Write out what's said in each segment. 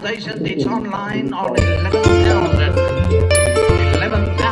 station. It's online on 11,000. 11,000.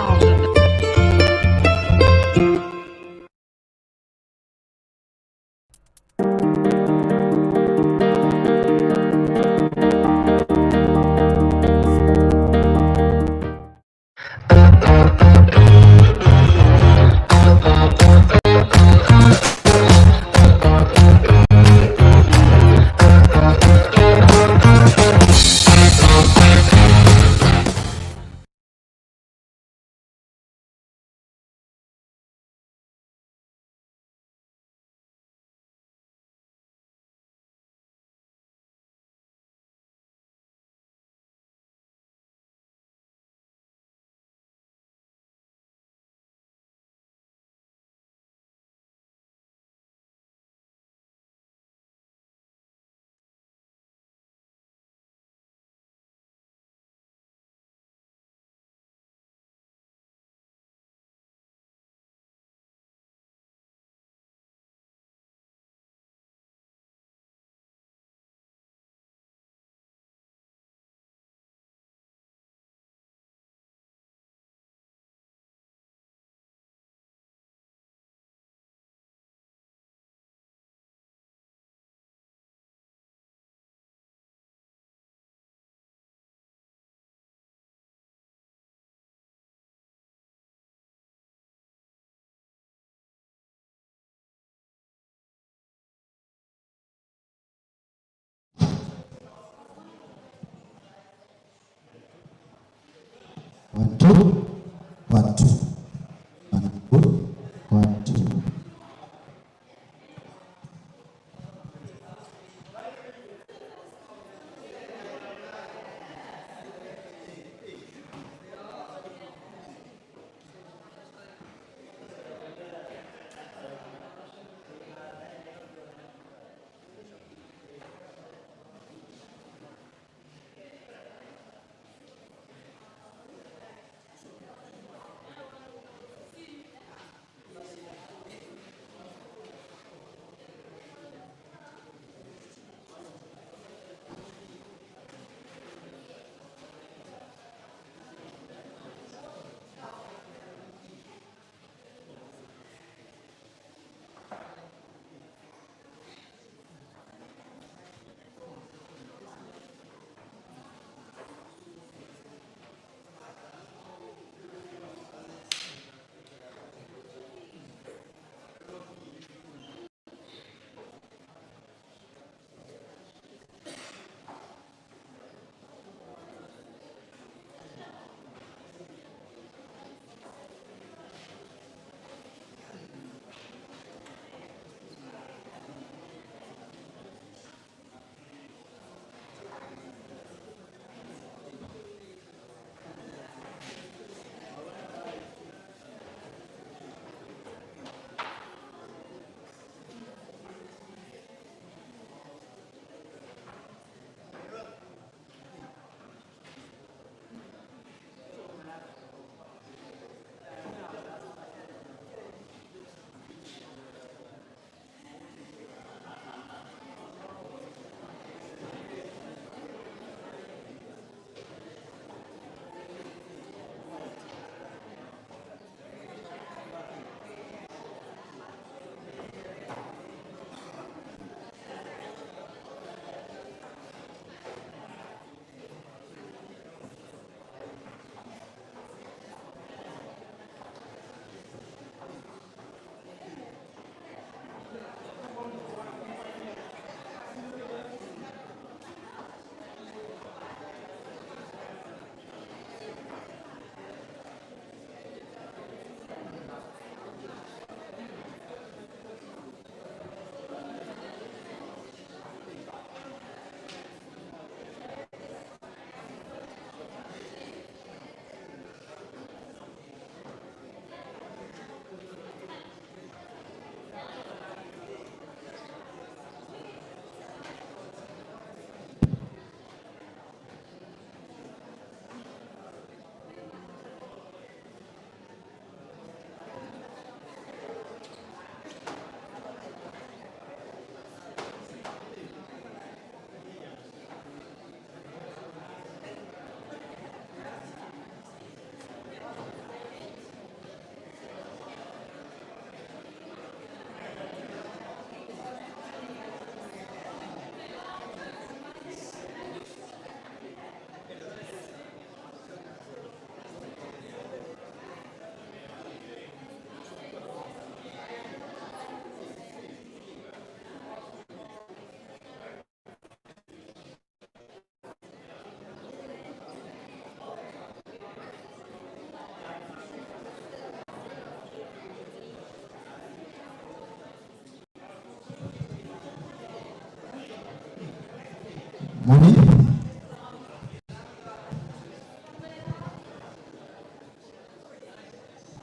One, two, one, two, one, two, one, two. Moni?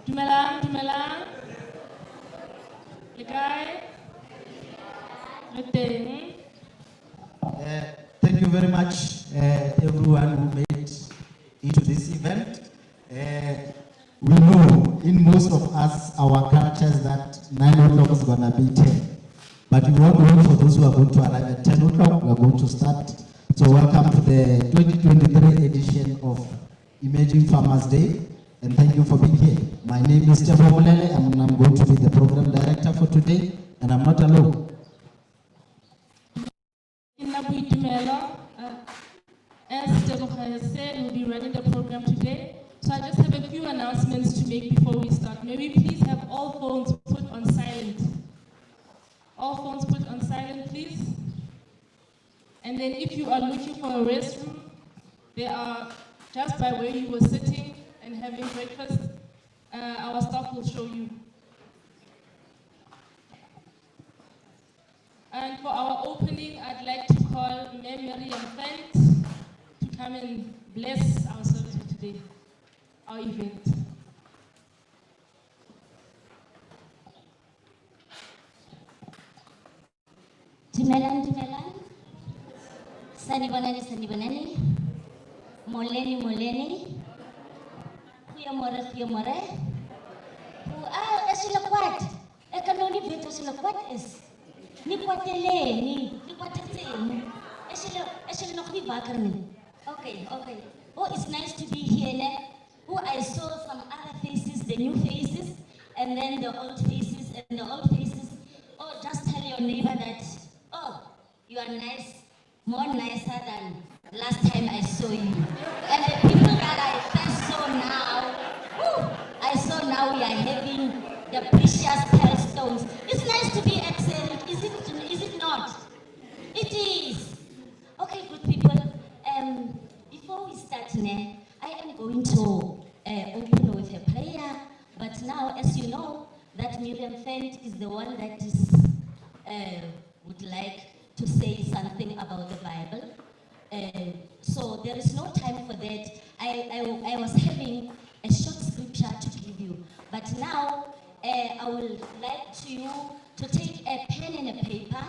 Dumelang. Le kae? Le teng? Thank you very much, everyone who made it to this event. We know in most of us, our cultures that 9 o'clock is going to be 10. But we won't wait for those who are going to arrive at 10 o'clock. We are going to start. So welcome to the 2023 edition of Emerging Farmers Day. And thank you for being here. My name is Tebo Mulele, and I'm going to be the program director for today. And I'm not alone. As Tebo has said, we'll be running the program today. So I just have a few announcements to make before we start. May we please have all phones put on silent. All phones put on silent, please. And then if you are looking for a restroom, there are, just by where you were sitting and having breakfast, our staff will show you. And for our opening, I'd like to call Mary and Fent to come and bless our service for today, our event. Dumelang. Sanibonani. Moleni. Kuyamore. Esilakwat. Ekanoni veto silakwat is. Ni kwateleni. Esila nokni bakarni. Okay. Oh, it's nice to be here. Oh, I saw some other faces, the new faces, and then the old faces, and the old faces. Oh, just tell your neighbor that, oh, you are nice, more nicer than last time I saw you. And the people that I saw now we are having the precious pearl stones. It's nice to be excellent, is it not? It is. Okay, good people. Before we start, I am going to open with a prayer. But now, as you know, that Miriam Fent is the one that is would like to say something about the Bible. So there is no time for that. I was having a short scripture to give you. But now, I would like you to take a pen and a paper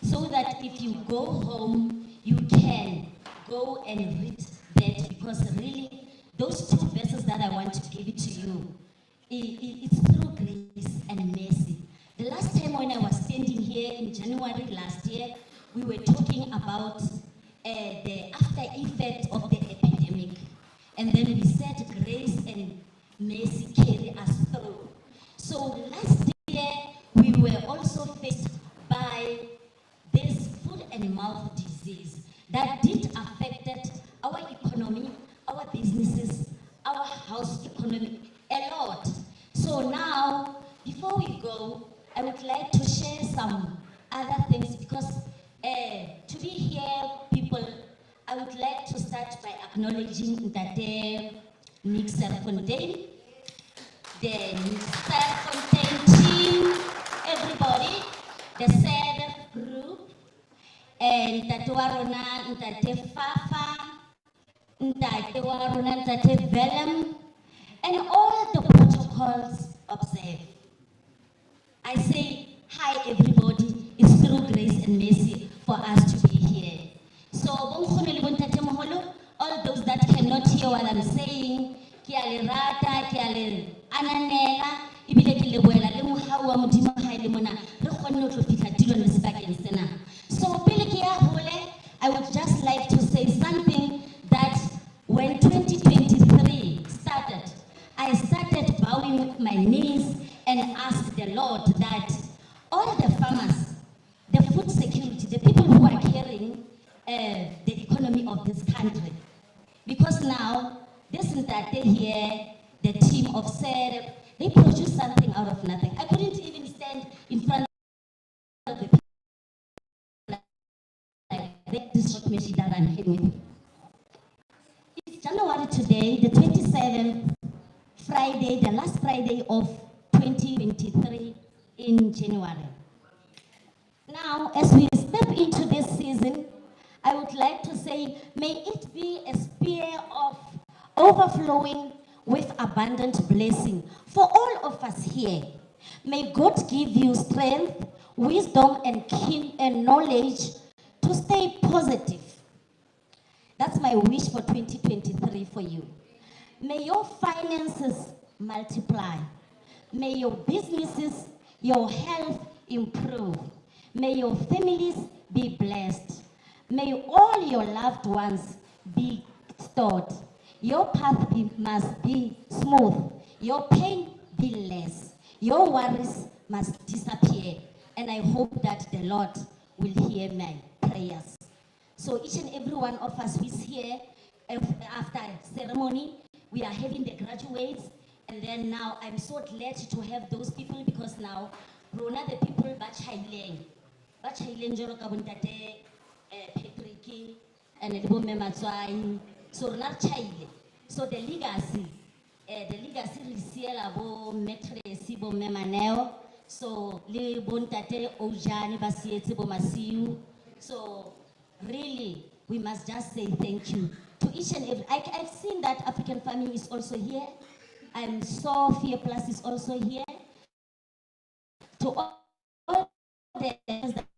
so that if you go home, you can go and read that, because really, those two verses that I want to give it to you, it's through grace and mercy. The last time when I was standing here in January last year, we were talking about the after effect of the epidemic. And then we said grace and mercy carry us through. So last year, we were also faced by this foot and mouth disease that did affect our economy, our businesses, our house economy a lot. So now, before we go, I would like to share some other things, because to be here, people, I would like to start by acknowledging that Nick Serfontaine, the Serfontaine team, everybody, the SERNICK group, and Ntate Warona, Ntate Fafa, Ntate Warona, Ntate Vellum, and all the protocols observed. I say, hi everybody, it's through grace and mercy for us to be here. So, all those that cannot hear what I'm saying, so, I would just like to say something that when 2023 started, I started bowing with my knees and asked the Lord that all the farmers, the food security, the people who are carrying the economy of this country, because now, this is that they here, the team of SERNICK, they produce something out of nothing. I couldn't even stand in front of the people like this short message that I'm hitting with. It's January today, the 27th Friday, the last Friday of 2023 in January. Now, as we step into this season, I would like to say overflowing with abundant blessing for all of us here. May God give you strength, wisdom, and keen and knowledge to stay positive. That's my wish for 2023 for you. May your finances multiply. May your businesses, your health improve. May your families be blessed. May all your loved ones be stored. Your path must be smooth. Your pain be less. Your worries must disappear. And I hope that the Lord will hear my prayers. So each and every one of us who is here after ceremony, we are having the graduates. And then now I'm so glad to have those people because now, Rona the people Bachaileng Jolo Kabuntate, Patrick, and the woman Matswai, so not Chile. So the legacy Risiela Bo Metre Sibo Memaneo, so Le Bontate Ojani Basieti Bomasiu. So really, we must just say thank you to each and every. I've seen that African family is also here. I'm so Fear Plus is also here. To all the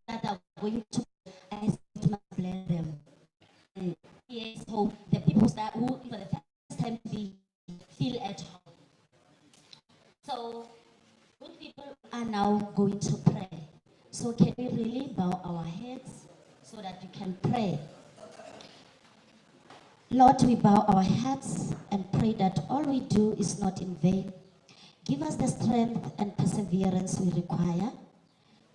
that are going to, I must bless them. And yes, so the people that who for the first time feel at home. So good people are now going to pray. So can we really bow our heads so that you can pray? Lord, we bow our heads and pray that all we do is not in vain. Give us the strength and perseverance we require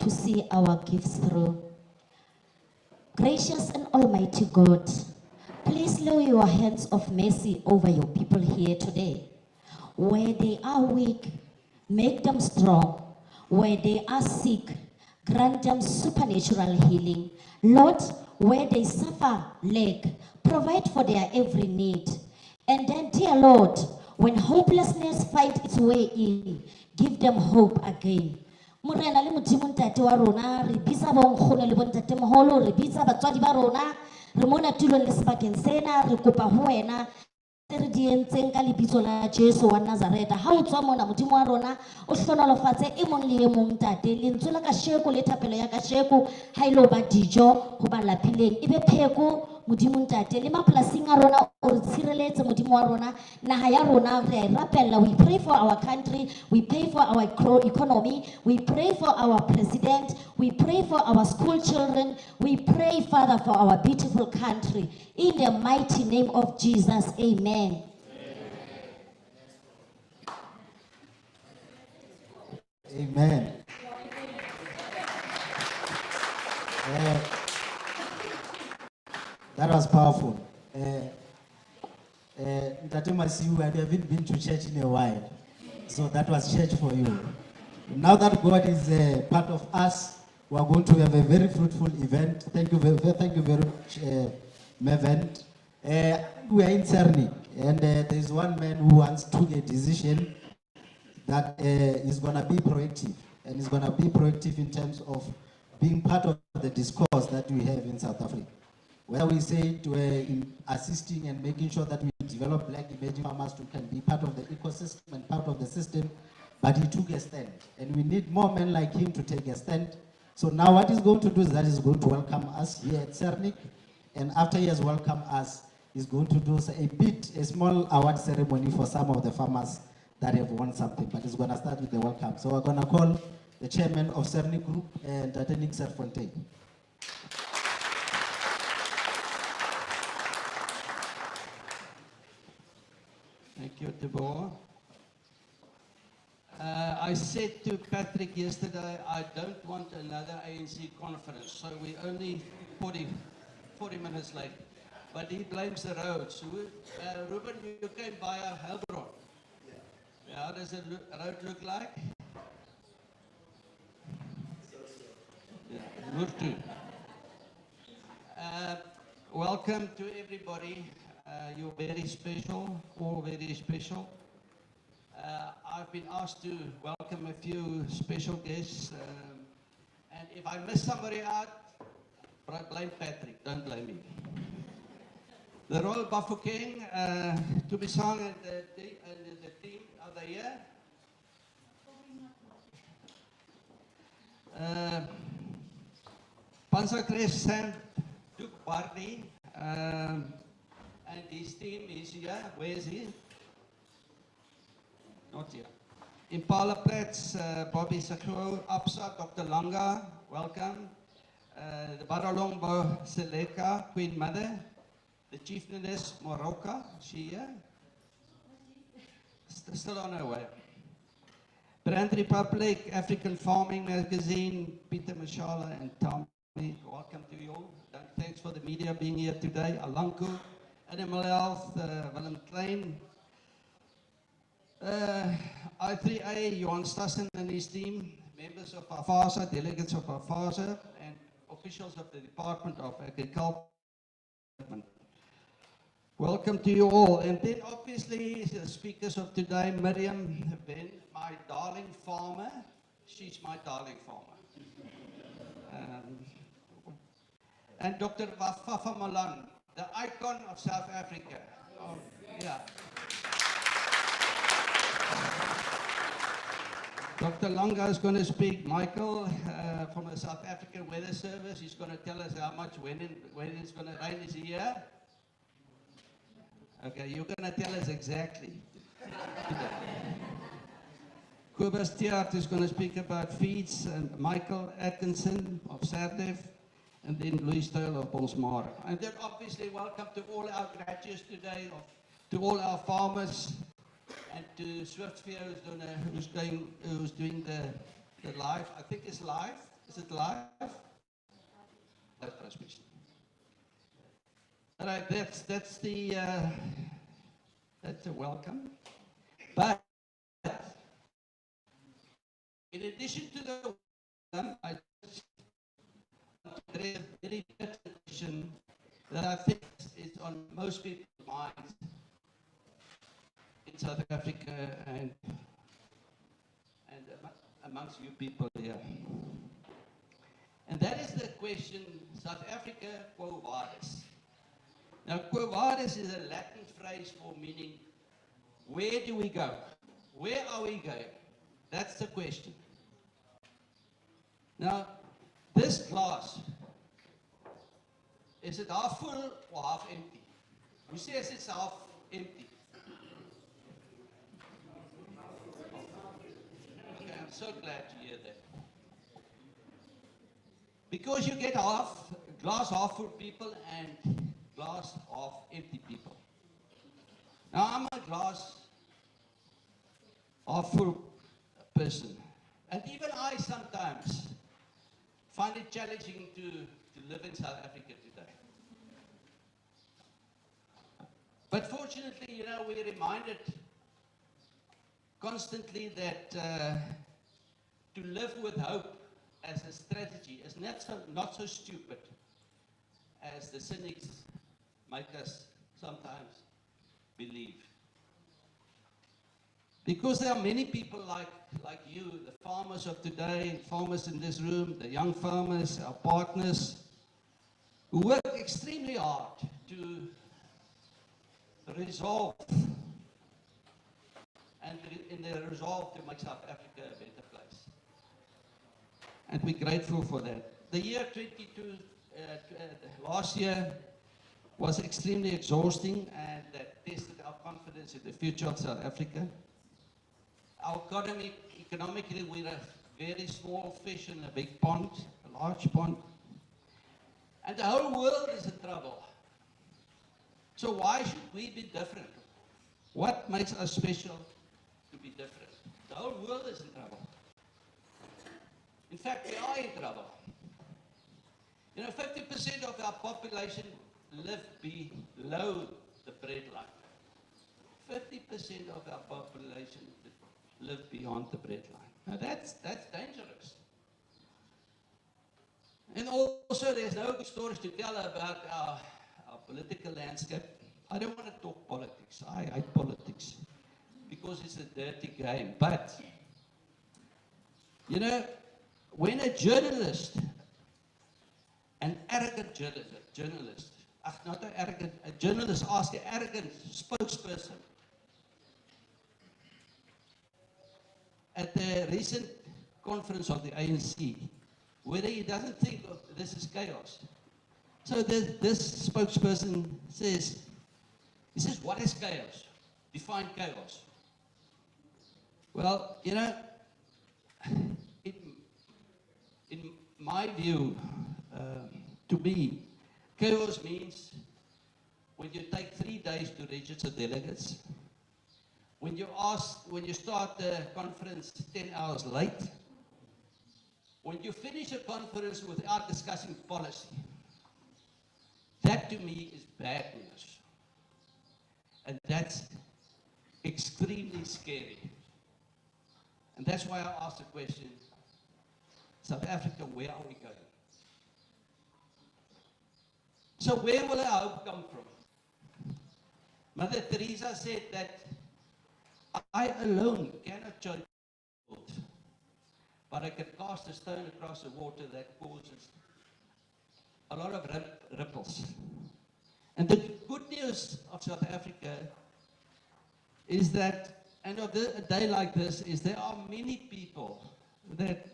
to see our gifts through. Gracious and Almighty God, please lay your hands of mercy over your people here today. Where they are weak, make them strong. Where they are sick, grant them supernatural healing. Lord, where they suffer lack, provide for their every need. And then, dear Lord, when hopelessness finds its way in, give them hope again. Morena le modimo ntate wa rona re bitsa bonkgono le bontate moholo re bitsa batswadi ba rona re mona tulong le sebakeng sena re kopa ho wena re di entseng ka lebitso la Jesu wa Nazareta ha o tswa mona modimo wa rona o hlonolofatse e mong le e mong ntate lentswe la kasheko le thapelo ya kasheko ha ile ba dijo ho ba lapileng ebe pheko modimo ntate le mapolasing a rona o re tshireletse modimo wa rona naha ya rona re a rapella. We pray for our country, we pray for our economy, we pray for our president, we pray for our school children, we pray, Father, for our beautiful country in the mighty name of Jesus. Amen. Amen. That was powerful. Tate Masiu, I haven't been to church in a while, so that was church for you. Now that God is part of us, we are going to have a very fruitful event. Thank you very much, Mevent. We are in SERNICK, and there is one man who wants to take a decision that is going to be proactive, and is going to be proactive in terms of being part of the discourse that we have in South Africa. Where we say to in assisting and making sure that we develop black emerging farmers who can be part of the ecosystem and part of the system, but he took a stand. And we need more men like him to take a stand. So now what he's going to do is that he's going to welcome us here at SERNICK, and after he has welcomed us, he's going to do a small award ceremony for some of the farmers that have won something, but he's going to start with the welcome. So we're going to call the chairman of SERNICK Group, and Nick Serfontein. Thank you, Deborah. I said to Patrick yesterday, I don't want another ANC conference, so we're only 40 minutes late. But he blames the roads. Ruben, you came via Helbron. Yeah. How does the road look like? Yeah, Murtu. Welcome to everybody. You're very special, all very special. I've been asked to welcome a few special guests, and if I miss somebody out, blame Patrick, don't blame me. The Royal Bafokeng, Tubisang and the team, are they here? Pansakres Sam Duke Barney and his team is here. Where is he? Not here. Impala Plats, Bobby Sakho, Apsa, Dr. Langa, welcome. The Baralongbo Seleka, Queen Mother. The Chieftainess Moroka, she here? Still on her way. Brand Republic, African Farming Magazine, Peter Mashala and Tommy, welcome to you all. Thanks for the media being here today. Alanko, Animal Health, Willem Klein, I3A, Johan Stassen and his team, members of AFASA, delegates of AFASA, and officials of the Department of Agriculture. Welcome to you all. And then obviously the speakers of today, Miriam Ben, my darling farmer. She's my darling farmer. And Dr. Wafafa Malan, the icon of South Africa. Oh, yeah. Dr. Langa is going to speak. Michael from the South African Weather Service, he's going to tell us how much when it's going to rain this year. Okay, you're going to tell us exactly. Kobus Tiart is going to speak about feeds, and Michael Atkinson of SERNICK, and then Louis Taylor of Bonsmara. And then obviously welcome to all our graduates today, to all our farmers, and to SwiftVEE who's doing the live. I think it's live. Is it live? Live transmission. All right, that's the welcome. But in addition to the welcome, I just want to raise a very important question that I think is on most people's minds in South Africa and amongst you people here. And that is the question, South Africa, quo vadis. Now, quo vadis is a Latin phrase for meaning, where do we go? Where are we going? That's the question. Now, this glass, is it half full or half empty? Who says it's half empty? Okay, I'm so glad to hear that. Because you get glass half full people and glass half empty people. Now I'm a glass half full person, and even I sometimes find it challenging to live in South Africa today. But fortunately, you know, we're reminded constantly that to live with hope as a strategy is not so stupid as the cynics make us sometimes believe. Because there are many people like you, the farmers of today, farmers in this room, the young farmers, our partners, who work extremely hard to resolve and in their resolve to make South Africa a better place. And we're grateful for that. The year last year was extremely exhausting, and that tested our confidence in the future of South Africa. Our economically, we're a very small fish in a big pond, a large pond. And the whole world is in trouble. So why should we be different? What makes us special to be different? The whole world is in trouble. In fact, we are in trouble. You know, 50% of our population live below the breadline. 50% of our population live beyond the breadline. Now that's dangerous. And also, there's no good stories to tell about our political landscape. I don't want to talk politics. I hate politics because it's a dirty game. But, you know, when a journalist, an arrogant journalist, not an arrogant, a journalist asked an arrogant spokesperson at the recent conference of the ANC whether he doesn't think this is chaos. So this spokesperson says, he says, what is chaos? Define chaos. Well, you know, in my view, to me, chaos means when you take 3 days to register delegates, when you start the conference 10 hours late, when you finish a conference without discussing policy. That to me is bad news. And that's extremely scary. And that's why I asked the question, South Africa, where are we going? So where will our hope come from? Mother Teresa said that I alone cannot change the world, but I can cast a stone across the water that causes a lot of ripples. And the good news of South Africa is that, and of a day like this, is there are many people that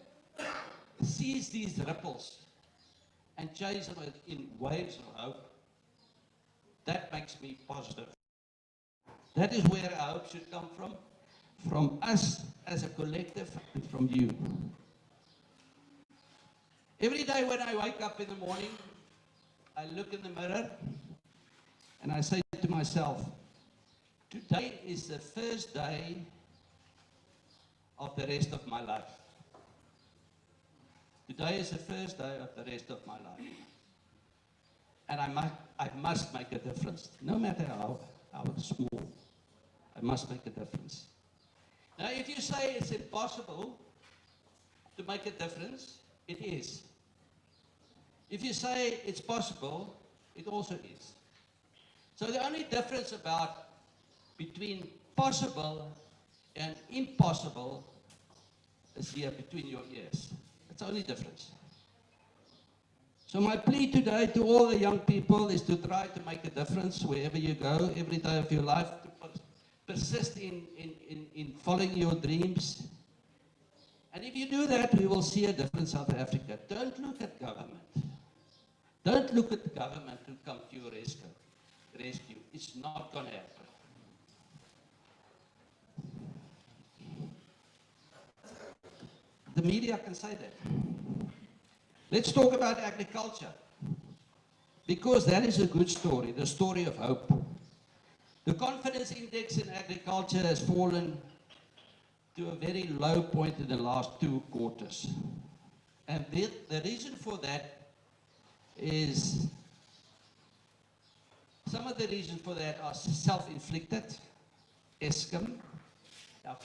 seize these ripples and chase them in waves of hope. That makes me positive. That is where our hope should come from us as a collective and from you. Every day when I wake up in the morning, I look in the mirror and I say to myself, today is the first day of the rest of my life. Today is the first day of the rest of my life. And I must make a difference, no matter how small. I must make a difference. Now, if you say it's impossible to make a difference, it is. If you say it's possible, it also is. So the only difference between possible and impossible is here between your ears. That's the only difference. So my plea today to all the young people is to try to make a difference wherever you go, every day of your life, to persist in following your dreams. And if you do that, we will see a different South Africa. Don't look at government. Don't look at the government to come to your rescue. It's not going to happen. The media can say that. Let's talk about agriculture, because that is a good story, the story of hope. The confidence index in agriculture has fallen to a very low point in the last 2 quarters. And the reason for that is, some of the reasons for that are self-inflicted, Eskom, our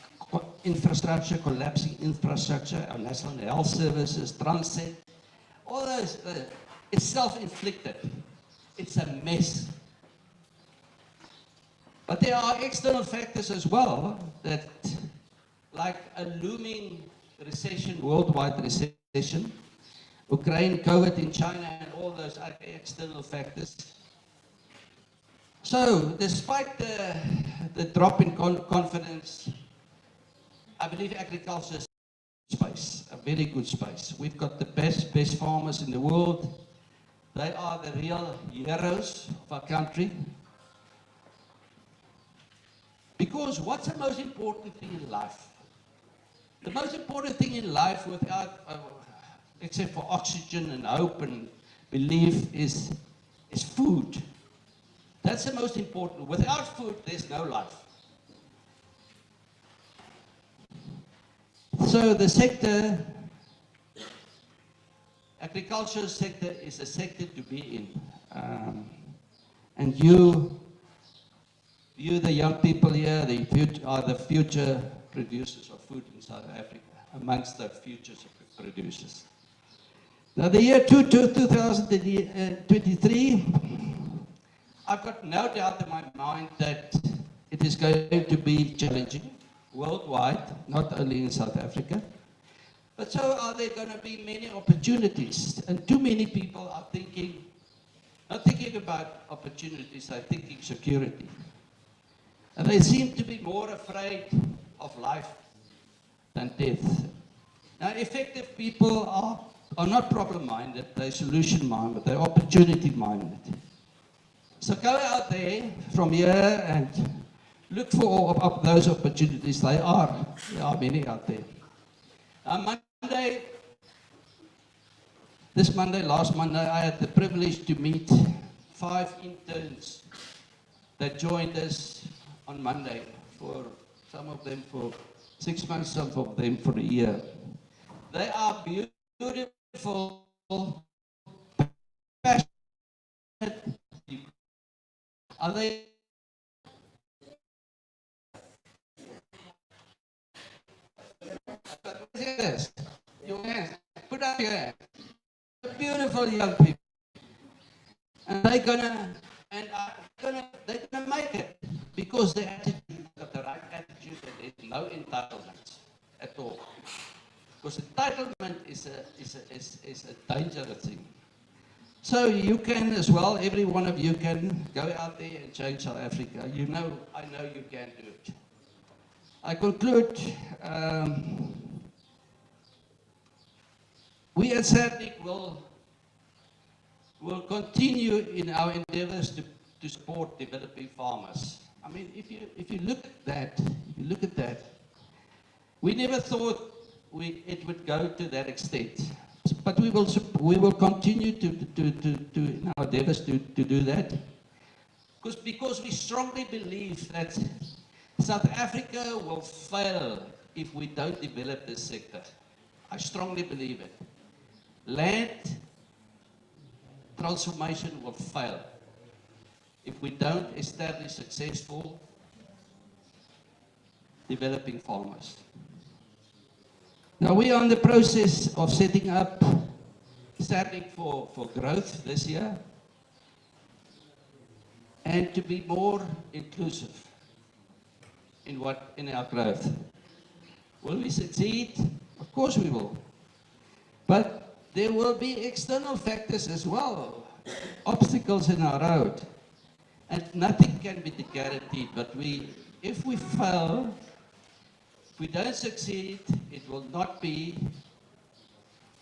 infrastructure, collapsing infrastructure, our national health services, Transnet, all those, it's self-inflicted. It's a mess. But there are external factors as well that, like a looming recession, worldwide recession, Ukraine, COVID in China, and all those other external factors. So, despite the drop in confidence, I believe agriculture is space, a very good space. We've got the best farmers in the world. They are the real heroes of our country. Because what's the most important thing in life? The most important thing in life, without, except for oxygen and hope and belief, is food. That's the most important. Without food, there's no life. So the sector, agriculture sector, is a sector to be in. And you, the young people here, are the future producers of food in South Africa, amongst the future producers. Now the year 2023, I've got no doubt in my mind that it is going to be challenging worldwide, not only in South Africa. But so are there going to be many opportunities. And too many people are not thinking thinking about opportunities, they're thinking security. And they seem to be more afraid of life than death. Now, effective people are not problem-minded, they're solution-minded, they're opportunity-minded. So go out there from here and look for those opportunities. There are many out there. Last Monday, I had the privilege to meet 5 interns that joined us on Monday, for some of them for 6 months, some of them for a year. They are beautiful, passionate people. Are they? Yes. Your hands. Put up your hands. Beautiful young people. And they're gonna make it because the attitude, got the right attitude, and there's no entitlement at all. Because entitlement is a dangerous thing. So you can as well, every one of you can go out there and change South Africa. I know you can do it. I conclude, we at SERNICK will continue in our endeavors to support developing farmers. I mean, if you look at that, we never thought it would go to that extent. But we will continue to in our endeavors to do that. Because we strongly believe that South Africa will fail if we don't develop this sector. I strongly believe it. Land transformation will fail if we don't establish successful developing farmers. Now we are in the process of setting up SERNICK for growth this year and to be more inclusive in our growth. Will we succeed? Of course we will. But there will be external factors as well, obstacles in our road. And nothing can be guaranteed, but if we fail, if we don't succeed, it will not be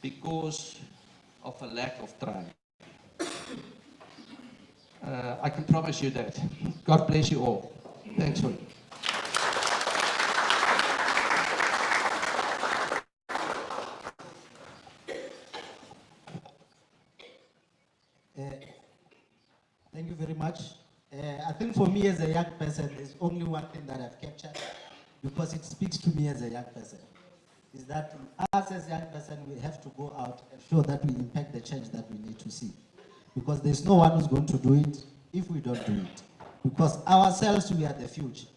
because of a lack of trying. I can promise you that. God bless you all. Thanks for it. Thank you very much. I think for me as a young person, there's only one thing that I've captured because it speaks to me as a young person. Is that us as a young person, we have to go out and show that we impact the change that we need to see. Because there's no one who's going to do it if we don't do it. Because ourselves, we are the future.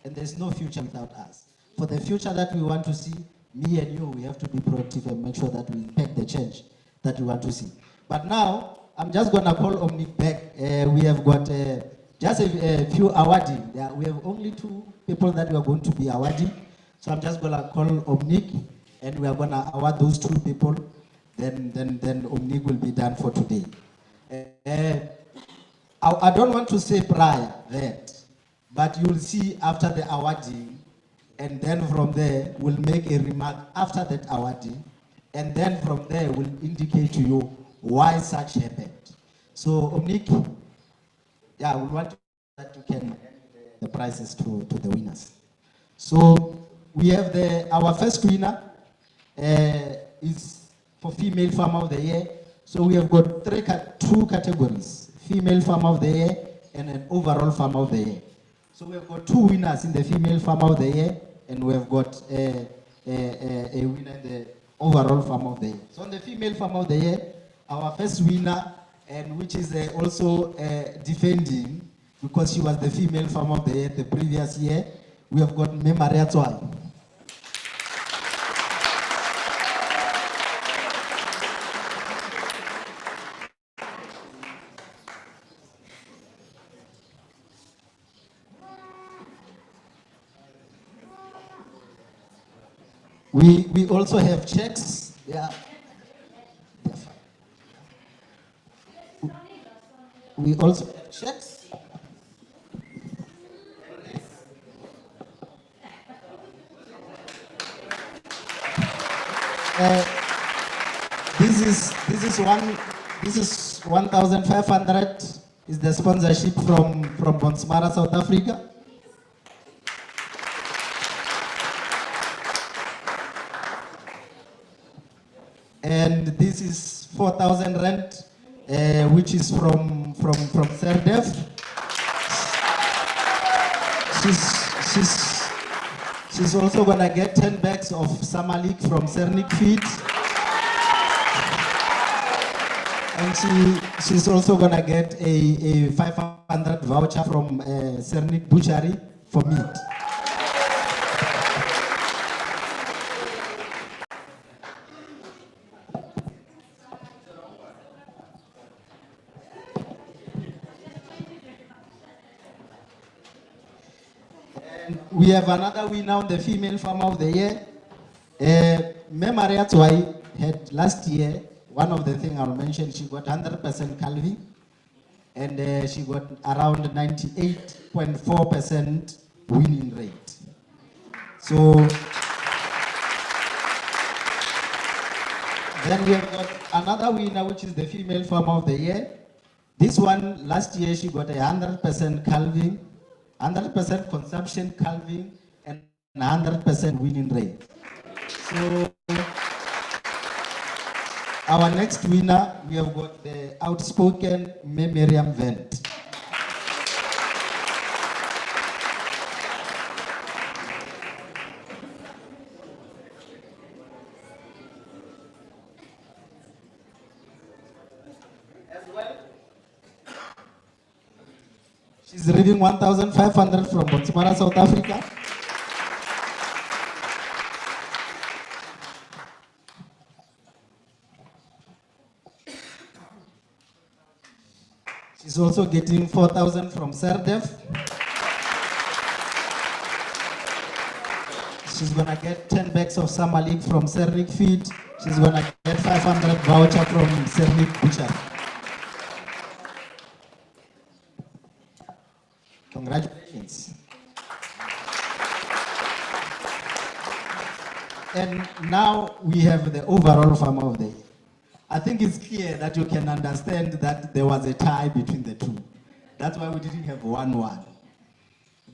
And there's no future without us. For the future that we want to see, me and you, we have to be proactive and make sure that we impact the change that we want to see. But now, I'm just going to call Omnic back. We have got just a few awarding. We have only 2 people that we are going to be awarding. So I'm just going to call Omnic, and we are going to award those 2 people. Then Omnic will be done for today. I don't want to say prior that, but you'll see after the awarding, and then from there, we'll make a remark after that awarding, and then from there, we'll indicate to you why such happened. So, Omnic, we want that you can hand the prizes to the winners. So, we have our first winner is for Female Farmer of the Year. So, we have got 2 categories, Female Farmer of the Year and an Overall Farmer of the Year. So, we have got 2 winners in the Female Farmer of the Year, and we have got a winner in the Overall Farmer of the Year. So, on the Female Farmer of the Year, our first winner, and which is also defending, because she was the Female Farmer of the Year the previous year, we have got Maria Tswai. We also have checks. Yeah. We also have checks. This is 1,500 is the sponsorship from Botswana, South Africa. And this is 4,000 rand, which is from SERNICK. She's also gonna get 10 bags of SAMALIK from SERNICK feed. And she's also gonna get a 500 voucher from SERNICK butchery for meat. And we have another winner on the female farmer of the year. Memariatswai had last year, one of the things I'll mention, she got 100% calving, and she got around 98.4% winning rate. So then we have got another winner, which is the female farmer of the year. This one, last year, she got 100% calving, 100% consumption calving, and 100% winning rate. So our next winner, we have got the outspoken Miriam Vent. As well, she's reading 1,500 from Botswana, South Africa. She's also getting 4,000 from SERNICK. She's gonna get 10 bags of SAMALIK from SERNICK feed. She's gonna get 500 voucher from SERNICK butcher. Congratulations. And now we have the overall farmer of the year. I think it's clear that you can understand that there was a tie between the two. That's why we didn't have 1-1.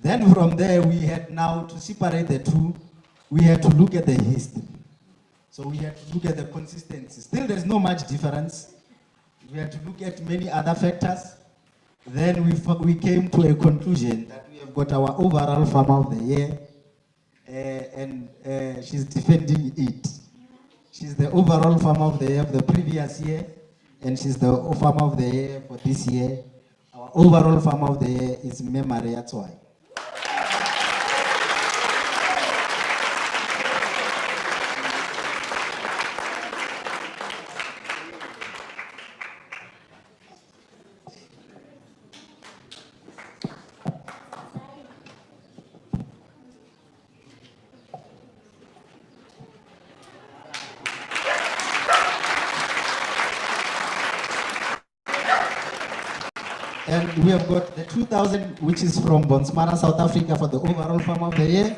Then from there, we had now to separate the two, we had to look at the history. So we had to look at the consistency. Still, there's no much difference. We had to look at many other factors. Then we came to a conclusion that we have got our overall farmer of the year, and she's defending it. She's the overall farmer of the year of the previous year, and she's the farmer of the year for this year. Our overall farmer of the year is Memariatswai. And we have got the 2,000, which is from Botswana, South Africa, for the overall farmer of the year.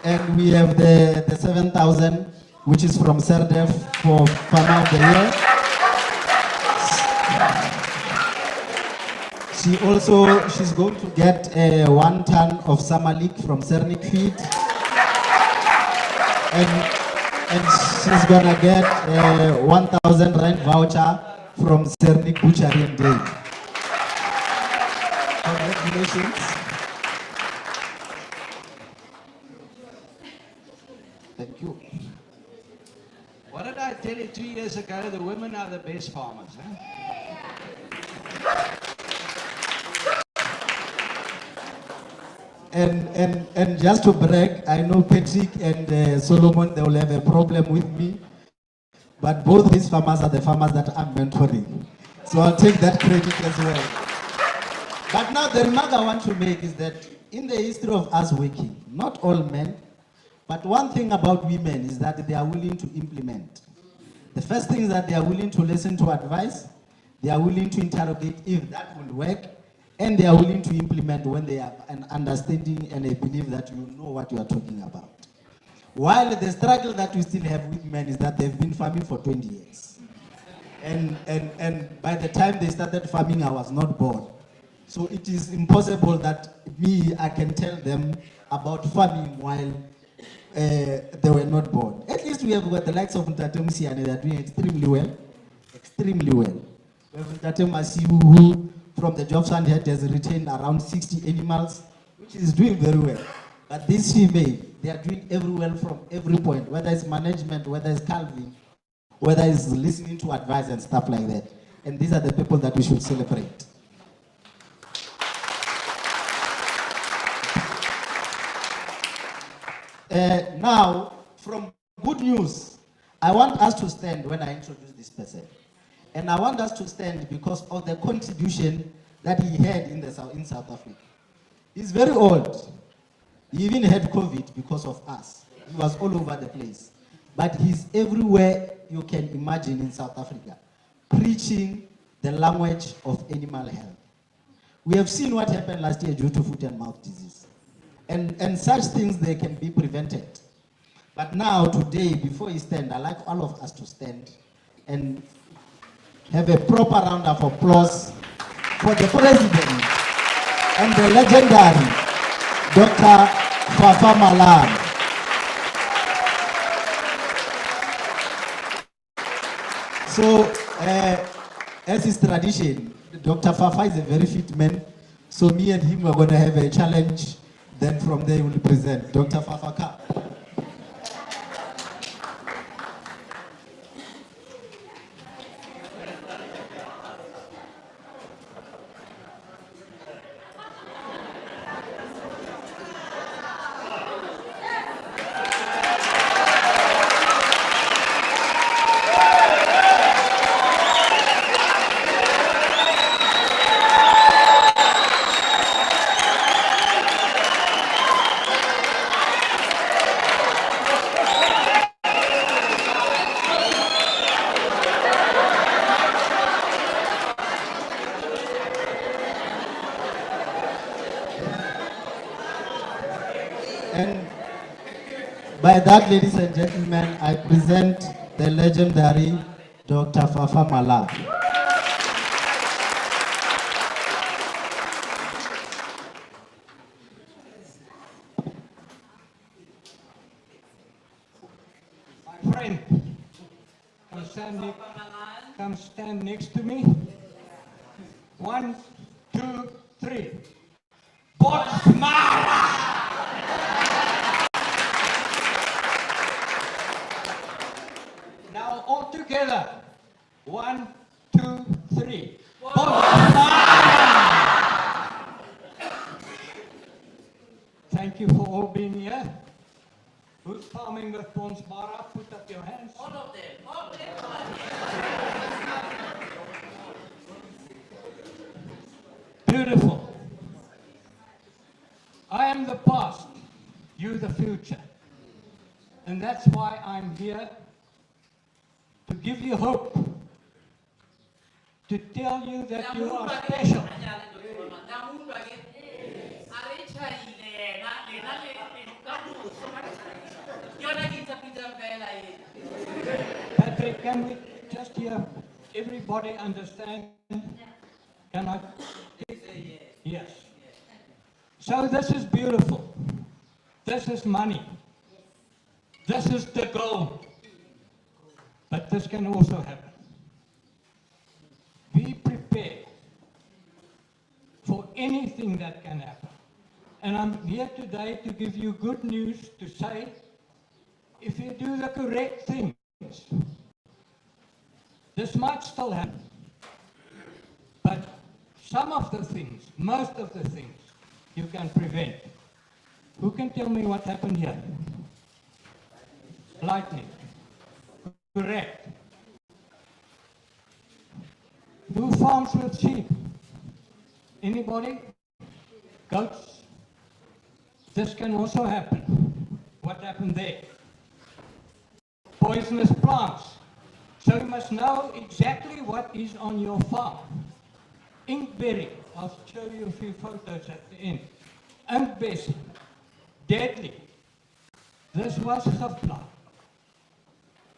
And we have the 7,000, which is from SERNICK for farmer of the year. She's going to get 1 ton of SAMALIK from SERNICK feed. And she's gonna get 1,000 rand voucher from SERNICK butchery and dairy. Congratulations. Thank you. What did I tell you 2 years ago? The women are the best farmers. Huh? And just to brag, I know Patrick and Solomon, they will have a problem with me, but both these farmers are the farmers that I'm mentoring. So I'll take that credit as well. But now the remark I want to make is that in the history of us working, not all men, but one thing about women is that they are willing to implement. The first thing is that they are willing to listen to advice, they are willing to interrogate if that will work, and they are willing to implement when they have an understanding and a belief that you know what you are talking about. While the struggle that we still have with men is that they've been farming for 20 years. And by the time they started farming, I was not born. So it is impossible that I can tell them about farming while they were not born. At least we have got the likes of Ntate Musiane that are doing extremely well. Extremely well. We have Ntate Masiu, who from the Jobs and Head has retained around 60 animals, which is doing very well. But this female, they are doing very well from every point, whether it's management, whether it's calving, whether it's listening to advice and stuff like that. And these are the people that we should celebrate. Now, from good news, I want us to stand when I introduce this person. And I want us to stand because of the contribution that he had in South Africa. He's very old. He even had COVID because of us. He was all over the place. But he's everywhere you can imagine in South Africa, preaching the language of animal health. We have seen what happened last year due to foot and mouth disease. And such things, they can be prevented. But now, today, before he stands, I'd like all of us to stand and have a proper round of applause for the president and the legendary Dr. Fafa Malan. So, as is tradition, Dr. Fafa is a very fit man. So me and him are going to have a challenge. Then from there, we will present Dr. Fafa Ka. And by that, ladies and gentlemen, I present the legendary Dr. Fafa Malan. My friend, come stand next to me. 1, 2, 3. Botsmara! Now all together. 1, 2, 3. Thank you for all being here. Who's farming with Botsmara? Put up your hands. All of them. All of them. Beautiful. I am the past, you the future. And that's why I'm here to give you hope, to tell you that you are special. Patrick, can we just hear everybody understand? Can I? Yes. So this is beautiful. This is money. This is the goal. But this can also happen. Be prepared for anything that can happen. And I'm here today to give you good news, to say, if you do the correct things, this might still happen. But some of the things, most of the things, you can prevent. Who can tell me what happened here? Lightning. Correct. Who farms with sheep? Anybody? Goats? This can also happen. What happened there? Poisonous plants. So you must know exactly what is on your farm. Inkberry, I'll show you a few photos at the end. Inkbessie, deadly. This was gifplant.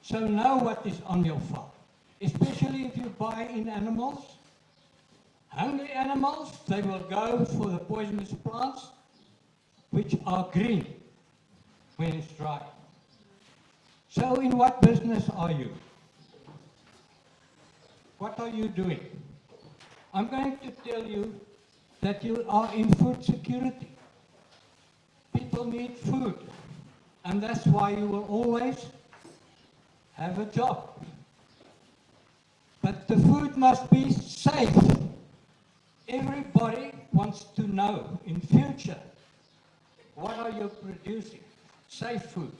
So know what is on your farm, especially if you buy in animals. Hungry animals, they will go for the poisonous plants, which are green when it's dry. So in what business are you? What are you doing? I'm going to tell you that you are in food security. People need food, and that's why you will always have a job. But the food must be safe. Everybody wants to know in future, what are you producing? Safe food.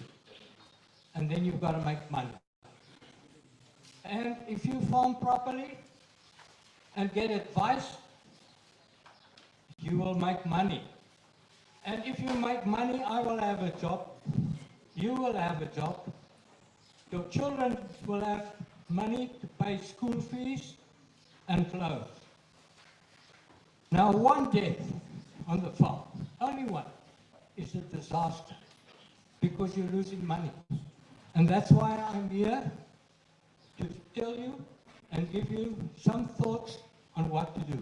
And then you've got to make money. And if you farm properly and get advice, you will make money. And if you make money, I will have a job. You will have a job. Your children will have money to pay school fees and clothes. Now, one death on the farm, only one, is a disaster because you're losing money. And that's why I'm here to tell you and give you some thoughts on what to do.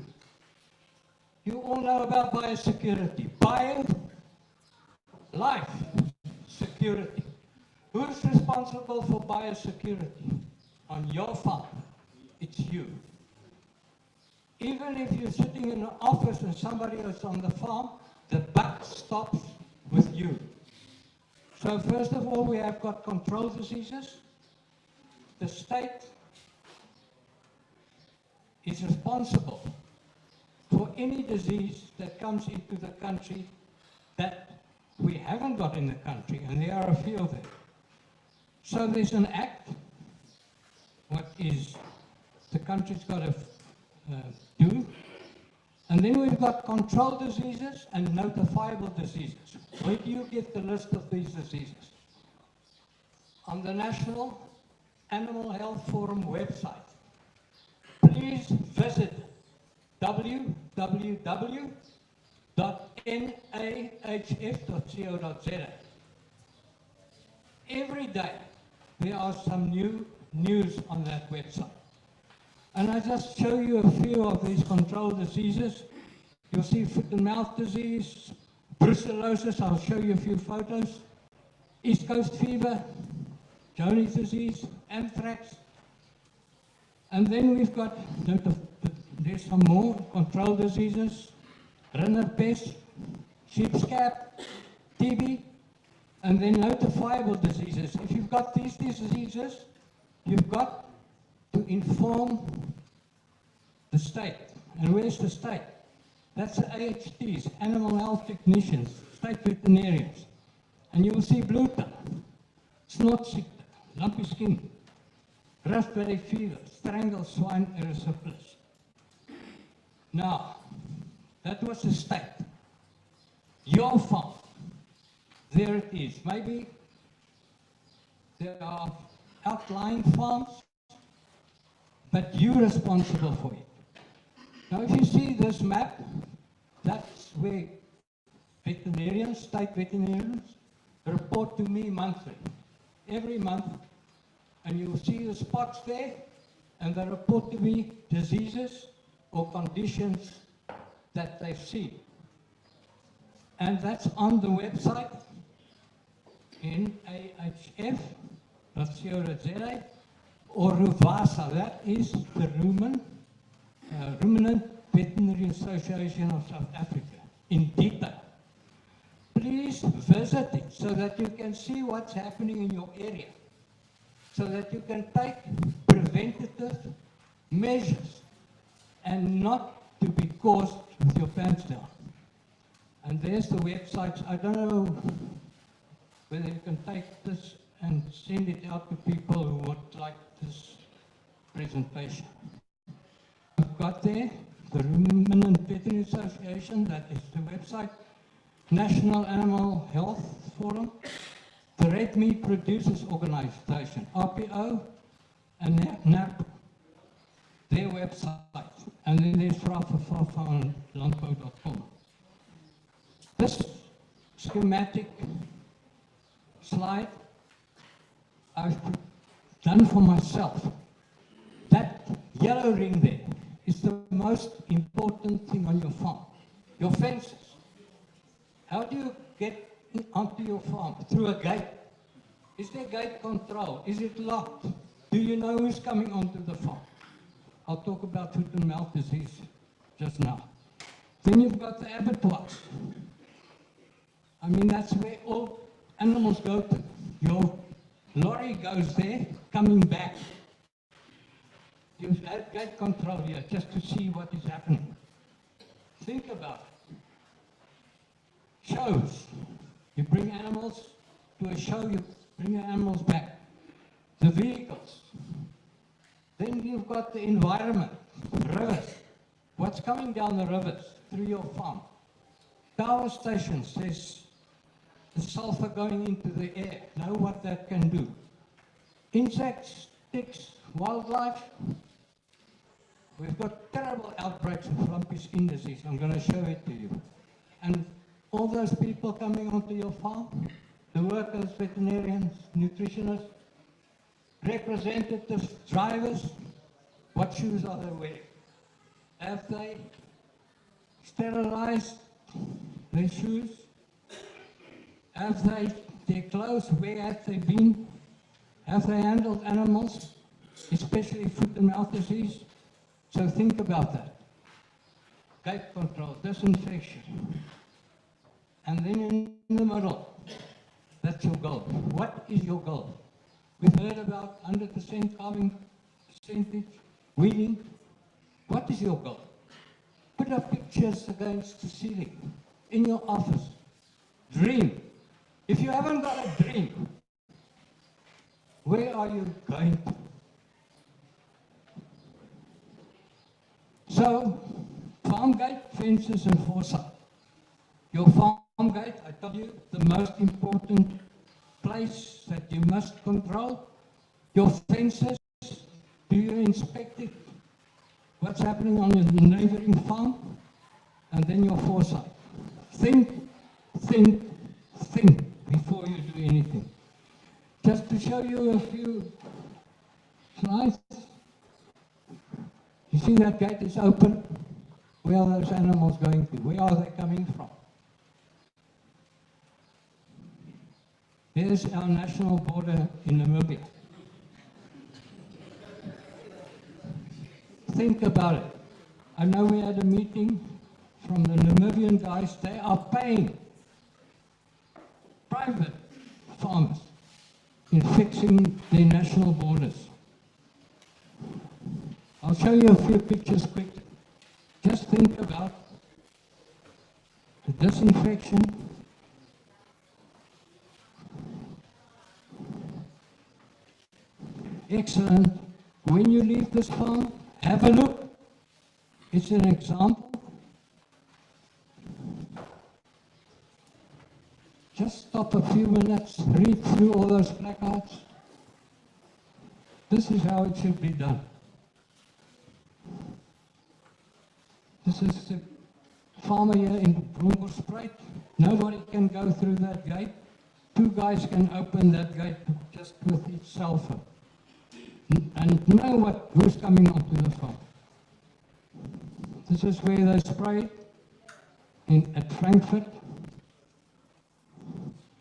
You all know about biosecurity. Life security. Who's responsible for biosecurity? On your farm, it's you. Even if you're sitting in an office and somebody else on the farm, the buck stops with you. So first of all, we have got control diseases. The state is responsible for any disease that comes into the country that we haven't got in the country, and there are a few of them. So there's an act, what is the country's got to do, and then we've got control diseases and notifiable diseases. Where do you get the list of these diseases? On the National Animal Health Forum website. Please visit www.nahf.co.za. Every day there are some new news on that website. And I just show you a few of these control diseases. You'll see foot and mouth disease, brucellosis, I'll show you a few photos, East Coast fever, Jones disease, anthrax. And then we've got, there's some more control diseases, rinderpest, sheep scab, TB, and then notifiable diseases. If you've got these diseases, you've got to inform the state. And where's the state? That's the AHTs, Animal Health Technicians, state veterinarians. And you will see blue tongue, snot sickness, lumpy skin, raspberry fever, strangled swine erysipelas. Now, that was the state. Your farm, there it is. Maybe there are outlying farms, but you're responsible for it. Now, if you see this map, that's where veterinarians, state veterinarians, report to me monthly, every month, and you'll see the spots there, and they report to me diseases or conditions that they've seen. And that's on the website, nahf.co.za, or RUVASA, that is the Ruminant Veterinary Association of South Africa, in detail. Please visit it so that you can see what's happening in your area, so that you can take preventative measures and not to be caused with your pants down. And there's the websites. I don't know whether you can take this and send it out to people who would like this presentation. I've got there the Ruminant Veterinary Association, that is the website, National Animal Health Forum, the Red Meat Producers Organization, RPO, and NAP, their website, and then there's rafa.landbou.com. This schematic slide I've done for myself. That yellow ring there is the most important thing on your farm. Your fences. How do you get onto your farm? Through a gate. Is there gate control? Is it locked? Do you know who's coming onto the farm? I'll talk about foot and mouth disease just now. Then you've got the abattoirs. I mean, that's where all animals go to. Your lorry goes there, coming back. You have gate control here just to see what is happening. Think about it. Shows. You bring animals to a show, you bring your animals back. The vehicles. Then you've got the environment, rivers. What's coming down the rivers through your farm? Power stations, there's the sulfur going into the air. Know what that can do. Insects, ticks, wildlife. We've got terrible outbreaks of lumpy skin disease. I'm going to show it to you. And all those people coming onto your farm, the workers, veterinarians, nutritionists, representatives, drivers, what shoes are they wearing? Have they sterilized their shoes? Have they their clothes? Where have they been? Have they handled animals, especially foot and mouth disease? So think about that. Gate control, disinfection. And then in the middle, that's your goal. What is your goal? We've heard about 100% calving percentage, weeding. What is your goal? Put up pictures against the ceiling, in your office. Dream. If you haven't got a dream, where are you going to? So, farm gate, fences and foresight. Your farm gate, I told you, the most important place that you must control. Your fences, do you inspect it? What's happening on the neighboring farm? And then your foresight. Think, think, think before you do anything. Just to show you a few slides. You see that gate is open? Where are those animals going to? Where are they coming from? Here's our national border in Namibia. Think about it. I know we had a meeting from the Namibian guys. They are paying private farmers in fixing their national borders. I'll show you a few pictures quickly. Just think about the disinfection. Excellent. When you leave this farm, have a look. It's an example. Just stop a few minutes, read through all those placards. This is how it should be done. This is the farmer here in Bronkhorstspruit. Nobody can go through that gate. Two guys can open that gate just with its sulfur. And know who's coming onto the farm. This is where they spray at Frankfurt.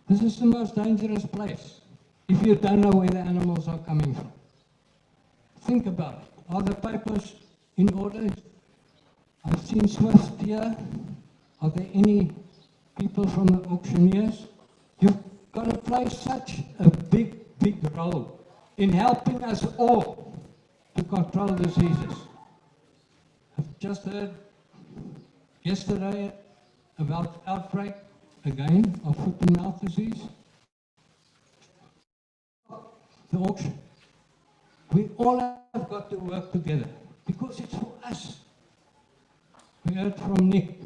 This is the most dangerous place if you don't know where the animals are coming from. Think about it. Are the papers in order? I've seen SwiftVEE here. Are there any people from the auctioneers? You've got to play such a big role in helping us all to control diseases. I've just heard yesterday about outbreak again of foot and mouth disease. The auction. We all have got to work together because it's for us. We heard from Nick.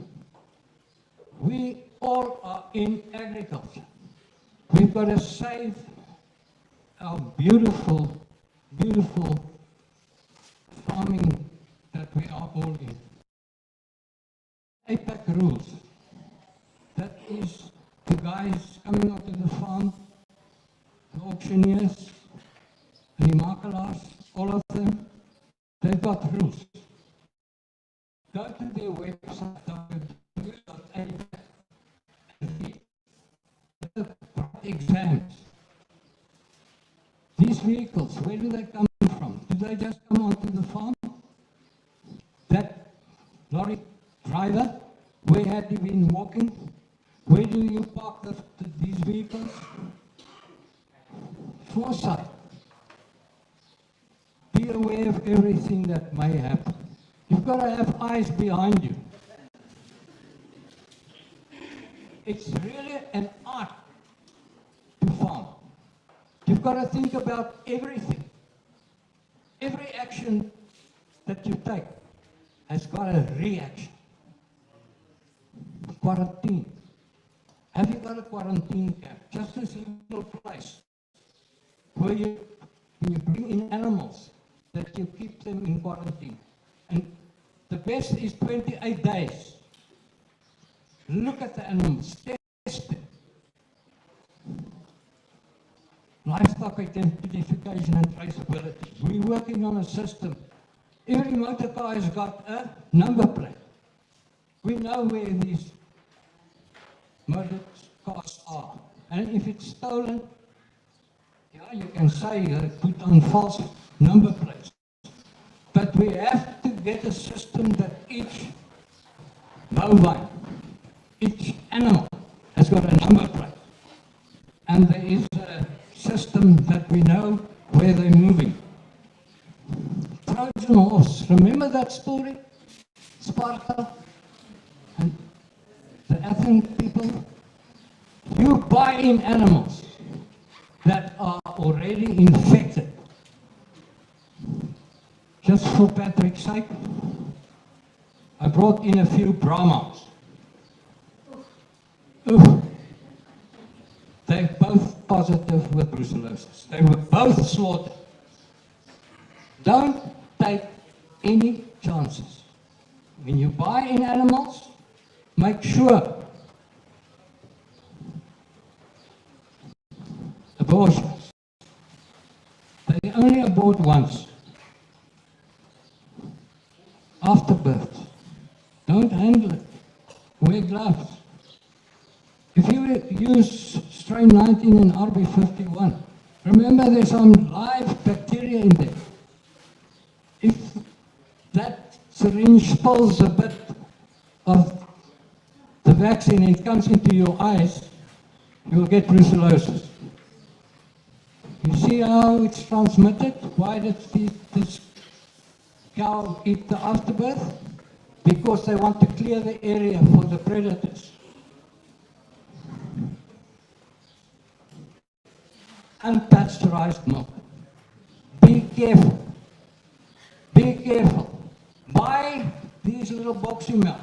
We all are in agriculture. We've got to save our beautiful beautiful farming that we are all in. APAC rules. That is the guys coming onto the farm, the auctioneers, the markelers, all of them, they've got rules. Go to their website, www.apac, exams. These vehicles, where do they come from? Do they just come onto the farm? That lorry driver, where had he been walking? Where do you park these vehicles? Foresight. Be aware of everything that may happen. You've got to have eyes behind you. It's really an art to farm. You've got to think about everything. Every action that you take has got a reaction. Quarantine. Have you got a quarantine camp? Just this little place where when you bring in animals, that you keep them in quarantine. And the best is 28 days. Look at the animals, test them. Livestock identification and traceability. We're working on a system. Every motor car has got a number plate. We know where these motor cars are. And if it's stolen, yeah, you can say put on false number plates. But we have to get a system that each bovine, each animal has got a number plate. And there is a system that we know where they're moving. Trojan horse, remember that story? Sparta and the Athens people? You buy in animals that are already infected. Just for Patrick's sake, I brought in a few Brahmans. Ooh. They're both positive with brucellosis. They were both slaughtered. Don't take any chances. When you buy in animals, make sure. Abortions. They only abort once. After birth. Don't handle it. Wear gloves. If you use strain 19 and RB51, remember there's some live bacteria in there. If that syringe spills a bit of the vaccine and it comes into your eyes, you'll get brucellosis. You see how it's transmitted? Why did this cow eat the afterbirth? Because they want to clear the area for the predators. Unpasteurized milk. Be careful. Be careful. Buy these little boxy milk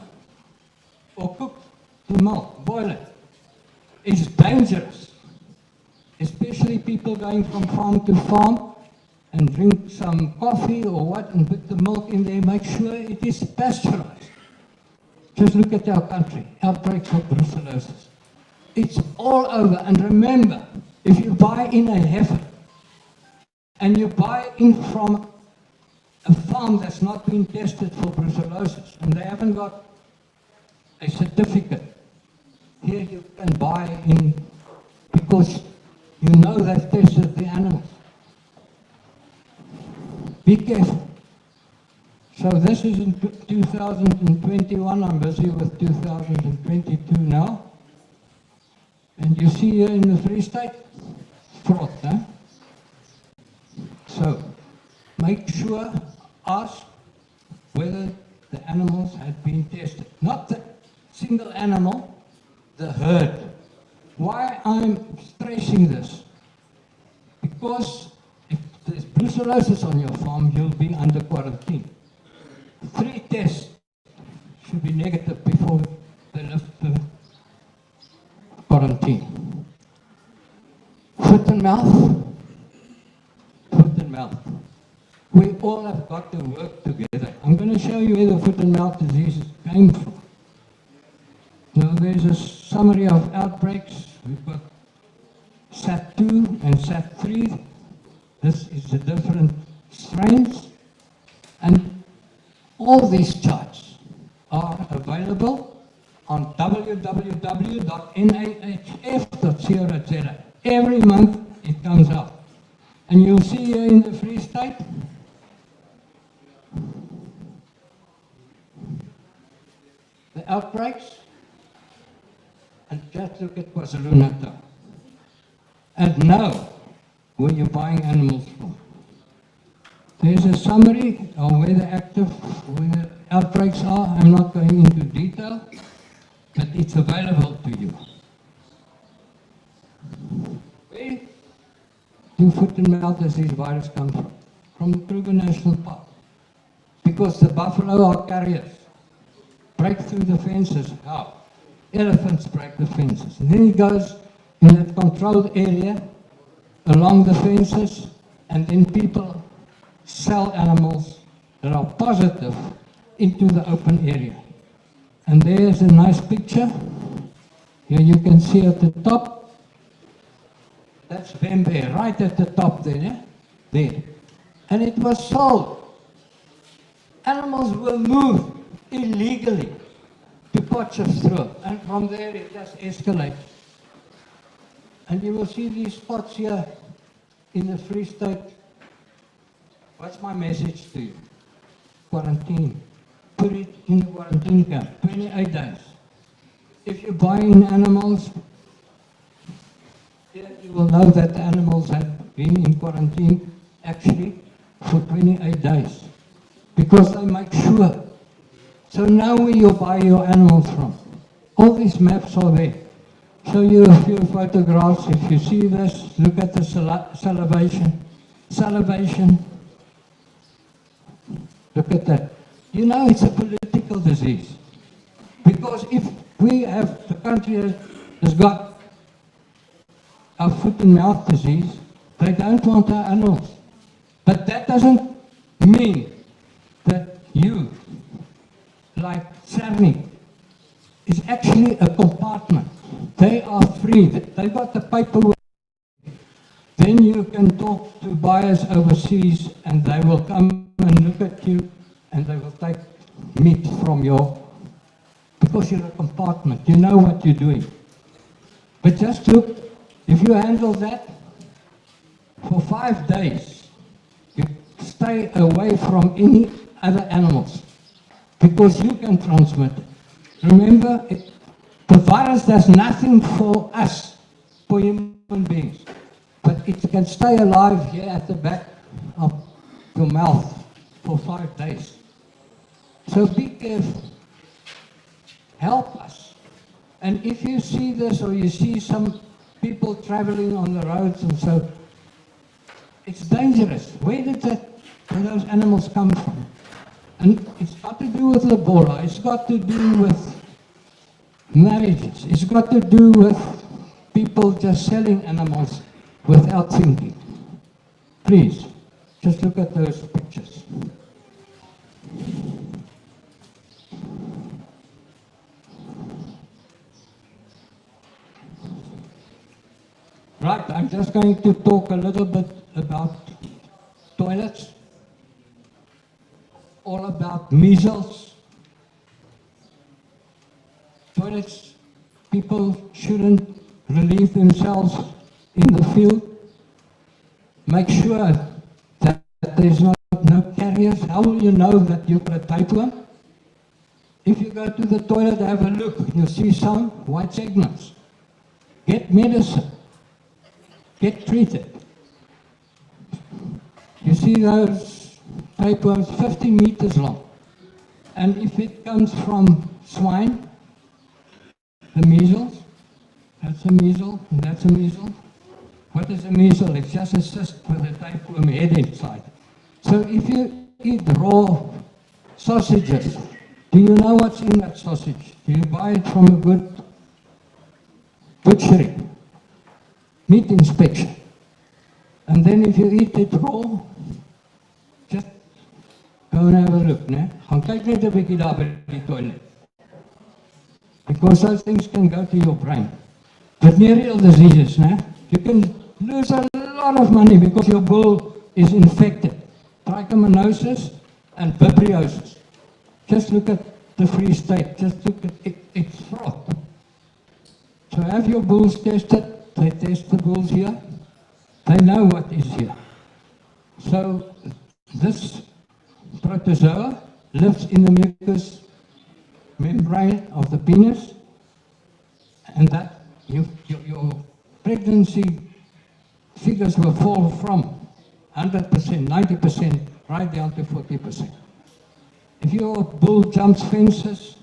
or cook the milk, boil it. It's dangerous. Especially people going from farm to farm and drink some coffee or what and put the milk in there. Make sure it is pasteurized. Just look at our country, outbreaks of brucellosis. It's all over. And remember, if you buy in a heifer and you buy in from a farm that's not been tested for brucellosis and they haven't got a certificate, here you can buy in because you know they've tested the animals. Be careful. So this is in 2021, I'm busy with 2022 now. And you see here in the Free State, fraud, huh? So, make sure, ask whether the animals had been tested. Not the single animal, the herd. Why I'm stressing this? Because if there's brucellosis on your farm, you'll be under quarantine. 3 tests should be negative before they lift the quarantine. Foot and mouth. Foot and mouth. We all have got to work together. I'm going to show you where the foot and mouth disease came from. So there's a summary of outbreaks. We've got SAT2 and SAT3. This is the different strains. And all these charts are available on www.nhf.co.za. Every month it comes out. And you'll see here in the Free State, the outbreaks, and just look at KwaZulu-Natal. And know where you're buying animals from. There's a summary of where the outbreaks are. I'm not going into detail, but it's available to you. Where do foot and mouth disease virus come from? From the Kruger National Park. Because the buffalo are carriers. Break through the fences. How? Elephants break the fences. And then it goes in that controlled area along the fences, and then people sell animals that are positive into the open area. And there's a nice picture. Here you can see at the top. That's Vembe, right at the top there, yeah? There. And it was sold. Animals were moved illegally to Potchefstroom, and from there it just escalated. And you will see these spots here in the Free State. What's my message to you? Quarantine. Put it in the quarantine camp, 28 days. If you're buying animals, you will know that the animals have been in quarantine actually for 28 days. Because they make sure. So now where you buy your animals from. All these maps are there. Show you a few photographs. If you see this, look at the salivation. Look at that. You know it's a political disease. Because if the country has got a foot and mouth disease, they don't want our animals. But that doesn't mean that you, like SERNICK, is actually a compartment. They are free. They've got the paperwork. Then you can talk to buyers overseas and they will come and look at you and they will take meat from because you're a compartment. You know what you're doing. But just look, if you handle that for 5 days, you stay away from any other animals because you can transmit it. Remember, the virus does nothing for us, for human beings, but it can stay alive here at the back of your mouth for 5 days. So be careful. Help us. And if you see this or you see some people traveling on the roads and so, it's dangerous. Where those animals come from? And it's got to do with Ebola. It's got to do with marriages. It's got to do with people just selling animals without thinking. Please, just look at those pictures. Right, I'm just going to talk a little bit about toilets, all about measles. Toilets, people shouldn't relieve themselves in the field. Make sure that there's no carriers. How will you know that you've got a tapeworm? If you go to the toilet, have a look. You'll see some white segments. Get medicine. Get treated. You see those tapeworms 50 meters long. And if it comes from swine, the measles, that's a measles, and that's a measles. What is a measles? It's just a cyst with a tapeworm head inside. So if you eat raw sausages, do you know what's in that sausage? Do you buy it from a good butchery? Meat inspection. And then if you eat it raw, just go and have a look, né? Gaan kyk net 'n bietjie daar by die toilet. Because those things can go to your brain. Venereal diseases, né? You can lose a lot of money because your bull is infected. Trichomoniasis and vibriosis. Just look at the Free State, just look at it, it's fraught. So have your bulls tested, they test the bulls here, they know what is here. So this protozoa lives in the mucous membrane of the penis, and that your pregnancy figures will fall from 100%, 90%, right down to 40%. If your bull jumps fences,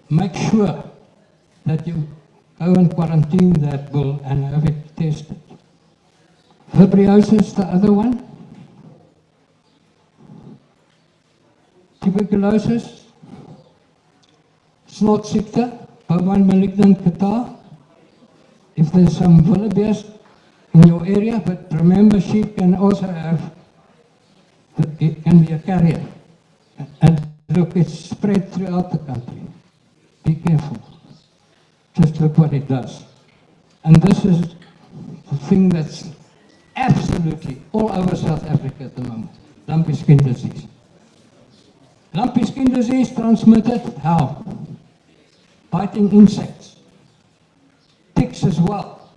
make sure that you go and quarantine that bull and have it tested. Vibriosis, the other one. Tuberculosis, snortziekte, bovine malignant catarrh. If there's some wildebeest in your area, but remember sheep can also have, it can be a carrier. And look, it's spread throughout the country. Be careful. Just look what it does. And this is the thing that's absolutely all over South Africa at the moment. Lumpy skin disease. Lumpy skin disease transmitted how? Biting insects. Ticks as well.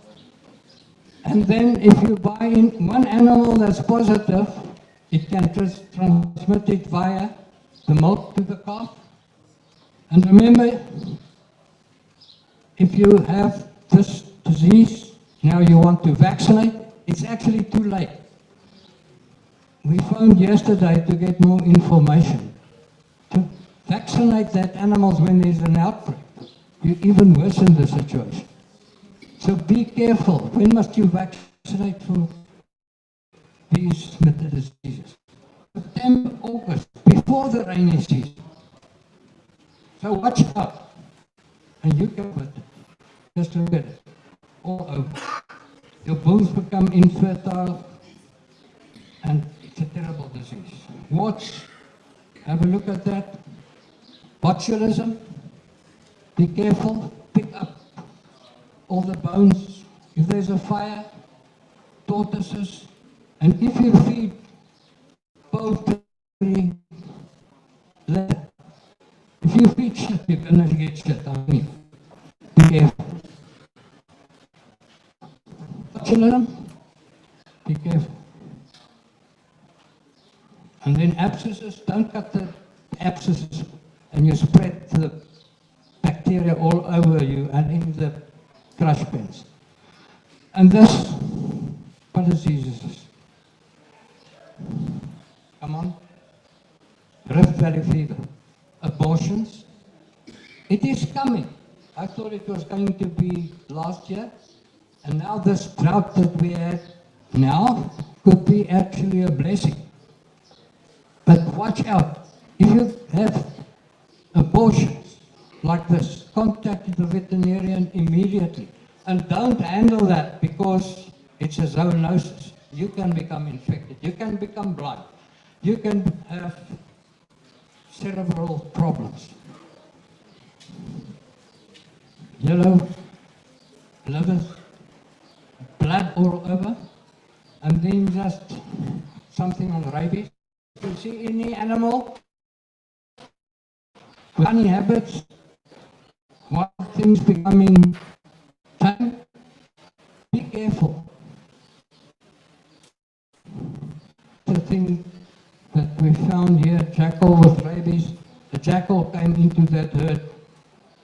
And then if you buy in one animal that's positive, it can transmit it via the milk to the calf. And remember, if you have this disease, now you want to vaccinate, it's actually too late. We phoned yesterday to get more information. To vaccinate that animals when there's an outbreak, you even worsen the situation. So be careful. When must you vaccinate for these diseases? September, August, before the rainy season. So watch out. And you can put it. Just look at it. All over. Your bulls become infertile, and it's a terrible disease. Watch. Have a look at that. Botulism. Be careful. Pick up all the bones. If there's a fire, tortoises, and if you feed poultry litter, if you feed shit, you're going to get shit on me. Be careful. Botulism, be careful. And then abscesses, don't cut the abscesses and you spread the bacteria all over you and in the crush pens. And this, what disease is this? Come on. Rift Valley fever. Abortions. It is coming. I thought it was going to be last year. And now this drought that we had now could be actually a blessing. But watch out. If you have abortions like this, contact the veterinarian immediately. And don't handle that because it's a zoonosis. You can become infected. You can become blind. You can have cerebral problems. Yellow liver, blood all over, and then just something on rabies. You see any animal with funny habits, wild things becoming tame, be careful. The thing that we found here, jackal with rabies, the jackal came into that herd.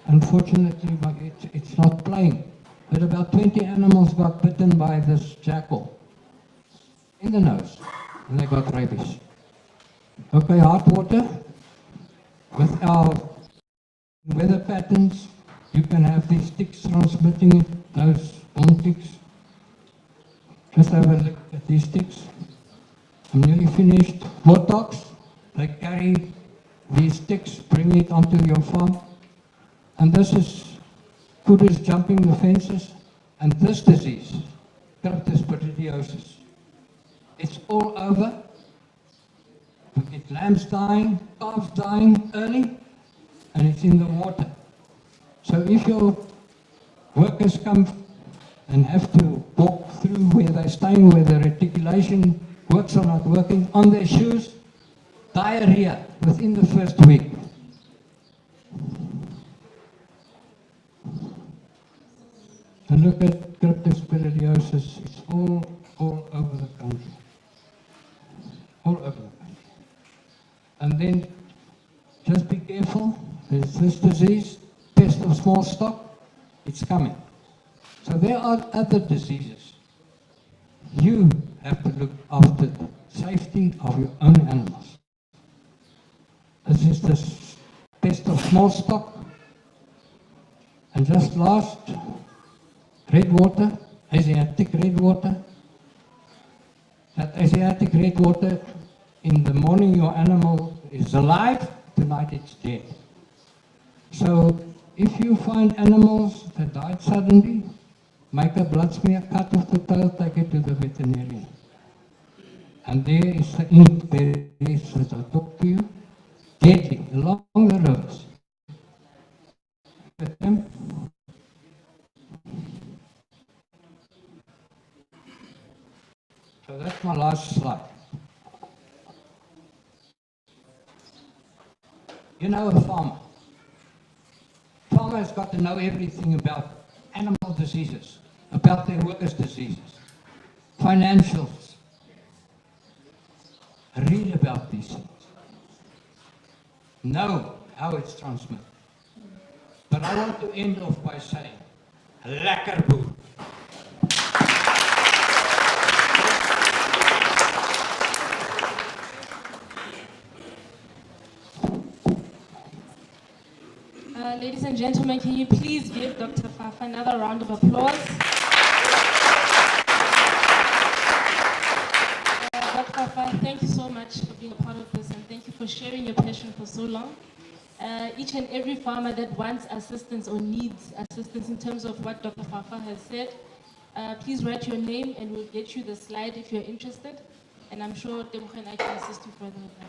Unfortunately, but it's not playing. But about 20 animals got bitten by this jackal in the nose, and they got rabies. Okay, hot water. With our weather patterns, you can have these ticks transmitting it, those bone ticks. Just have a look at these ticks. I'm nearly finished. Warthogs, they carry these ticks, bring it onto your farm. And this is kudos jumping the fences. And this disease, cryptosporidiosis, it's all over. We get lambs dying, calves dying early, and it's in the water. So if your workers come and have to walk through where they're staying, where the reticulation works or not working, on their shoes, diarrhea within the first week. And look at cryptosporidiosis, it's all over the country. All over the country. And then, just be careful, there's this disease, pest of small stock, it's coming. So there are other diseases. You have to look after the safety of your own animals. This is the pest of small stock. And just last, red water, Asiatic red water. That Asiatic red water, in the morning your animal is alive, tonight it's dead. So if you find animals that died suddenly, make a blood smear, cut off the tail, take it to the veterinarian. And there is the inkberries that I talk to you, deadly, along the rivers. With them. So that's my last slide. You know a farmer. Farmer has got to know everything about animal diseases, about their workers' diseases, financials. Read about these things. Know how it's transmitted. But I want to end off by saying, lekker boer. Ladies and gentlemen, can you please give Dr. Fafa another round of applause? Dr. Fafa, thank you so much for being a part of this, and thank you for sharing your passion for so long. Each and every farmer that wants assistance or needs assistance in terms of what Dr. Fafa has said, please write your name and we'll get you the slide if you're interested. And I'm sure Tebogo and I can assist you further with that.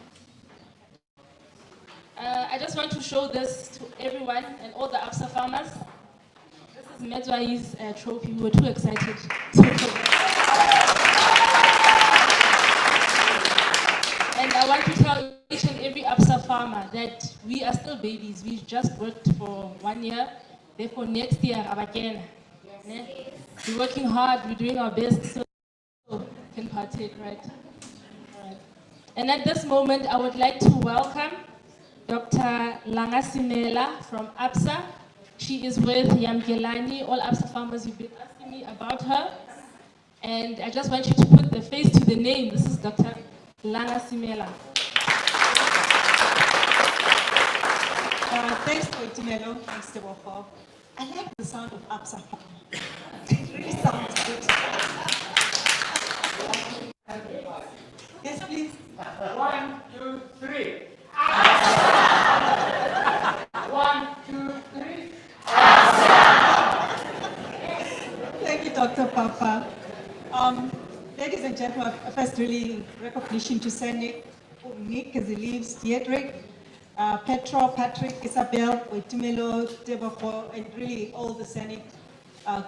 I just want to show this to everyone and all the APSA farmers. This is Medzwai's trophy. We were too excited. And I want to tell each and every APSA farmer that we are still babies. We just worked for 1 year. Therefore, next year, again, we're working hard. We're doing our best so we can partake, right? All right. And at this moment, I would like to welcome Dr. Langasimela from APSA. She is with Yamgelani. All APSA farmers, you've been asking me about her. And I just want you to put the face to the name. This is Dr. Langasimela. Thanks for Itumelo, thanks Tebogo. I like the sound of APSA. It really sounds good. Yes, please. 1, 2, 3. 1, 2, 3. Thank you, Dr. Papa. Ladies and gentlemen, first really recognition to SERNICK, Nick as he leaves, Diedrich, Petro, Patrick, Isabel, Itumelo, Tebogo, and really all the SERNICK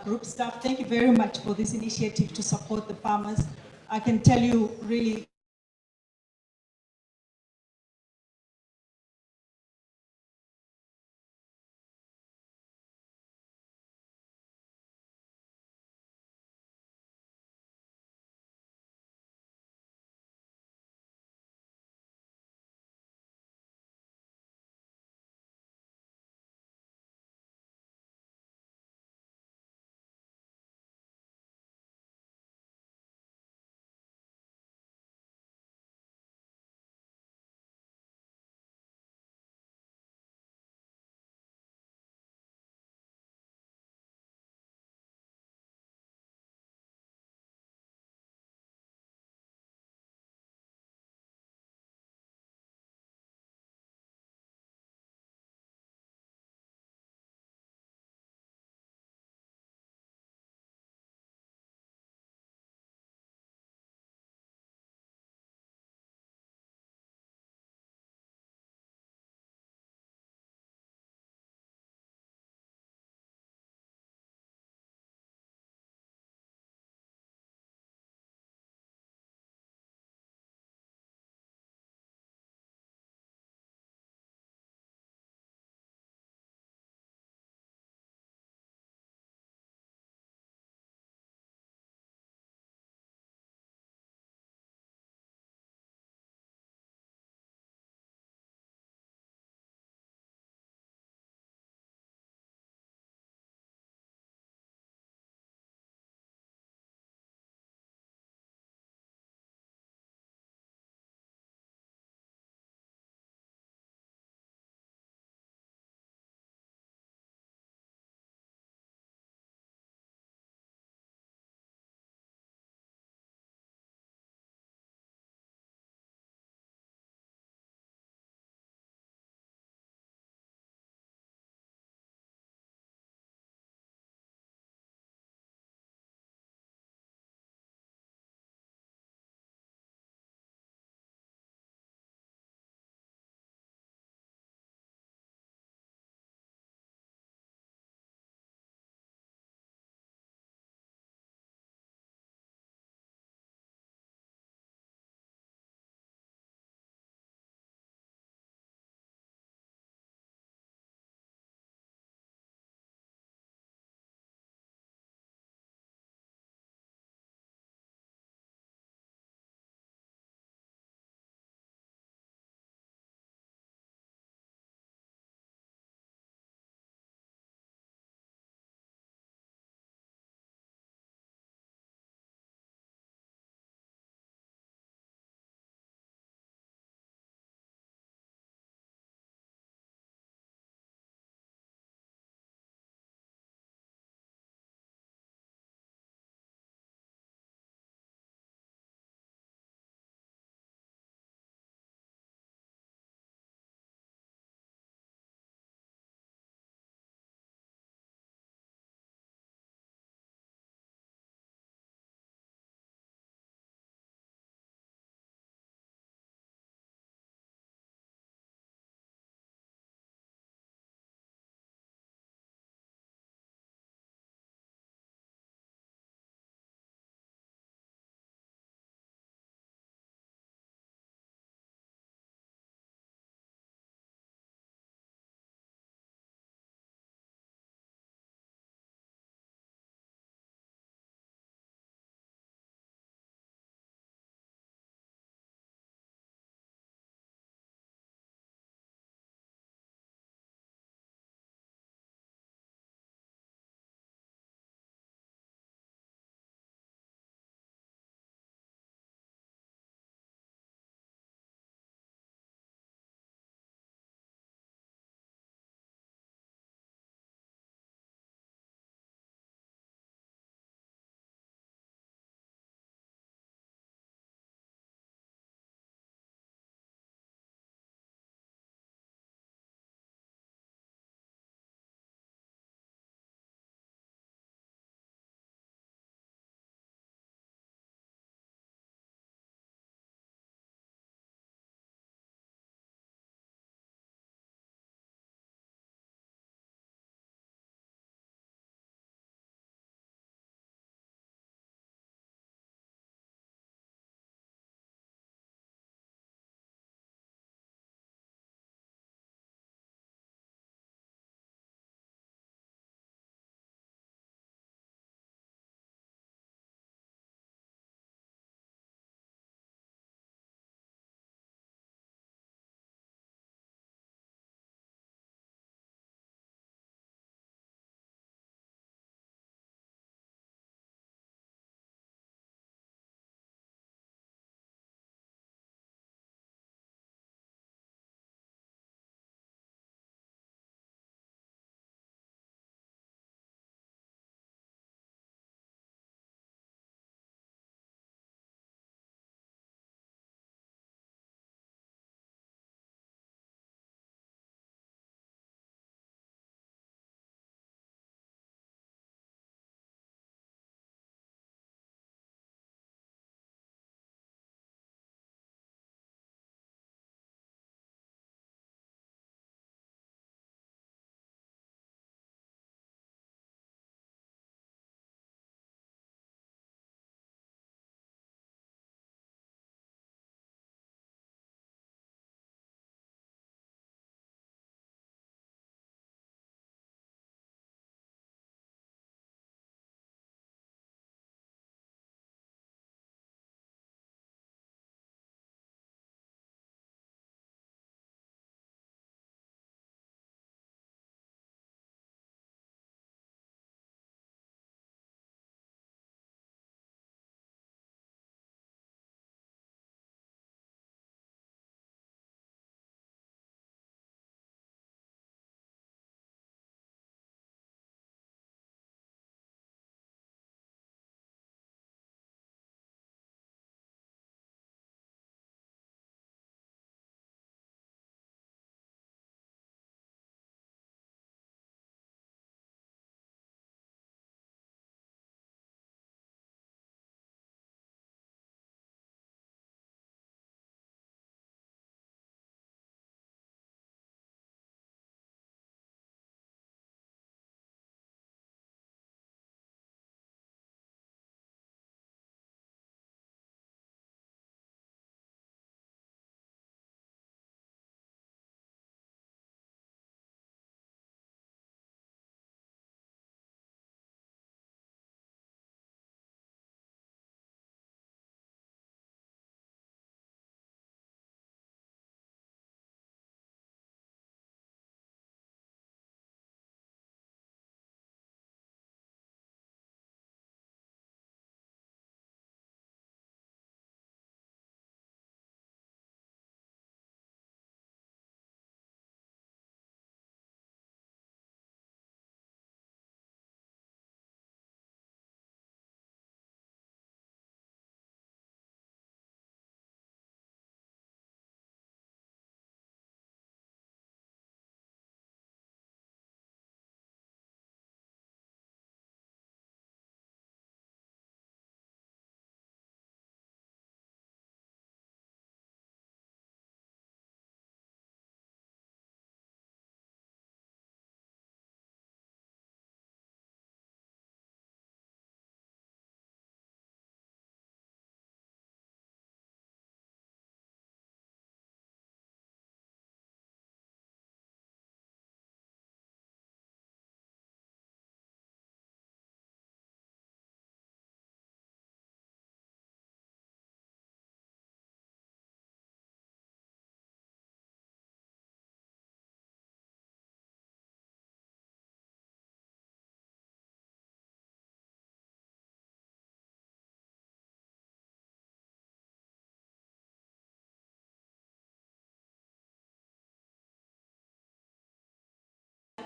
group staff. Thank you very much for this initiative to support the farmers. I can tell you really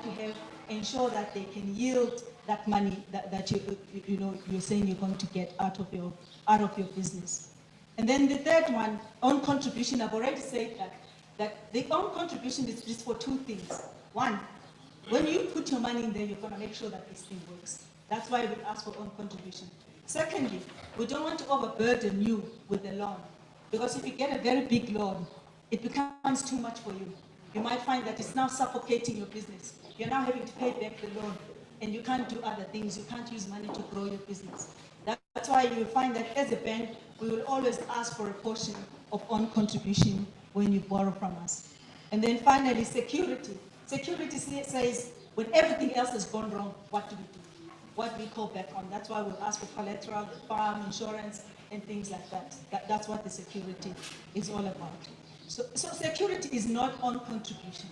to have, ensure that they can yield that money that you're saying you're going to get out of your business. And then the third one, own contribution. I've already said that the own contribution is just for two things. One, when you put your money in there, you're going to make sure that this thing works. That's why we ask for own contribution. Secondly, we don't want to overburden you with a loan, because if you get a very big loan, it becomes too much for you. You might find that it's now suffocating your business. You're now having to pay back the loan, and you can't do other things. You can't use money to grow your business. That's why you will find that as a bank, we will always ask for a portion of own contribution when you borrow from us. And then finally, security. Security says, when everything else has gone wrong, what do we do? What we call back on. That's why we'll ask for collateral, farm, insurance, and things like that. That's what the security is all about. So security is not own contribution.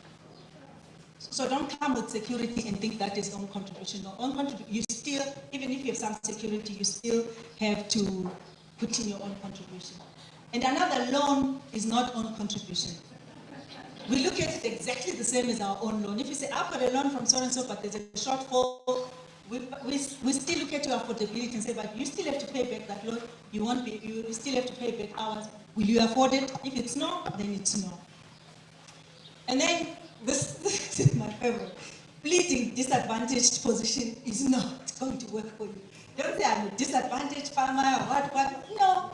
So don't come with security and think that is own contribution. No, own contribution, you still, even if you have some security, you still have to put in your own contribution. And another loan is not own contribution. We look at it exactly the same as our own loan. If you say, I've got a loan from so-and-so, but there's a shortfall, we still look at your affordability and say, but you still have to pay back that loan. You still have to pay back ours. Will you afford it? If it's no, then it's no. And then, this is my favorite. Pleading disadvantaged position is not going to work for you. Don't say I'm a disadvantaged farmer or what. No,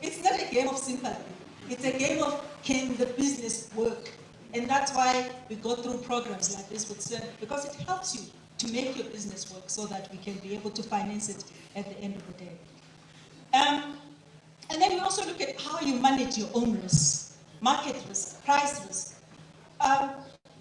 it's not a game of sympathy. It's a game of, can the business work? And that's why we go through programs like this with SERNICK, because it helps you to make your business work so that we can be able to finance it at the end of the day. And then we also look at how you manage your own risks, market risk, price risk.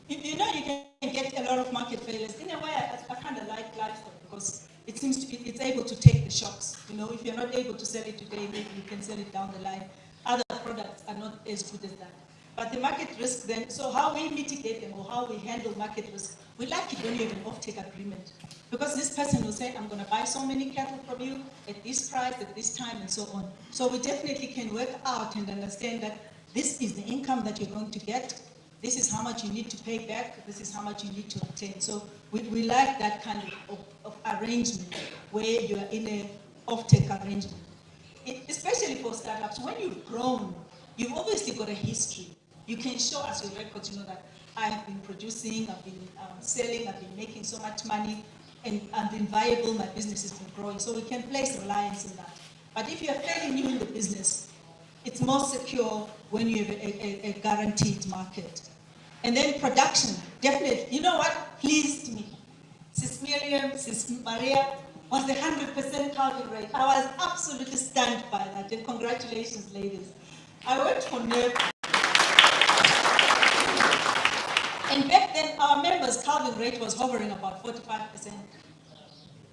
You know, you can get a lot of market failures. In a way, I kind of like livestock because it seems to be, it's able to take the shocks. You know, if you're not able to sell it today, maybe you can sell it down the line. Other products are not as good as that. But the market risk then, so how we mitigate them or how we handle market risk, we like it when you have an off-take agreement. Because this person will say, I'm going to buy so many cattle from you at this price, at this time, and so on. So we definitely can work out and understand that this is the income that you're going to get. This is how much you need to pay back. This is how much you need to obtain. So we like that kind of arrangement where you are in an off-take arrangement. Especially for startups, when you've grown, you've obviously got a history. You can show us your records, you know, that I've been producing, I've been selling, I've been making so much money, and I've been viable, my business has been growing. So we can place reliance in that. But if you're fairly new in the business, it's more secure when you have a guaranteed market. And then production, definitely. You know what pleased me? Sis Miriam, Sis Maria, was the 100% calving rate. I was absolutely stunned by that, and congratulations, ladies. I worked for NERC. And back then, our members' calving rate was hovering about 45%.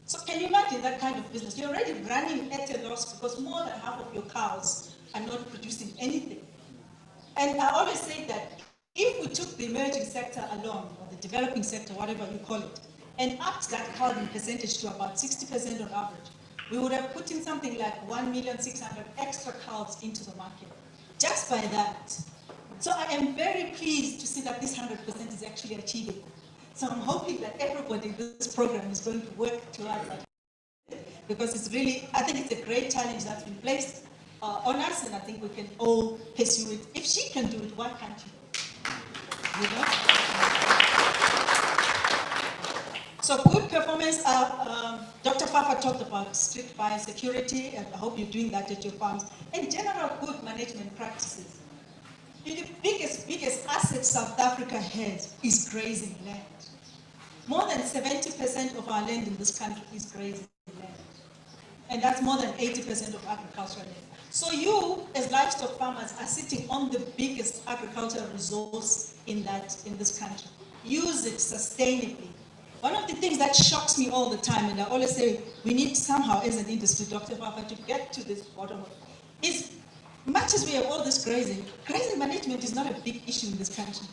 So can you imagine that kind of business? You're already running at a loss because more than half of your cows are not producing anything. And I always say that if we took the emerging sector alone, or the developing sector, whatever you call it, and upped that calving percentage to about 60% on average, we would have put in something like 1,600,000 extra cows into the market, just by that. So I am very pleased to see that this 100% is actually achievable. So I'm hoping that everybody in this program is going to work towards that. Because it's really, I think it's a great challenge that's been placed on us, and I think we can all pursue it. If she can do it, why can't you? You know? So good performance, Dr. Fafa talked about strict biosecurity, and I hope you're doing that at your farms, and general good management practices. The biggest asset South Africa has is grazing land. More than 70% of our land in this country is grazing land. And that's more than 80% of agricultural land. So you, as livestock farmers, are sitting on the biggest agricultural resource in this country. Use it sustainably. One of the things that shocks me all the time, and I always say we need somehow as an industry, Dr. Papa, to get to this bottom of it, is much as we have all this grazing management is not a big issue in this country.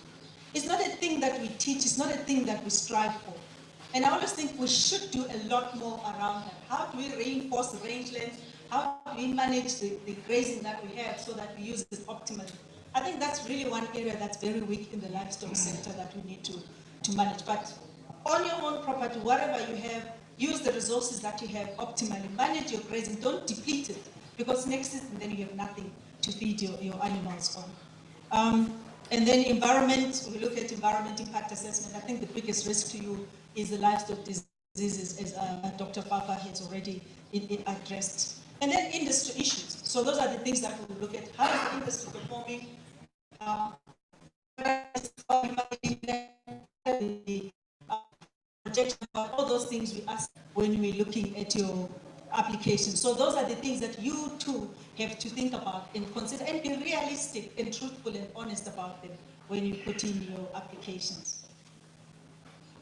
It's not a thing that we teach, it's not a thing that we strive for. And I always think we should do a lot more around that. How do we reinforce the rangelands? How do we manage the grazing that we have so that we use it optimally? I think that's really one area that's very weak in the livestock sector that we need to manage. But on your own property, whatever you have, use the resources that you have optimally. Manage your grazing, don't deplete it, because next season then you have nothing to feed your animals on. And then environment, we look at environment impact assessment. I think the biggest risk to you is the livestock diseases, as Dr. Papa has already addressed. And then industry issues. So those are the things that we will look at. How is the industry performing? All those things we ask when we're looking at your application. So those are the things that you too have to think about and consider, and be realistic and truthful and honest about them when you put in your applications.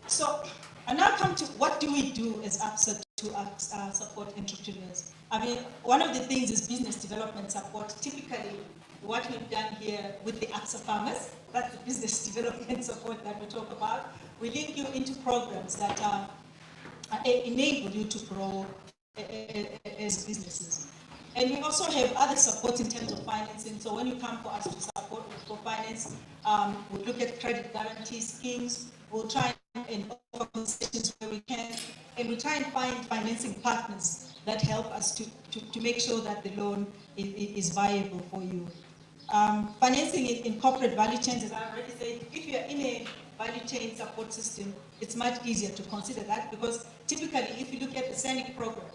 So I now come to what do we do as APSA to support entrepreneurs. I mean, one of the things is business development support. Typically, what we've done here with the APSA farmers, that's the business development support that we talk about. We link you into programs that enable you to grow as businesses. And we also have other support in terms of financing. So when you come for us to support for finance, we'll look at credit guarantee schemes. We'll try and offer concessions where we can, and we try and find financing partners that help us to make sure that the loan is viable for you. Financing in corporate value chains, as I already said, if you're in a value chain support system, it's much easier to consider that, because typically if you look at the SERNICK program,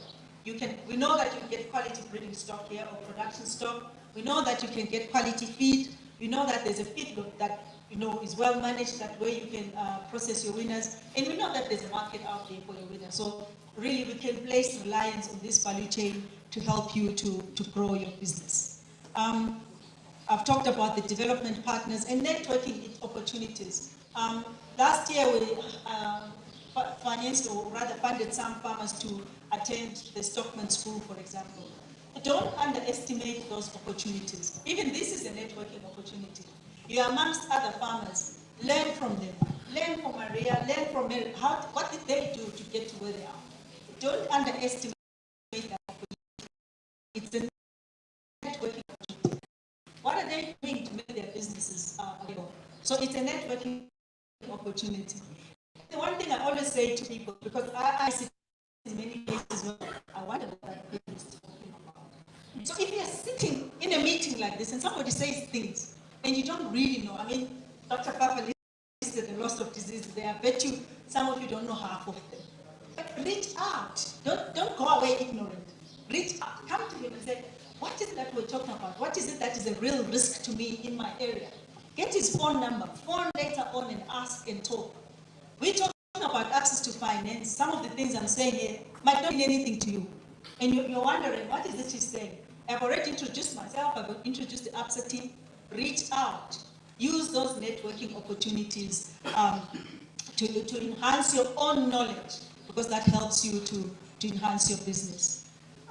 we know that you can get quality breeding stock here or production stock. We know that you can get quality feed. We know that there's a feedlot that is well managed, that way you can process your winners. And we know that there's a market out there for your winners. So really we can place reliance on this value chain to help you to grow your business. I've talked about the development partners and networking opportunities. Last year we financed, or rather funded, some farmers to attend the Stockman School, for example. Don't underestimate those opportunities. Even this is a networking opportunity. You are amongst other farmers. Learn from them. Learn from Maria, learn from Mary. What did they do to get to where they are? Don't underestimate that opportunity. It's a networking opportunity. What are they doing to make their businesses available? So it's a networking opportunity. The one thing I always say to people, because I see in many places where I wonder what that person is talking about. So if you're sitting in a meeting like this and somebody says things and you don't really know, I mean, Dr. Papa listed the loss of disease there. I bet you some of you don't know half of them. But reach out. Don't go away ignorant. Reach out. Come to him and say, what is it that we're talking about? What is it that is a real risk to me in my area? Get his phone number. Phone later on and ask and talk. We're talking about access to finance. Some of the things I'm saying here might not mean anything to you. And you're wondering, what is it she's saying? I've already introduced myself. I've introduced the APSA team. Reach out. Use those networking opportunities to enhance your own knowledge, because that helps you to enhance your business.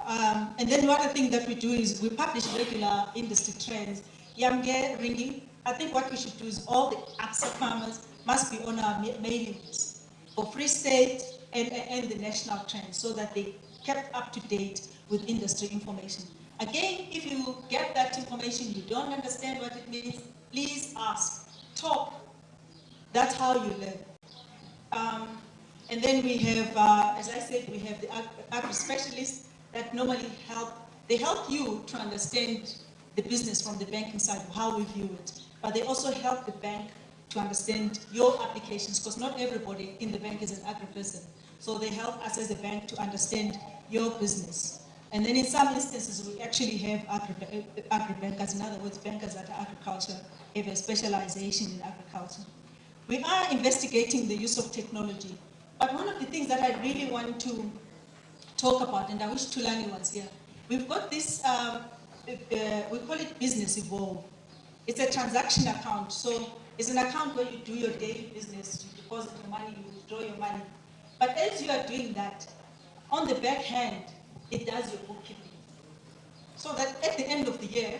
And then one other thing that we do is we publish regular industry trends. Yamge ringing. I think what we should do is all the APSA farmers must be on our mailing list for Free State and the national trends, so that they kept up to date with industry information. Again, if you get that information, you don't understand what it means, please ask, talk. That's how you learn. And then we have, as I said, we have the agri specialists that normally help you to understand the business from the banking side, how we view it. But they also help the bank to understand your applications, because not everybody in the bank is an agri person. So they help us as a bank to understand your business. And then in some instances, we actually have agri-bankers, in other words, bankers that are agriculture, have a specialization in agriculture. We are investigating the use of technology. But one of the things that I really want to talk about, and I wish Tulani was here, we've got this, we call it Business Evolve. It's a transaction account. So it's an account where you do your daily business, you deposit your money, you withdraw your money. But as you are doing that, on the back hand, it does your bookkeeping. So that at the end of the year,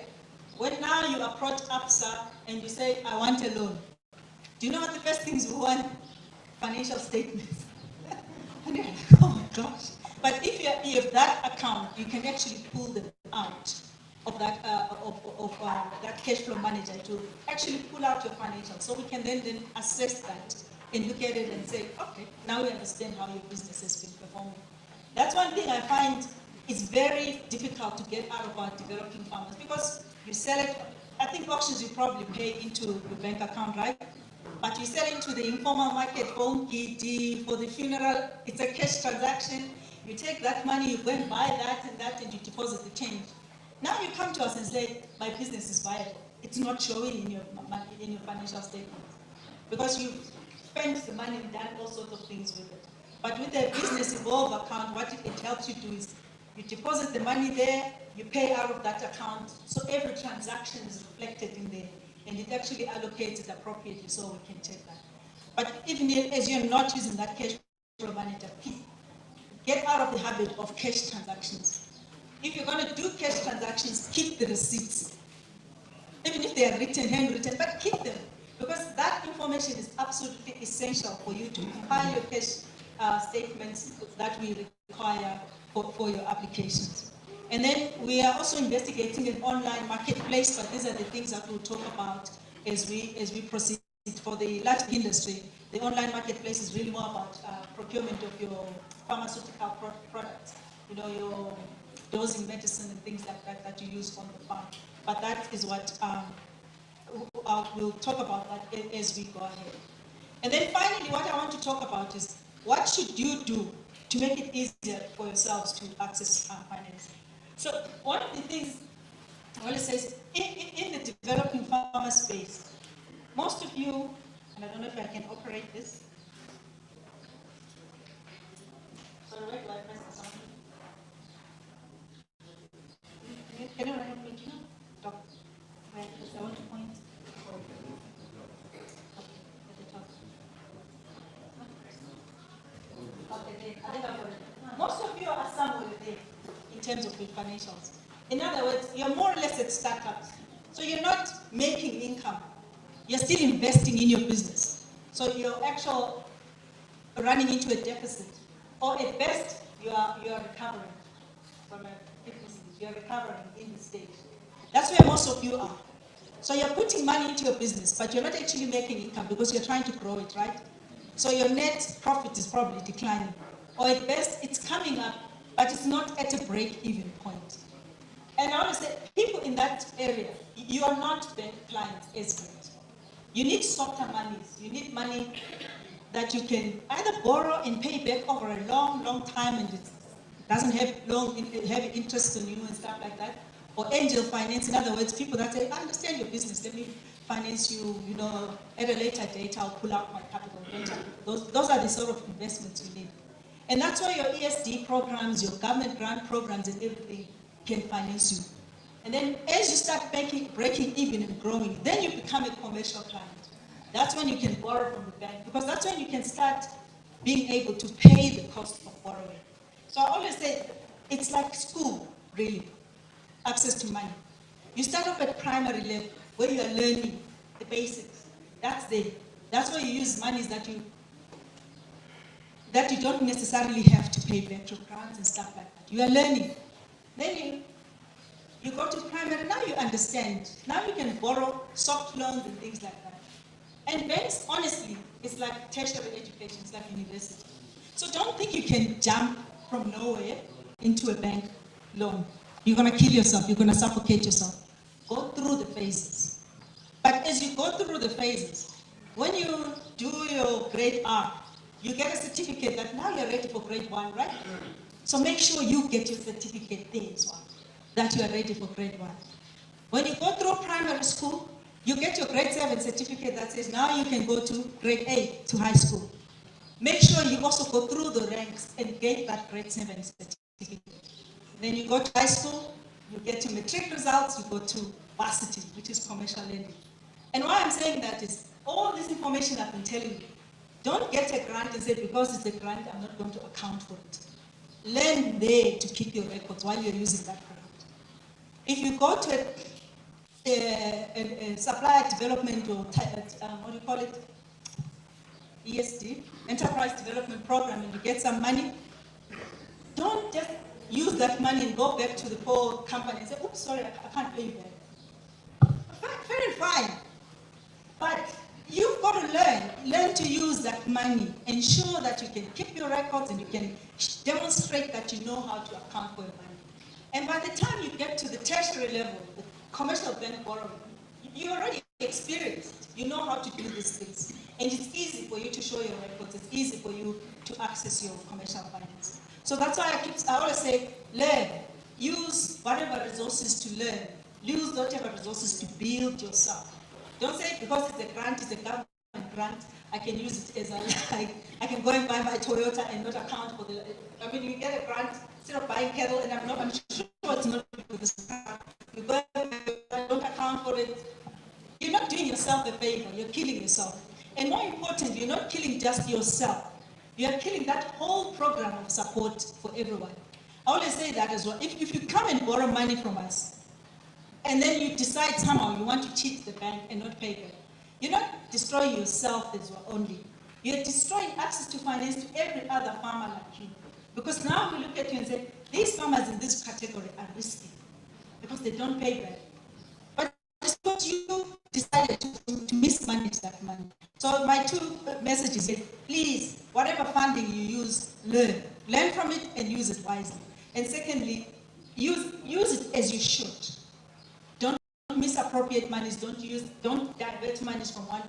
when now you approach APSA and you say, I want a loan, do you know what the first things we want? Financial statements. And you're like, oh my gosh. But if you have that account, you can actually pull them out of that that cash flow manager to actually pull out your financials. So we can then assess that and look at it and say, okay, now we understand how your business has been performing. That's one thing I find is very difficult to get out of our developing farmers, because you sell it, I think auctions you probably pay into your bank account, right? But you sell into the informal market, home GD, for the funeral, it's a cash transaction. You take that money, you go and buy that, and you deposit the change. Now you come to us and say, my business is viable. It's not showing in your financial statement, because you've spent the money and done all sorts of things with it. But with a business evolve account, what it helps you do is you deposit the money there, you pay out of that account, so every transaction is reflected in there, and it actually allocates it appropriately so we can take that. But even as you're not using that cash flow manager, please get out of the habit of cash transactions. If you're going to do cash transactions, keep the receipts. Even if they are written, handwritten, but keep them, because that information is absolutely essential for you to compile your cash statements that we require for your applications. And then we are also investigating an online marketplace, but these are the things that we'll talk about as we proceed. For the livestock industry, the online marketplace is really more about procurement of your pharmaceutical products, your dosing medicine and things like that you use on the farm. But that is what we'll talk about that as we go ahead. And then finally, what I want to talk about is what should you do to make it easier for yourselves to access financing. So one of the things I always say is in the developing farmer space, most of you, and I don't know if I can operate this. So where do I press this on? Can anyone help me? Talk. Where? Because I want to point. Okay, at the top. Okay, there. I think I've got it. Most of you are somewhere there in terms of your financials. In other words, you're more or less at startups. So you're not making income. You're still investing in your business. So you're actually running into a deficit. Or at best, you are recovering from a deficit. You're recovering in the stage. That's where most of you are. So you're putting money into your business, but you're not actually making income because you're trying to grow it, right? So your net profit is probably declining. Or at best, it's coming up, but it's not at a break-even point. And I always say, people in that area, you are not bank clients as yet. You need softer monies. You need money that you can either borrow and pay back over a long, long time, and it doesn't have heavy interest on you and stuff like that. Or angel finance, in other words, people that say, I understand your business, let me finance you, at a later date, I'll pull out my capital later. Those are the sort of investments you need. And that's why your ESD programs, your government grant programs and everything can finance you. And then as you start breaking even and growing, then you become a commercial client. That's when you can borrow from the bank, because that's when you can start being able to pay the cost of borrowing. So I always say, it's like school, really, access to money. You start off at primary level, where you are learning the basics. That's where you use monies that you don't necessarily have to pay back to grants and stuff like that. You are learning. Then you go to primary, now you understand. Now you can borrow soft loans and things like that. And banks, honestly, it's like tertiary education, it's like university. So don't think you can jump from nowhere into a bank loan. You're going to kill yourself, you're going to suffocate yourself. Go through the phases. But as you go through the phases, when you do your grade R, you get a certificate that now you're ready for grade 1, right? So make sure you get your certificate there as well, that you are ready for grade 1. When you go through primary school, you get your grade 7 certificate that says now you can go to grade 8 to high school. Make sure you also go through the ranks and get that grade 7 certificate. Then you go to high school, you get your matric results, you go to varsity, which is commercial lending. And why I'm saying that is, all this information I've been telling you, don't get a grant and say, because it's a grant, I'm not going to account for it. Learn there to keep your records while you're using that grant. If you go to a supplier development or what do you call it? ESD, Enterprise Development Program, and you get some money, don't just use that money and go back to the poor company and say, oops, sorry, I can't pay you back. Fair and fine. But you've got to learn to use that money, ensure that you can keep your records and you can demonstrate that you know how to account for your money. And by the time you get to the tertiary level, the commercial bank borrowing, you're already experienced. You know how to do these things. And it's easy for you to show your records. It's easy for you to access your commercial finance. So that's why I always say, learn. Use whatever resources to learn. Use whatever resources to build yourself. Don't say because it's a grant, it's a government grant, I can use it as I like. I can go and buy my Toyota and not account for the. I mean, you get a grant instead of buying cattle, and I'm sure it's not with this grant. You go and don't account for it. You're not doing yourself a favor. You're killing yourself. And more importantly, you're not killing just yourself. You are killing that whole program of support for everyone. I always say that as well. If you come and borrow money from us, and then you decide somehow you want to cheat the bank and not pay them, you're not destroying yourself as well only. You're destroying access to finance to every other farmer like you. Because now we look at you and say, these farmers in this category are risky because they don't pay back. But it's because you decided to mismanage that money. So my two messages is, please, whatever funding you use, learn. Learn from it and use it wisely. And secondly, use it as you should. Don't misappropriate monies. Don't divert monies from one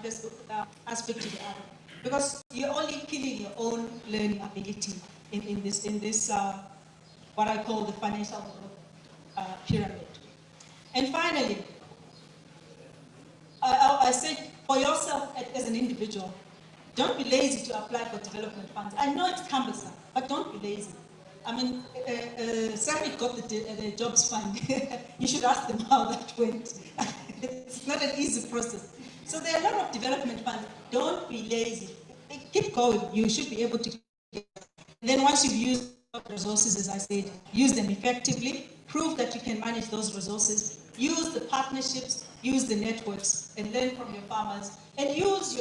aspect to the other, because you're only killing your own learning ability in this what I call the financial pyramid. And finally, I said for yourself as an individual, don't be lazy to apply for development funds. I know it's cumbersome, but don't be lazy. I mean, SERNICK got the jobs fund. You should ask them how that went. It's not an easy process. So there are a lot of development funds. Don't be lazy. Keep going. You should be able to. And then once you've used resources, as I said, use them effectively. Prove that you can manage those resources. Use the partnerships. Use the networks, and learn from your farmers. And use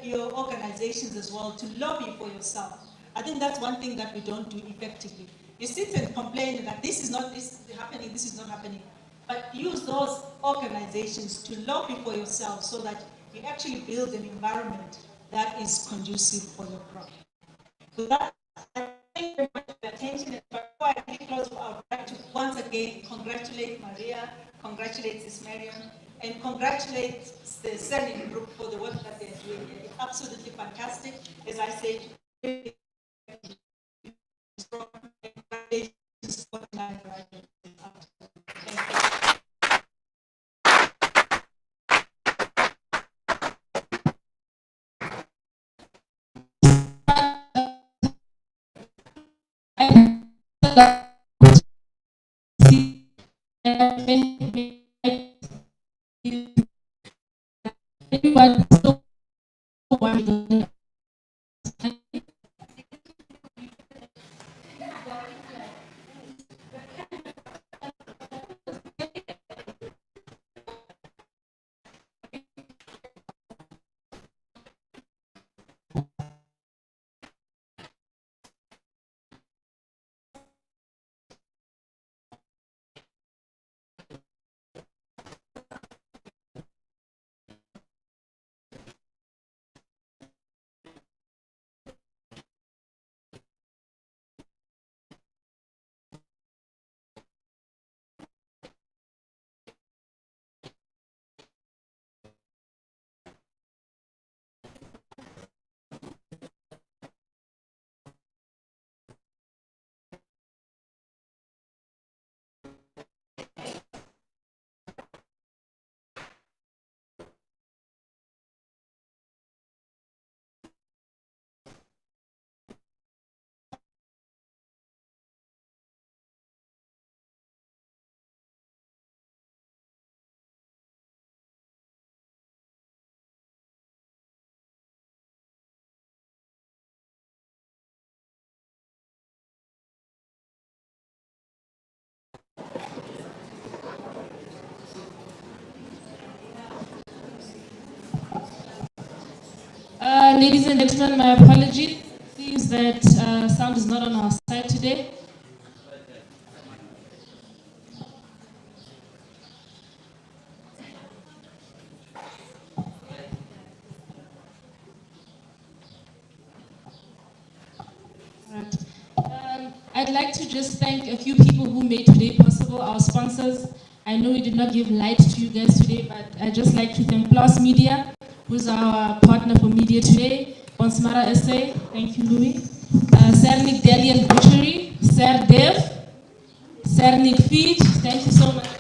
your organizations as well to lobby for yourself. I think that's one thing that we don't do effectively. You sit and complain that this is not happening, this is not happening. But use those organizations to lobby for yourself so that you actually build an environment that is conducive for your crop. So that, I thank you very much for your attention. And before I close, I would like to once again congratulate Maria, congratulate Marion, and congratulate the SERNICK group for the work that they're doing. It's absolutely fantastic. As I said, everyone so worried. Ladies and gentlemen, my apologies. It seems that sound is not on our side today. Right. I'd like to just thank a few people who made today possible, our sponsors. I know we did not give light to you guys today, but I'd just like to thank Plus Media, who's our partner for media today. Bonsmara SA, thank you, Louis. SERNICK Deli and Butchery, Ser Dev, SERNICK Feed, thank you so much, guys.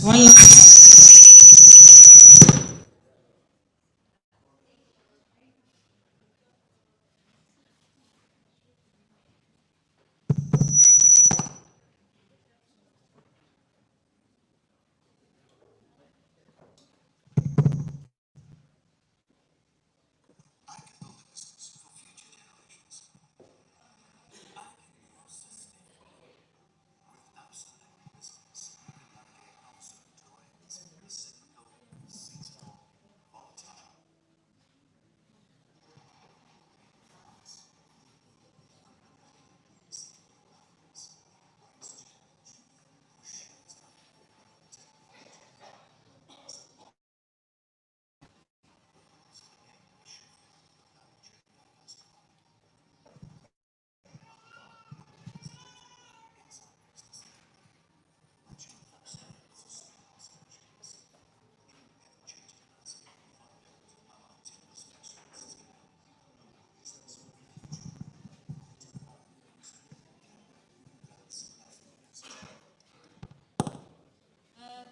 One last.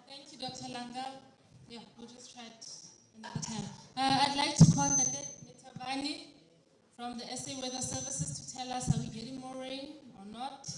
Thank you, Dr. Langa. Yeah, we'll just try it another time. I'd like to call Nitavani from the SA Weather Services to tell us, are we getting more rain or not?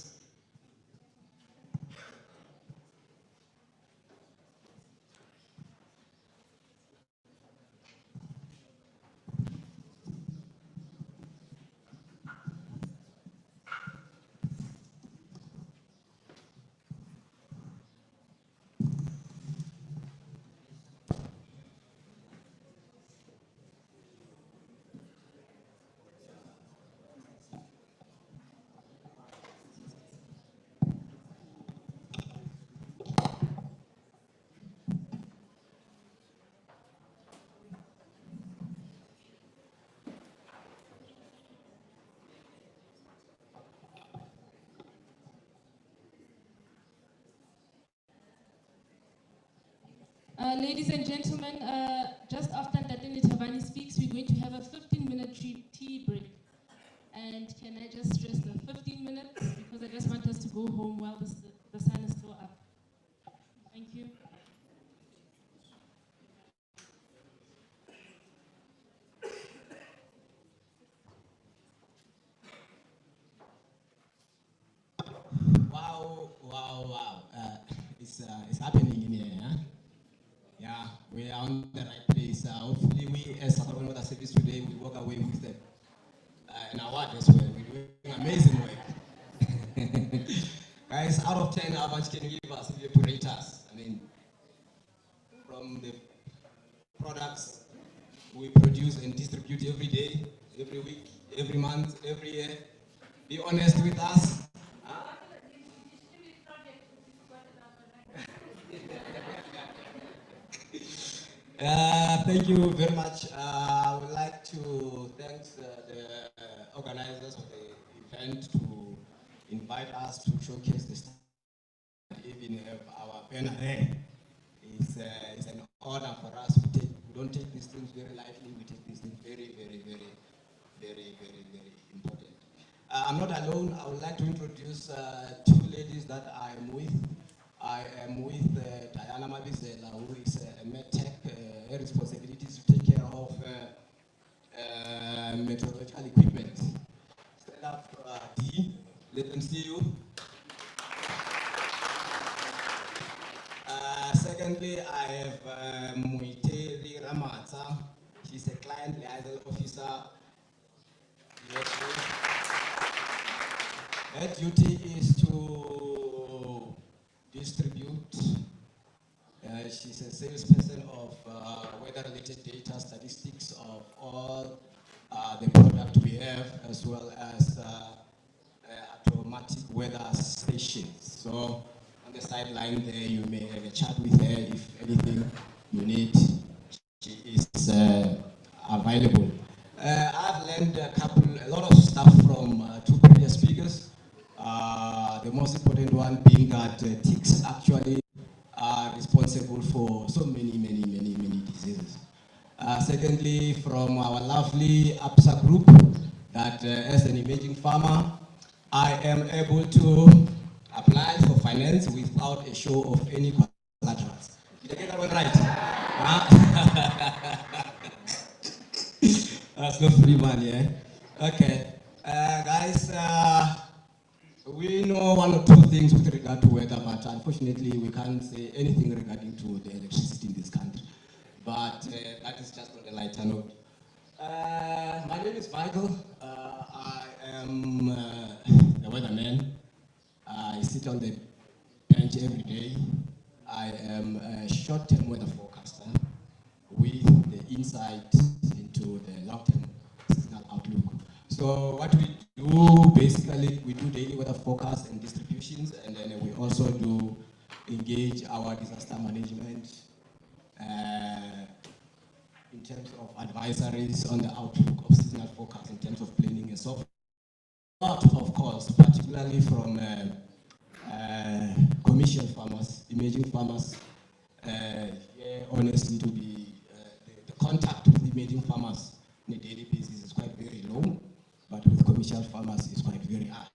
Ladies and gentlemen, just after Ntateni Tavani speaks, we're going to have a 15-minute tea break. And can I just stress the 15 minutes? Because I just want us to go home while the sun is still up. Thank you. Wow. It's happening in here. Huh? Yeah, we are on the right place. Hopefully, we as South African Water Service today will walk away with an award as well. We're doing amazing work. Guys, out of 10, how much can you give us if you rate us? I mean, from the products we produce and distribute every day, every week, every month, every year. Be honest with us. Thank you very much. I would like to thank the organizers of the event to invite us to showcase the stuff. Even have our banner there. It's an honor for us. We don't take these things very lightly. We take these things very important. I'm not alone. I would like to introduce two ladies that I am with. I am with Diana Mabizela, who is a medtech. Her responsibility is to take care of meteorological equipment. Stand up, D. Let them see you. Secondly, I have Muiteri Ramata. She's a client liaison officer. Her duty is to distribute. She's a salesperson of weather-related data, statistics of all the product we have, as well as automatic weather stations. So on the sideline there, you may have a chat with her if anything you need. She is available. I've learned a lot of stuff from two previous speakers. The most important one being that ticks actually are responsible for so many diseases. Secondly, from our lovely APSA group, that as an emerging farmer, I am able to apply for finance without a show of any collaterals. Did I get that one right? That's not free money, eh? Okay. Guys, we know one or two things with regard to weather, but unfortunately we can't say anything regarding to the electricity in this country. But that is just on a lighter note. My name is Michael. I am the weatherman. I sit on the bench every day. I am a short-term weather forecaster with the insight into the long-term seasonal outlook. So what we do, basically, we do daily weather forecasts and distributions, and then we also do engage our disaster management in terms of advisories on the outlook of seasonal forecasts in terms of planning and so forth. Not, of course, particularly from commercial farmers, emerging farmers. Honestly, to be the contact with emerging farmers on a daily basis is quite very low, but with commercial farmers is quite very high.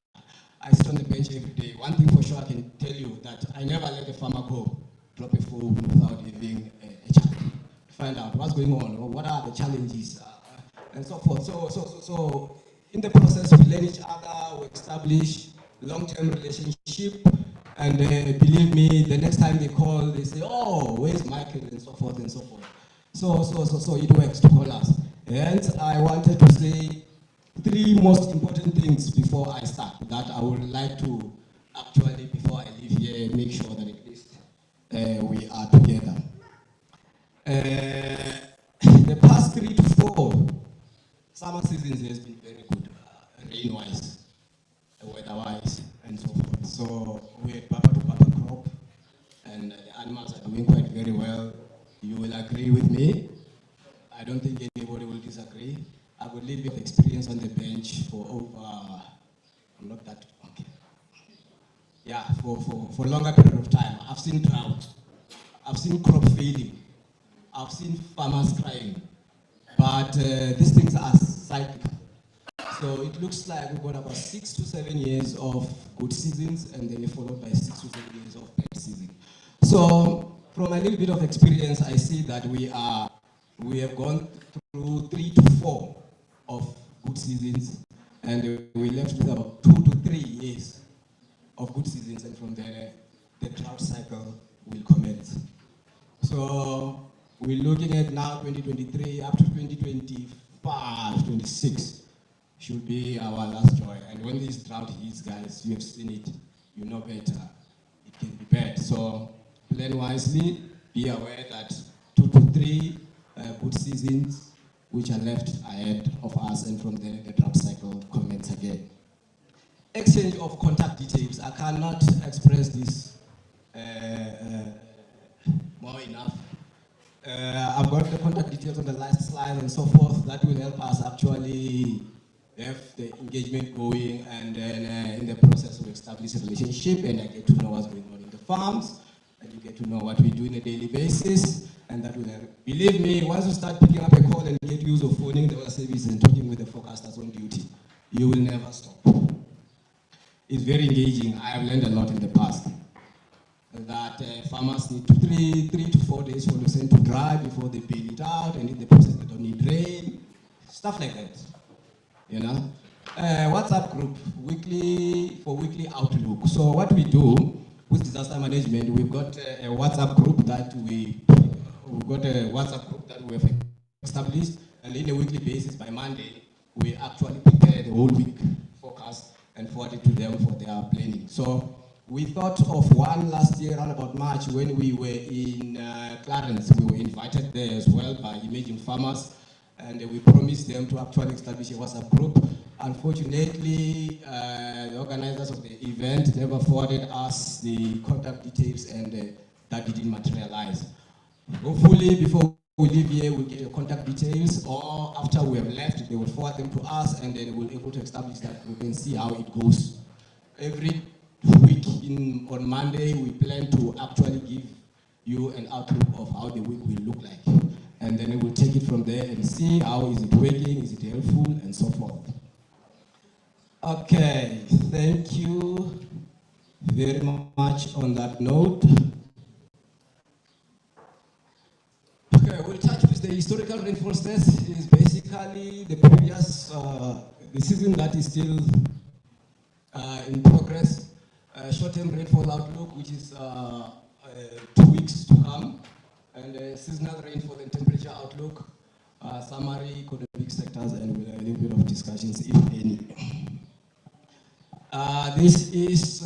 I sit on the bench every day. One thing for sure I can tell you that I never let a farmer go drop a phone without having a chat to find out what's going on, or what are the challenges, and so forth. So in the process, we learn each other, we establish long-term relationship, and believe me, the next time they call, they say, oh, where's Michael, and so forth and so forth. So it works to call us. And I wanted to say three most important things before I start that I would like to actually, before I leave here, make sure that at least we are together. The past 3 to 4 summer seasons has been very good, rain-wise, weather-wise, and so forth. So we had bumper-to-bumper crop, and the animals are doing quite very well. You will agree with me. I don't think anybody will disagree. I would live with experience on the bench for over, I'm not that, okay. Yeah, for a longer period of time. I've seen drought. I've seen crop failing. I've seen farmers crying. But these things are cyclical. So it looks like we've got about 6 to 7 years of good seasons, and then followed by 6 to 7 years of bad season. So from a little bit of experience, I see that we have gone through 3 to 4 of good seasons, and we left with about 2 to 3 years of good seasons, and from there, the drought cycle will commence. So we're looking at now 2023 up to 2025, 26 should be our last joy. And when this drought hits, guys, you have seen it, you know better. It can be bad. So plan wisely, be aware that 2 to 3 good seasons which are left ahead of us, and from there the drought cycle commences again. Exchange of contact details. I cannot express this more enough. I've got the contact details on the last slide and so forth. That will help us actually have the engagement going, and then in the process we establish a relationship, and I get to know what's going on in the farms, and you get to know what we do on a daily basis, and that will help. Believe me, once you start picking up a call and get used of phoning the weather service and talking with the forecasters on duty, you will never stop. It's very engaging. I have learned a lot in the past. That farmers need 3 to 4 days for the sun to dry before they bail it out, and in the process they don't need rain, stuff like that. You know, WhatsApp group weekly outlook. So what we do with disaster management, we've got a WhatsApp group that we have established, and on a weekly basis by Monday we actually prepare the whole week forecast and forward it to them for their planning. So we thought of one last year around about March when we were in Clarence. We were invited there as well by emerging farmers, and we promised them to actually establish a WhatsApp group Unfortunately, the organizers of the event never forwarded us the contact details, and that didn't materialize. Hopefully, before we leave here, we'll get your contact details, or after we have left, they will forward them to us, and then we'll be able to establish that. We can see how it goes. Every week on Monday, we plan to actually give you an outlook of how the week will look like. And then we'll take it from there and see how is it working, is it helpful, and so forth. Okay, thank you very much on that note. Okay, we'll touch with the historical rainfall test. Is basically the previous, the season that is still in progress. Short-term rainfall outlook, which is 2 weeks to come, and seasonal rainfall and temperature outlook, summary, economic sectors, and with a little bit of discussions, if any. This is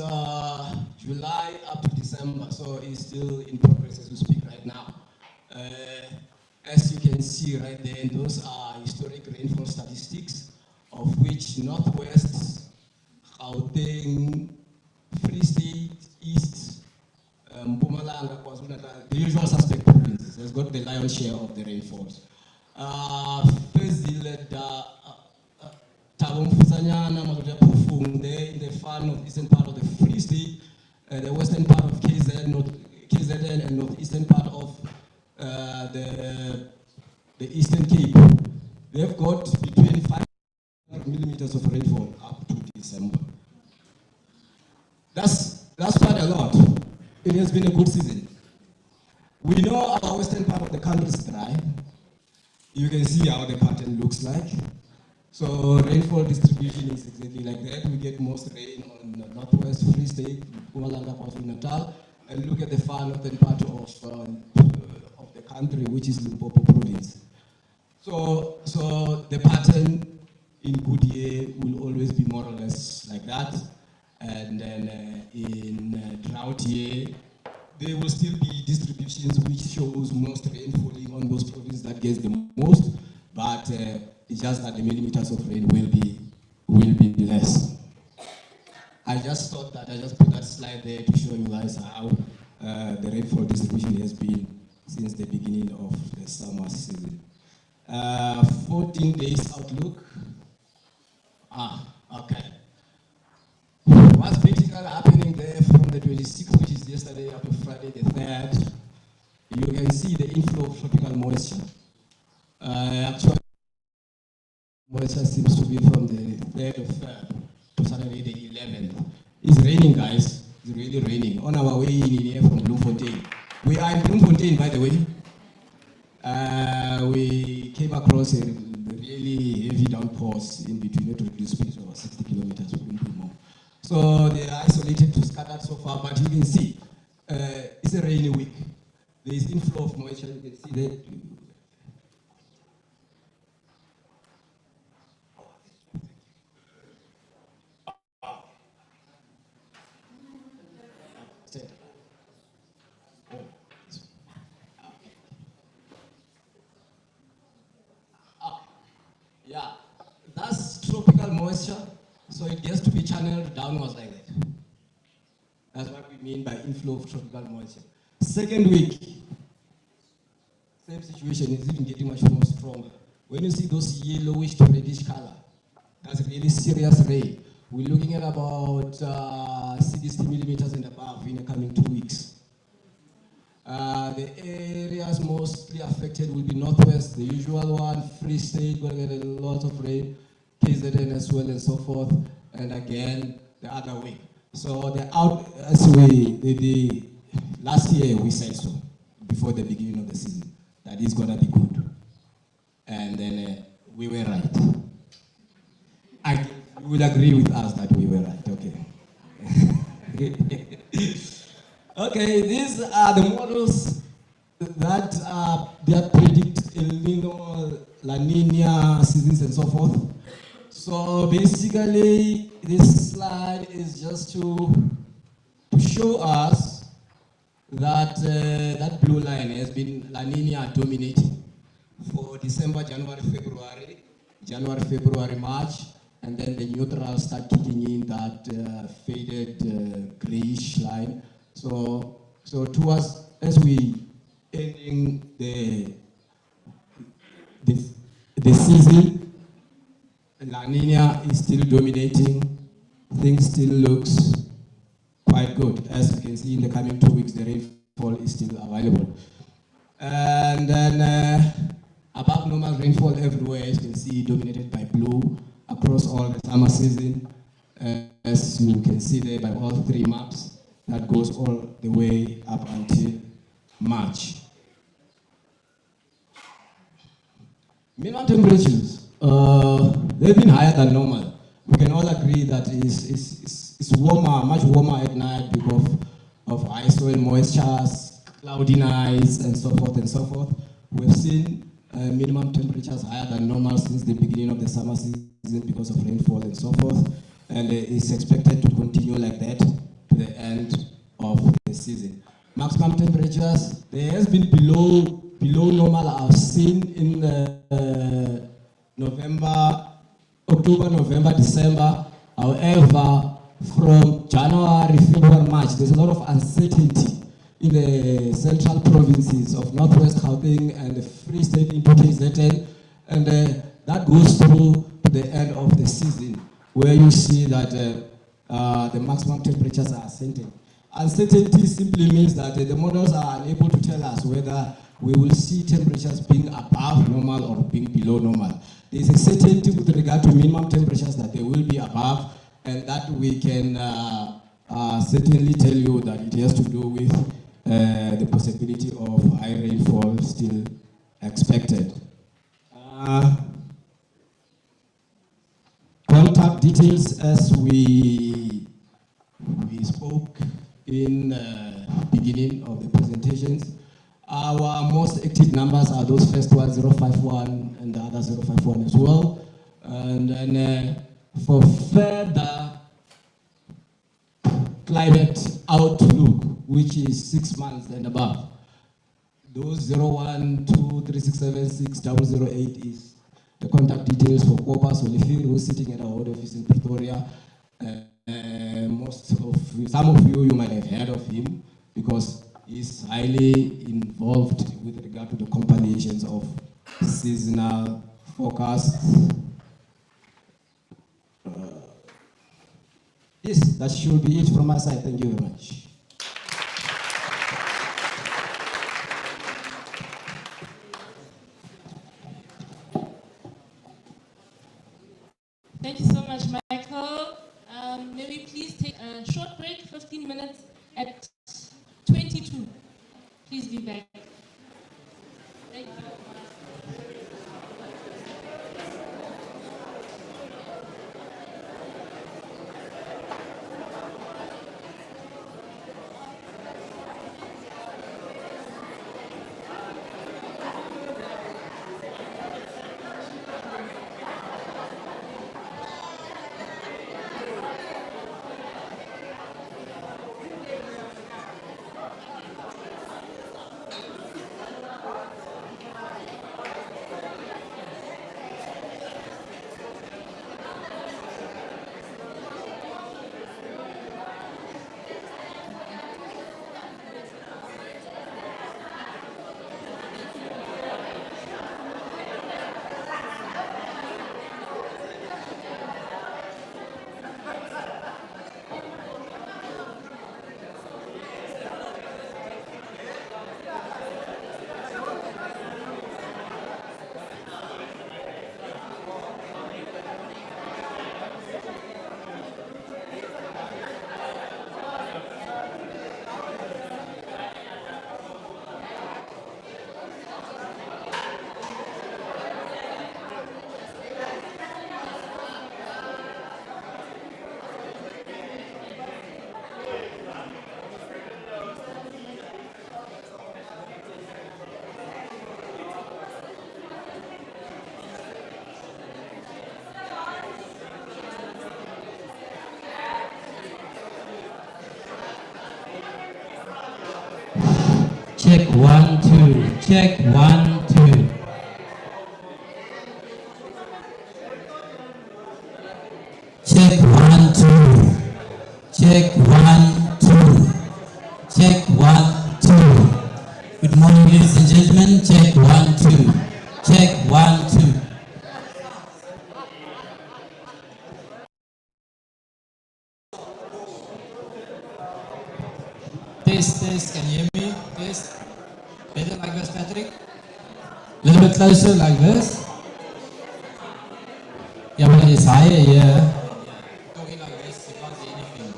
July up to December, so it's still in progress as we speak right now. As you can see right there, those are historic rainfall statistics, of which Northwest, Gauteng, Free State, East, Mpumalanga, KwaZulu-Natal, the usual suspect provinces, has got the lion's share of the rainfalls. There in the far northeastern part of the Free State, the western part of KZN, and northeastern part of the Eastern Cape. They've got between 5 millimeters of rainfall up to December. That's quite a lot. It has been a good season. We know our western part of the country is dry. You can see how the pattern looks like. So rainfall distribution is exactly like that. We get most rain on the Northwest Free State, Mpumalanga, KwaZulu-Natal, and look at the far northern part of the country, which is Limpopo province. So the pattern in good year will always be more or less like that. And then in drought year, there will still be distributions which shows most rain falling on those provinces that gets the most, but it's just that the millimeters of rain will be less. I just thought that I just put that slide there to show you guys how the rainfall distribution has been since the beginning of the summer season. 14 days outlook. Okay. What's basically happening there from the 26th, which is yesterday, up to Friday the 3rd, you can see the inflow of tropical moisture. Actually, moisture seems to be from the 3rd of Feb to Saturday the 11th. It's raining, guys. It's really raining. On our way in here from Bloemfontein. We are in Bloemfontein, by the way. We came across a really heavy downpours in between to reduce speed of 60 kilometers, wouldn't be more. So they are isolated to scattered so far, but you can see it's a rainy week. There is inflow of moisture, you can see there. Yeah, that's tropical moisture, so it gets to be channeled downwards like that. That's what we mean by inflow of tropical moisture. Second week, same situation, is even getting much more stronger. When you see those yellowish to reddish color, that's really serious rain. We're looking at about 60 millimeters and above in the coming 2 weeks. The areas mostly affected will be Northwest, the usual one, Free State, going to get a lot of rain, KZN as well and so forth, and again, the other way. So the last year we said so, before the beginning of the season, that it's going to be good. And then we were right. You will agree with us that we were right, okay. Okay, these are the models that predict El Nino, La Nina seasons and so forth. So basically, this slide is just to show us that that blue line has been La Nina dominating for December, January, February, March, and then the neutrals start kicking in, that faded grayish line. So towards, as we ending the season, La Nina is still dominating. Things still looks quite good. As you can see, in the coming 2 weeks, the rainfall is still available. And then above normal rainfall everywhere, as you can see, dominated by blue across all the summer season. As you can see there by all 3 maps, that goes all the way up until March. Minimum temperatures, they've been higher than normal. We can all agree that it's warmer, much warmer at night because of high soil moistures, cloudy nights, and so forth and so forth. We've seen minimum temperatures higher than normal since the beginning of the summer season because of rainfall and so forth, and it's expected to continue like that to the end of the season. Maximum temperatures, there has been below normal I've seen in October, November, December. However, from January, February, March, there's a lot of uncertainty in the central provinces of Northwest Gauteng and the Free State into KZN, and that goes through to the end of the season, where you see that the maximum temperatures are ascending. Uncertainty simply means that the models are unable to tell us whether we will see temperatures being above normal or being below normal. There is a certainty with regard to minimum temperatures that they will be above, and that we can certainly tell you that it has to do with the possibility of high rainfall still expected. Contact details, as we spoke in the beginning of the presentations. Our most active numbers are those first ones, 051 and the other 051 as well. And then for further climate outlook, which is 6 months and above, those 0123676 is the contact details for Kopa Solifir, who's sitting at our head office in Pretoria. Some of you might have heard of him because he's highly involved with regard to the compilations of seasonal forecasts. Yes, that should be it from my side. Thank you very much. Thank you so much, Michael. May we please take a short break, 15 minutes at 22. Please be back. Thank you. Check 1, 2. Check 1, 2. Check 1, 2. Check 1, 2. Good morning, ladies and gentlemen. Check 1, 2. Check 1, 2. Test, can you hear me? Test. Better like this, Patrick? A little bit closer, like this. Yeah, but it's higher here. Talking like this, you can't see anything.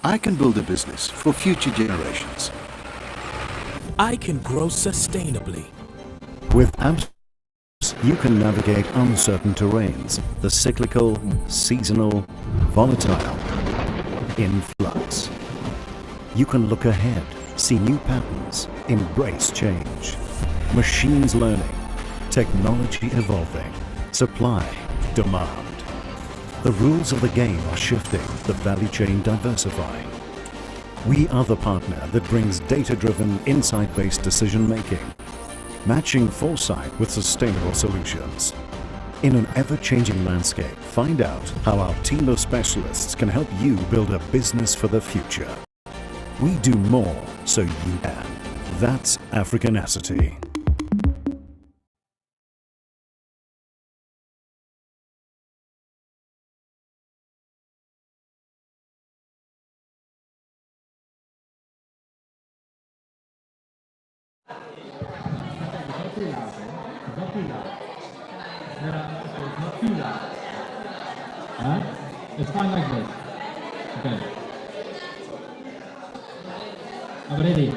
I can build a business for future generations. I can grow sustainably. With AMS, you can navigate uncertain terrains, the cyclical, seasonal, volatile, in flux. You can look ahead, see new patterns, embrace change. Machines learning, technology evolving, supply, demand. The rules of the game are shifting, the value chain diversifying. We are the partner that brings data-driven, insight-based decision-making, matching foresight with sustainable solutions. In an ever-changing landscape, find out how our team of specialists can help you build a business for the future. We do more so you can. That's Africanacity. It's fine like this. Okay. I'm ready.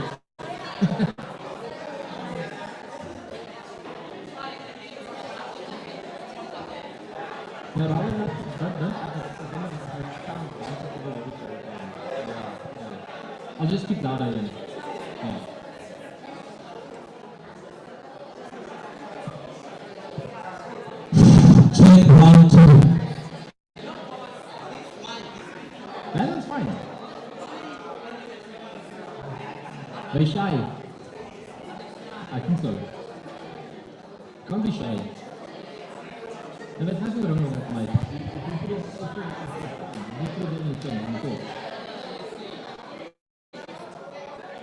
I'll just keep that again. Yeah. Check 1, 2. That's fine. Very shy. I think so. Can't be shy. And it has to be wrong with that mic.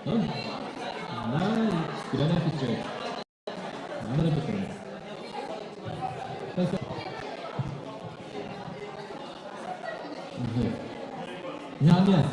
No? No, you don't have to check. I'm going to put it. Yeah, yeah.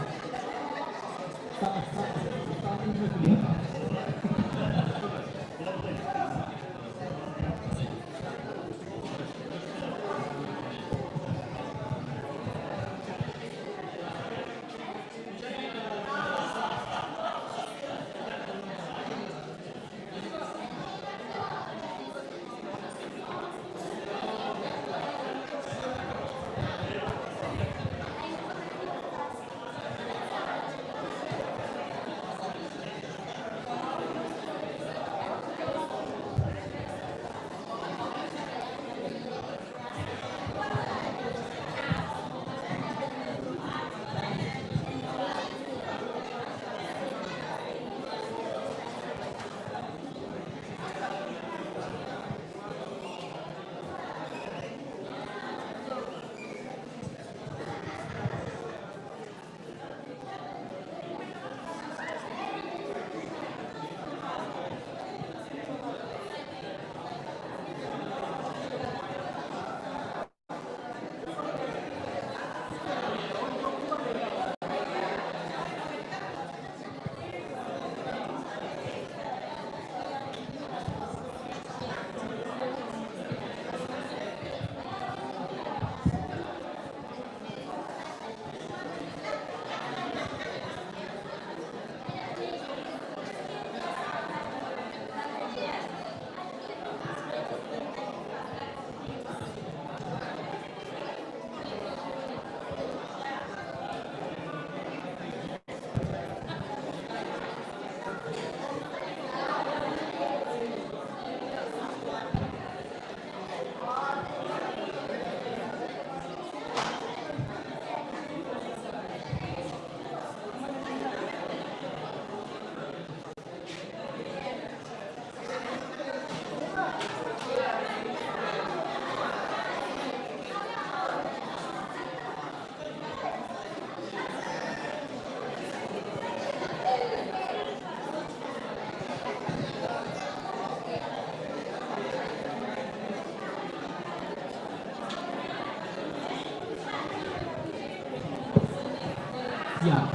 Yeah.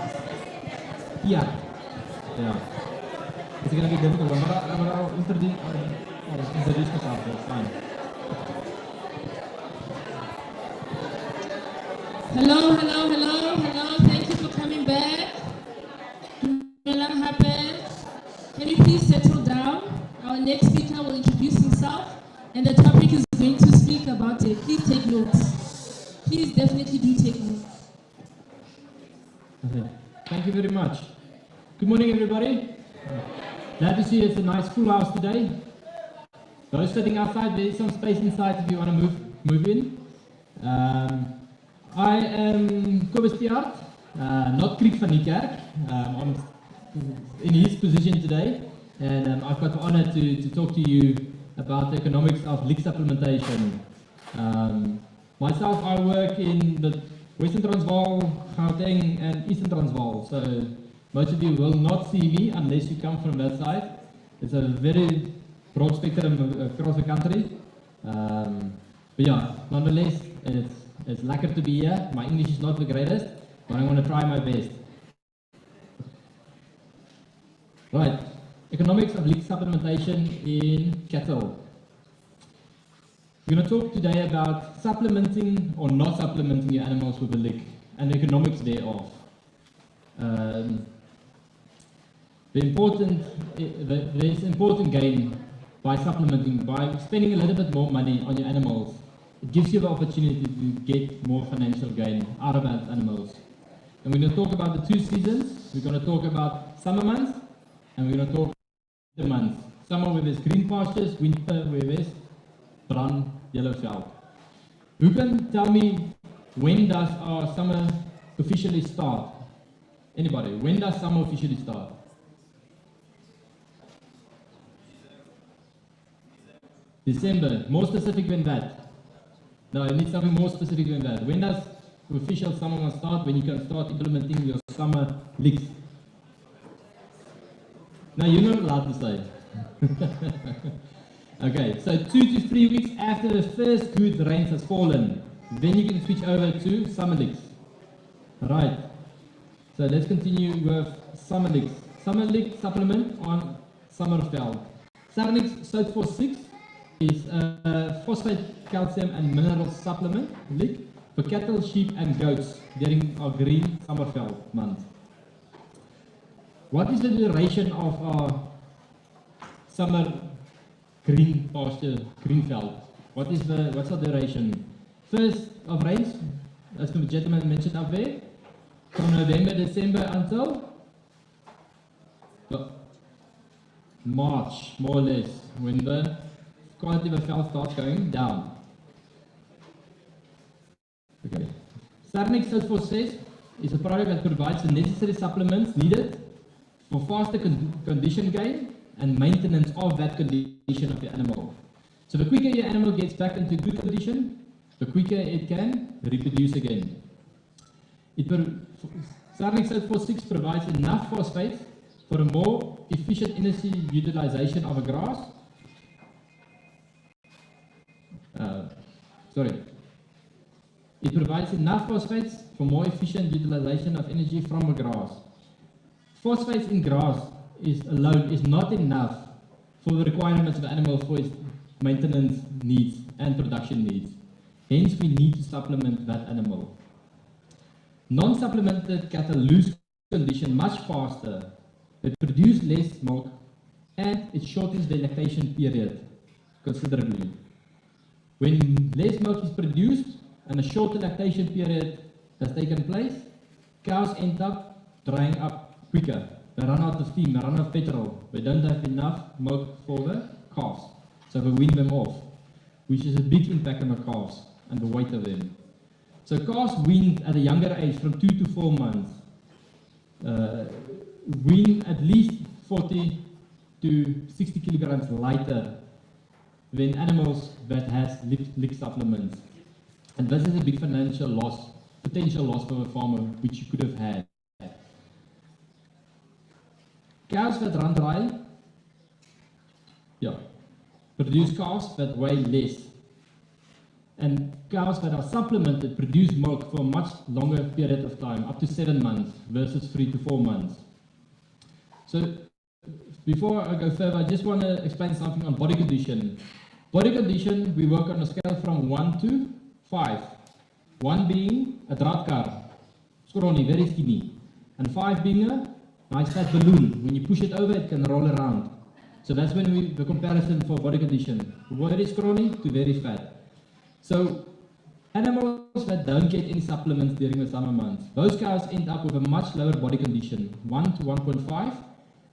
Yeah. Yeah. It's gonna be difficult. I'm gonna introduce myself. It's fine. Hello. Thank you for coming back. Can you please settle down? Our next speaker will introduce himself, and the topic is going to speak about it. Please take notes. Please definitely do take notes. Okay. Thank you very much. Good morning, everybody. Glad to see it's a nice full house today. Those sitting outside, there is some space inside if you want to move in. I am Kobus Piart, not Kriek van die Kerk. I'm in his position today, and I've got the honor to talk to you about the economics of leak supplementation. Myself, I work in the Western Transvaal, Gauteng, and Eastern Transvaal. So most of you will not see me unless you come from that side. It's a very broad spectrum across the country. But yeah, nonetheless, it's lekker to be here. My English is not the greatest, but I'm going to try my best. Right, economics of leak supplementation in cattle. We're going to talk today about supplementing or not supplementing your animals with a lick and the economics thereof. There's important gain by supplementing, by spending a little bit more money on your animals. It gives you the opportunity to get more financial gain out of that animals. And we're going to talk about the 2 seasons. We're going to talk about summer months, and we're going to talk about winter months. Summer where there's green pastures, winter where there's brown yellow veld. Who can tell me when does our summer officially start? Anybody? When does summer officially start? December. More specific than that. No, I need something more specific than that. When does the official summer month start? When you can start implementing your summer leaks? Now you're not allowed to say. Okay, so 2 to 3 weeks after the first good rains has fallen, then you can switch over to summer leaks. Right. So let's continue with summer leaks. Summer leak supplement on summer veld. SERNICK Soap for 6 is a phosphate, calcium and mineral supplement lick for cattle, sheep and goats during our green summer veld month. What is the duration of our summer green pasture, green veld? What's the duration? First of rains, as the gentleman mentioned up there, from November, December until March, more or less, when the quality of the veld starts going down. Okay. SERNICK Soap for 6 is a product that provides the necessary supplements needed for faster condition gain and maintenance of that condition of the animal. So the quicker your animal gets back into good condition, the quicker it can reproduce again. SERNICK Soap for 6 provides enough phosphate for a more efficient energy utilization of a grass. It provides enough phosphates for more efficient utilization of energy from a grass. Phosphates in grass alone is not enough for the requirements of the animal for its maintenance needs and production needs. Hence, we need to supplement that animal. Non-supplemented cattle lose condition much faster, they produce less milk, and it shortens the lactation period considerably. When less milk is produced and a shorter lactation period has taken place, cows end up drying up quicker. They run out of steam, they run out of petrol. They don't have enough milk for the calves, so they wean them off, which is a big impact on the calves and the weight of them. So calves weaned at a younger age, from 2 to 4 months, wean at least 40 to 60 kilograms lighter than animals that has lick supplements. And this is a big financial loss, potential loss for a farmer, which you could have had. Cows that run dry, produce calves that weigh less. And cows that are supplemented produce milk for a much longer period of time, up to 7 months versus 3 to 4 months. So before I go further, I just want to explain something on body condition. Body condition, we work on a scale from 1 to 5. 1 being a drought car, scrawny, very skinny, and 5 being a nice fat balloon. When you push it over, it can roll around. So that's when the comparison for body condition. Very scrawny to very fat. So animals that don't get any supplements during the summer months, those cows end up with a much lower body condition, 1 to 1.5,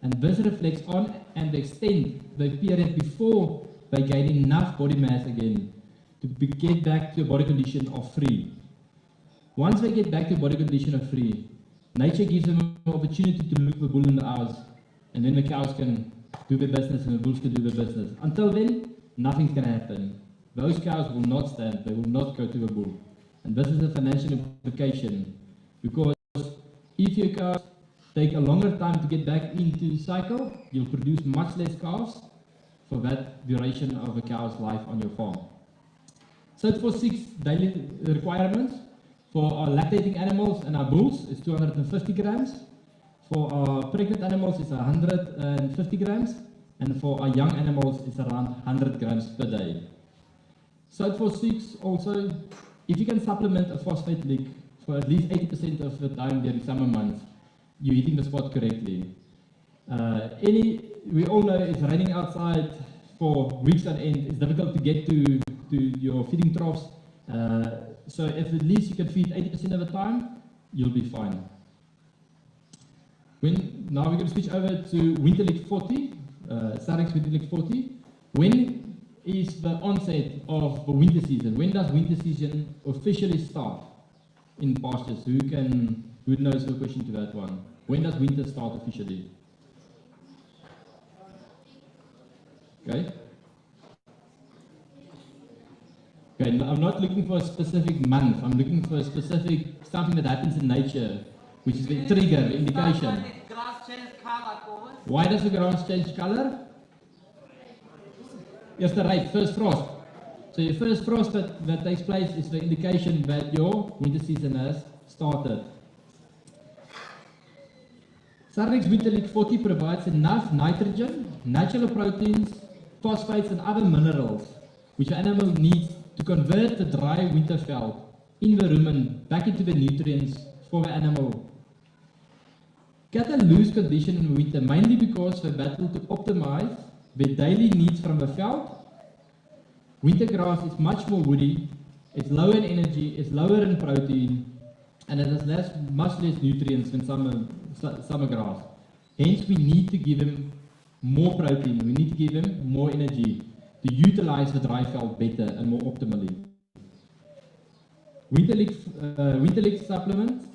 and this reflects on and extend the period before they gain enough body mass again to get back to a body condition of 3. Once they get back to a body condition of 3, nature gives them an opportunity to look the bull in the eyes, and then the cows can do their business and the bulls can do their business. Until then, nothing's going to happen. Those cows will not stand, they will not go to the bull. And this is a financial implication, because if your cows take a longer time to get back into the cycle, you'll produce much less calves for that duration of a cow's life on your farm. So for 6 daily requirements, for our lactating animals and our bulls, it's 250 grams. For our pregnant animals, it's 150 grams. And for our young animals, it's around 100 grams per day. So for 6 also, if you can supplement a phosphate lick for at least 80% of the time during summer months, you're hitting the spot correctly. We all know it's raining outside for weeks on end. It's difficult to get to your feeding troughs. So if at least you can feed 80% of the time, you'll be fine. Now we're going to switch over to Winter Lick 40, SERNICK Winter Lick 40. When is the onset of the winter season? When does winter season officially start in pastures? Who knows the question to that one? When does winter start officially? Okay. Okay, I'm not looking for a specific month. I'm looking for a specific something that happens in nature, which is the trigger, the indication. Why does the grass change color? Yes, right, first frost. So your first frost that takes place is the indication that your winter season has started. SERNICK Winter Lick 40 provides enough nitrogen, natural proteins, phosphates and other minerals which the animal needs to convert the dry winter veld in the rumen back into the nutrients for the animal. Cattle lose condition in winter mainly because they battle to optimize their daily needs from the veld. Winter grass is much more woody, it's lower in energy, it's lower in protein, and it has much less nutrients than summer grass. Hence, we need to give them more protein, we need to give them more energy to utilize the dry veld better and more optimally. Winter Lick supplements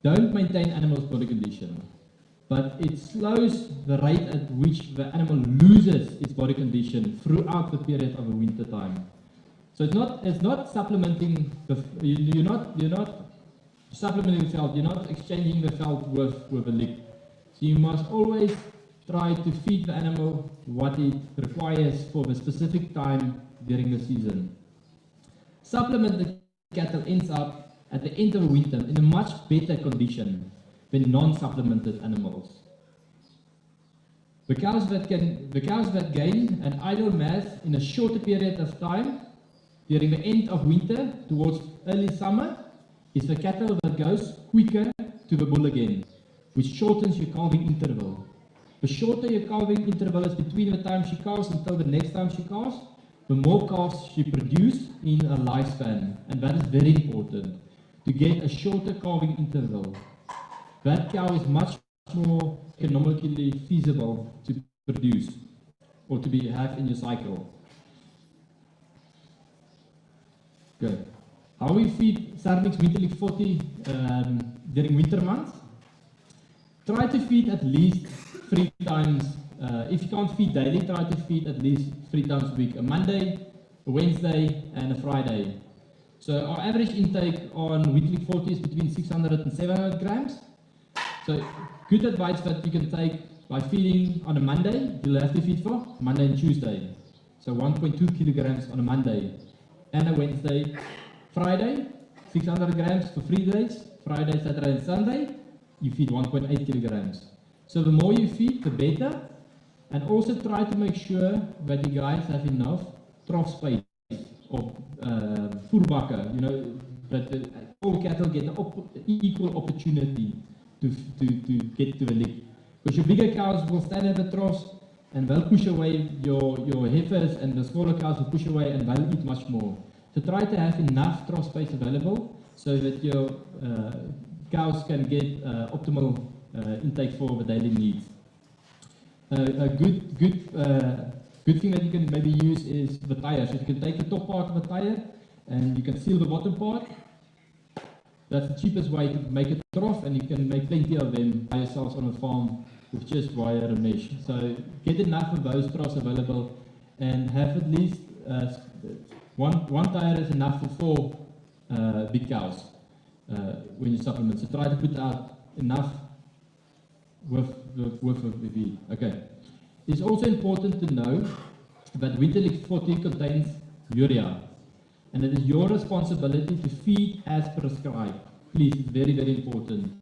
don't maintain animals' body condition, but it slows the rate at which the animal loses its body condition throughout the period of the winter time. So it's not supplementing you're not supplementing the veld, you're not exchanging the veld with a lick. So you must always try to feed the animal what it requires for the specific time during the season. Supplemented cattle ends up at the end of the winter in a much better condition than non-supplemented animals. The cows that gain an idle mass in a shorter period of time during the end of winter towards early summer is the cattle that goes quicker to the bull again, which shortens your calving interval. The shorter your calving interval is between the time she calves until the next time she calves, the more calves she produces in a lifespan, and that is very important, to get a shorter calving interval. That cow is much more economically feasible to produce or to have in your cycle. Good. How we feed SERNICK Winter Lick 40 during winter months? Try to feed at least 3 times. If you can't feed daily, try to feed at least 3 times a week. A Monday, a Wednesday, and a Friday. So our average intake on Winter Lick 40 is between 600 and 700 grams. So good advice that you can take by feeding on a Monday, you'll have to feed for Monday and Tuesday. So 1.2 kilograms on a Monday. And a Wednesday. Friday, 600 grams for 3 days. Friday, Saturday and Sunday, you feed 1.8 kilograms. So the more you feed, the better. And also try to make sure that you guys have enough trough space or voerbakken, that all cattle get an equal opportunity to get to the lick. Because your bigger cows will stand at the troughs and they'll push away your heifers, and the smaller cows will push away and they'll eat much more. So try to have enough trough space available so that your cows can get optimal intake for the daily needs. A good thing that you can maybe use is the tire. So you can take the top part of the tire and you can seal the bottom part. That's the cheapest way to make a trough, and you can make plenty of them by yourselves on a farm with just wire and mesh. So get enough of those troughs available and have at least one tire is enough for 4 big cows when you supplement. So try to put out enough with SwiftVEE. Okay. It's also important to know that Winterlick 40 contains urea, and it is your responsibility to feed as prescribed. Please, it's very, very important.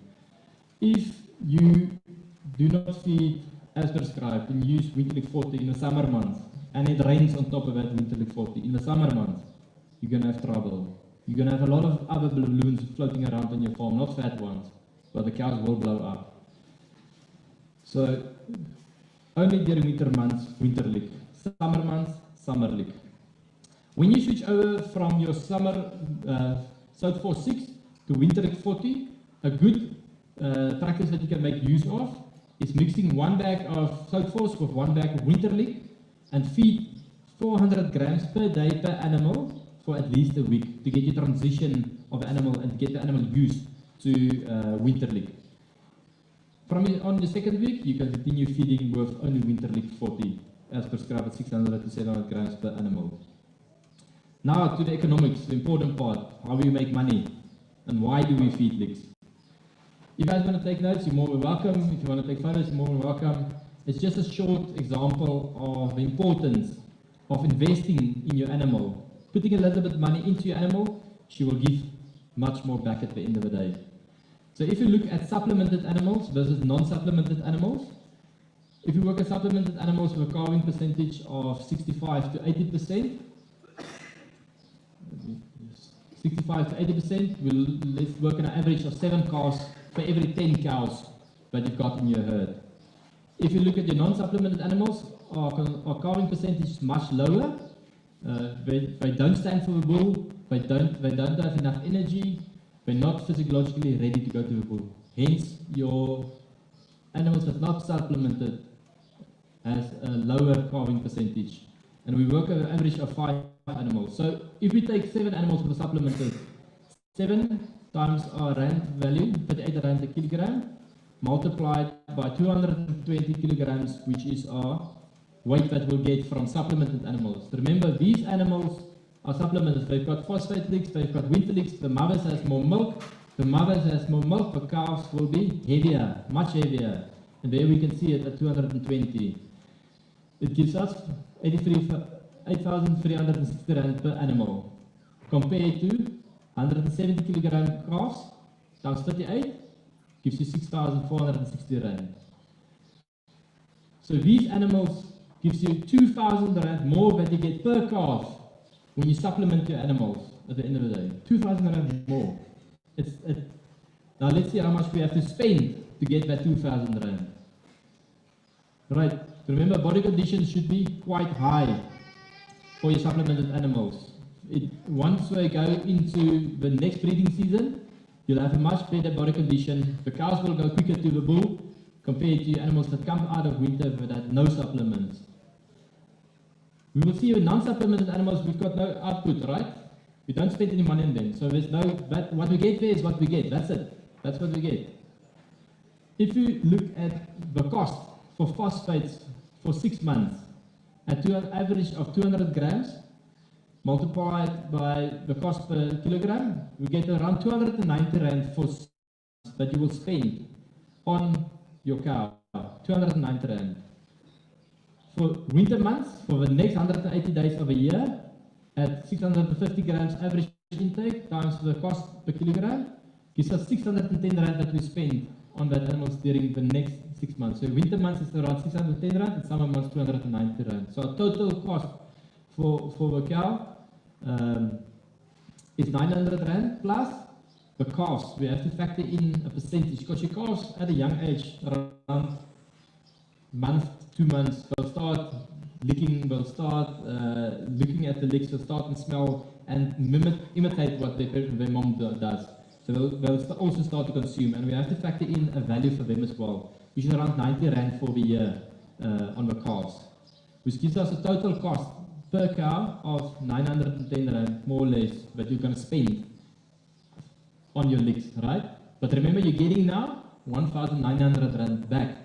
If you do not feed as prescribed and use Winterlick 40 in the summer months, and it rains on top of that Winterlick 40 in the summer months, you're going to have trouble. You're going to have a lot of other balloons floating around on your farm, not fat ones, but the cows will blow up. So, only during winter months, Winterlick. Summer months, Summerlick. When you switch over from your summer South 46 to Winterlick 40, a good practice that you can make use of is mixing 1 bag of South Force with 1 bag of Winterlick and feed 400 grams per day per animal for at least a week to get your transition of the animal and get the animal used to Winterlick. On the second week, you can continue feeding with only Winterlick 40 as prescribed at 600 to 700 grams per animal. Now to the economics, the important part, how we make money and why do we feed licks. If you guys want to take notes, you're more than welcome. If you want to take photos, you're more than welcome. It's just a short example of the importance of investing in your animal. Putting a little bit of money into your animal, she will give much more back at the end of the day. So if you look at supplemented animals versus non-supplemented animals, if you work at supplemented animals with a calving percentage of 65 to 80%, 65 to 80%, let's work on an average of 7 calves for every 10 cows that you've got in your herd. If you look at your non-supplemented animals, our calving percentage is much lower. They don't stand for the bull, they don't have enough energy, they're not physiologically ready to go to the bull. Hence, your animals that's not supplemented has a lower calving percentage. And we work at an average of 5 animals. So if we take 7 animals with a supplemented, 7 times our rand value, 38 rand a kilogram, multiplied by 220 kilograms, which is our weight that we'll get from supplemented animals. Remember, these animals are supplemented. They've got phosphate licks, they've got winter licks, the mothers has more milk, the calves will be heavier, much heavier. And there we can see it at 220. It gives us 8,360 rand per animal, compared to 170 kilogram calves times 38 gives you 6,460 rand. So these animals gives you 2,000 rand more that you get per calf when you supplement your animals at the end of the day. 2,000 rand more. Now let's see how much we have to spend to get that 2,000 rand. Right. Remember, body conditions should be quite high for your supplemented animals. Once we go into the next breeding season, you'll have a much better body condition. The cows will go quicker to the bull compared to animals that come out of winter with that no supplements. We will see with non-supplemented animals, we've got no output, right? We don't spend any money on them. So there's no, what we get there is what we get. That's it. That's what we get. If you look at the cost for phosphates for 6 months at an average of 200 grams, multiplied by the cost per kilogram, we get around 290 rand for that you will spend on your cow. 290 rand. For winter months, for the next 180 days of a year, at 650 grams average intake times the cost per kilogram, gives us 610 rand that we spend on that animals during the next 6 months. So winter months is around 610 rand, and summer months 290 rand. So our total cost for the cow is 900 rand plus the calves. We have to factor in a percentage because your calves at a young age around month, 2 months, they'll start licking, they'll start looking at the licks, they'll start and smell and imitate what their mom does. So they'll also start to consume, and we have to factor in a value for them as well, which is around 90 Rand for the year on the calves, which gives us a total cost per cow of 910 Rand, more or less, that you're going to spend on your licks, right? But remember, you're getting now 1,900 Rand back.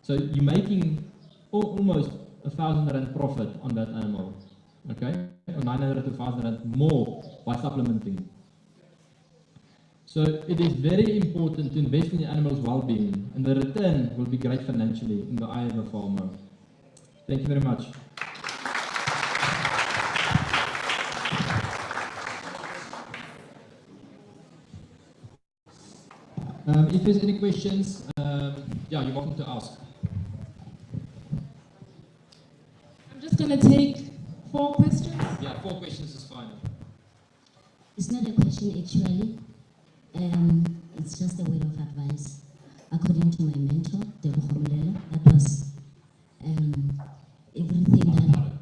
So you're making almost 1,000 Rand profit on that animal, okay? Or 900 to 1,000 Rand more by supplementing. So it is very important to invest in the animal's well-being, and the return will be great financially in the eye of a farmer. Thank you very much. If there's any questions, yeah, you're welcome to ask. I'm just going to take 4 questions. Yeah, 4 questions is fine. It's not a question actually. It's just a word of advice. According to my mentor, Deborah Homelela, that was everything that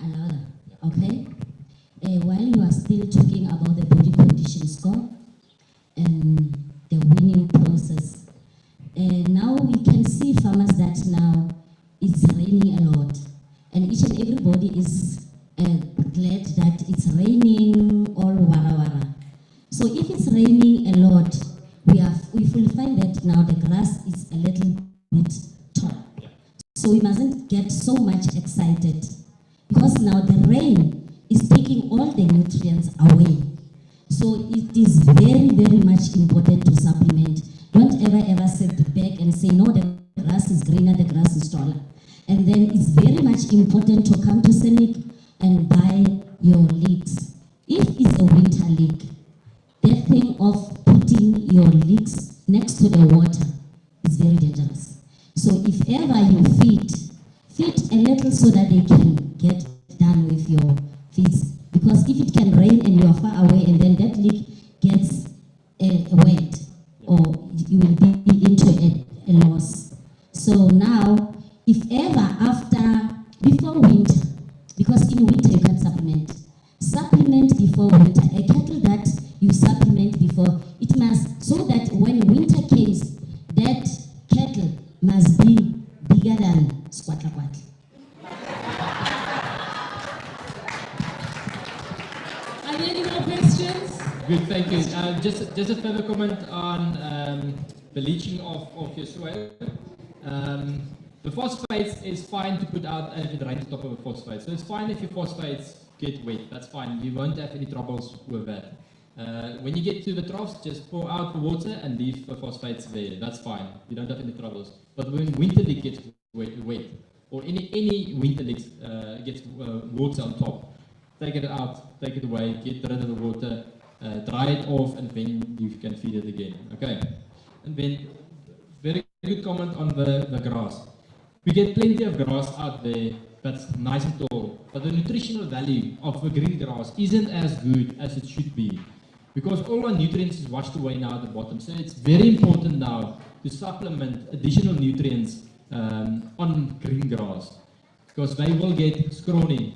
allowed. Okay? While you are still talking about the body condition score and the winning process, now we can see farmers that now it's raining a lot, and each and everybody is glad that it's raining all wara wara. So if it's raining a lot, we will find that now the grass is a little bit tall. So we mustn't get so much excited, because now the rain is taking all the nutrients away. So it is very, very much important to supplement. Don't ever sit back and say, no, the grass is greener, the grass is taller. And then it's very much important to come to SERNICK and buy your leeks. If it's a winter leek, that thing of putting your leeks next to the water is very dangerous. So if ever you feed a little so that they can get done with your feeds. Because if it can rain and you are far away and then that leek gets wet, or you will be into a loss. So now, if ever before winter, because in winter you can supplement before winter. A cattle that you supplement before, it must, so that when winter comes, that cattle must be bigger than squatlaquat. Are there any more questions? Good, thank you. Just a further comment on the leaching of your soil. The phosphates is fine to put out if it rains on top of the phosphates. So it's fine if your phosphates get wet, that's fine. You won't have any troubles with that. When you get to the troughs, just pour out the water and leave the phosphates there. That's fine. You don't have any troubles. But when winter leek gets wet, or any winter leek gets water on top, take it out, take it away, get rid of the water, dry it off, and then you can feed it again. Okay. And then, very good comment on the grass. We get plenty of grass out there that's nice and tall, but the nutritional value of the green grass isn't as good as it should be, because all our nutrients is washed away now at the bottom. So it's very important now to supplement additional nutrients on green grass, because they will get scrawny.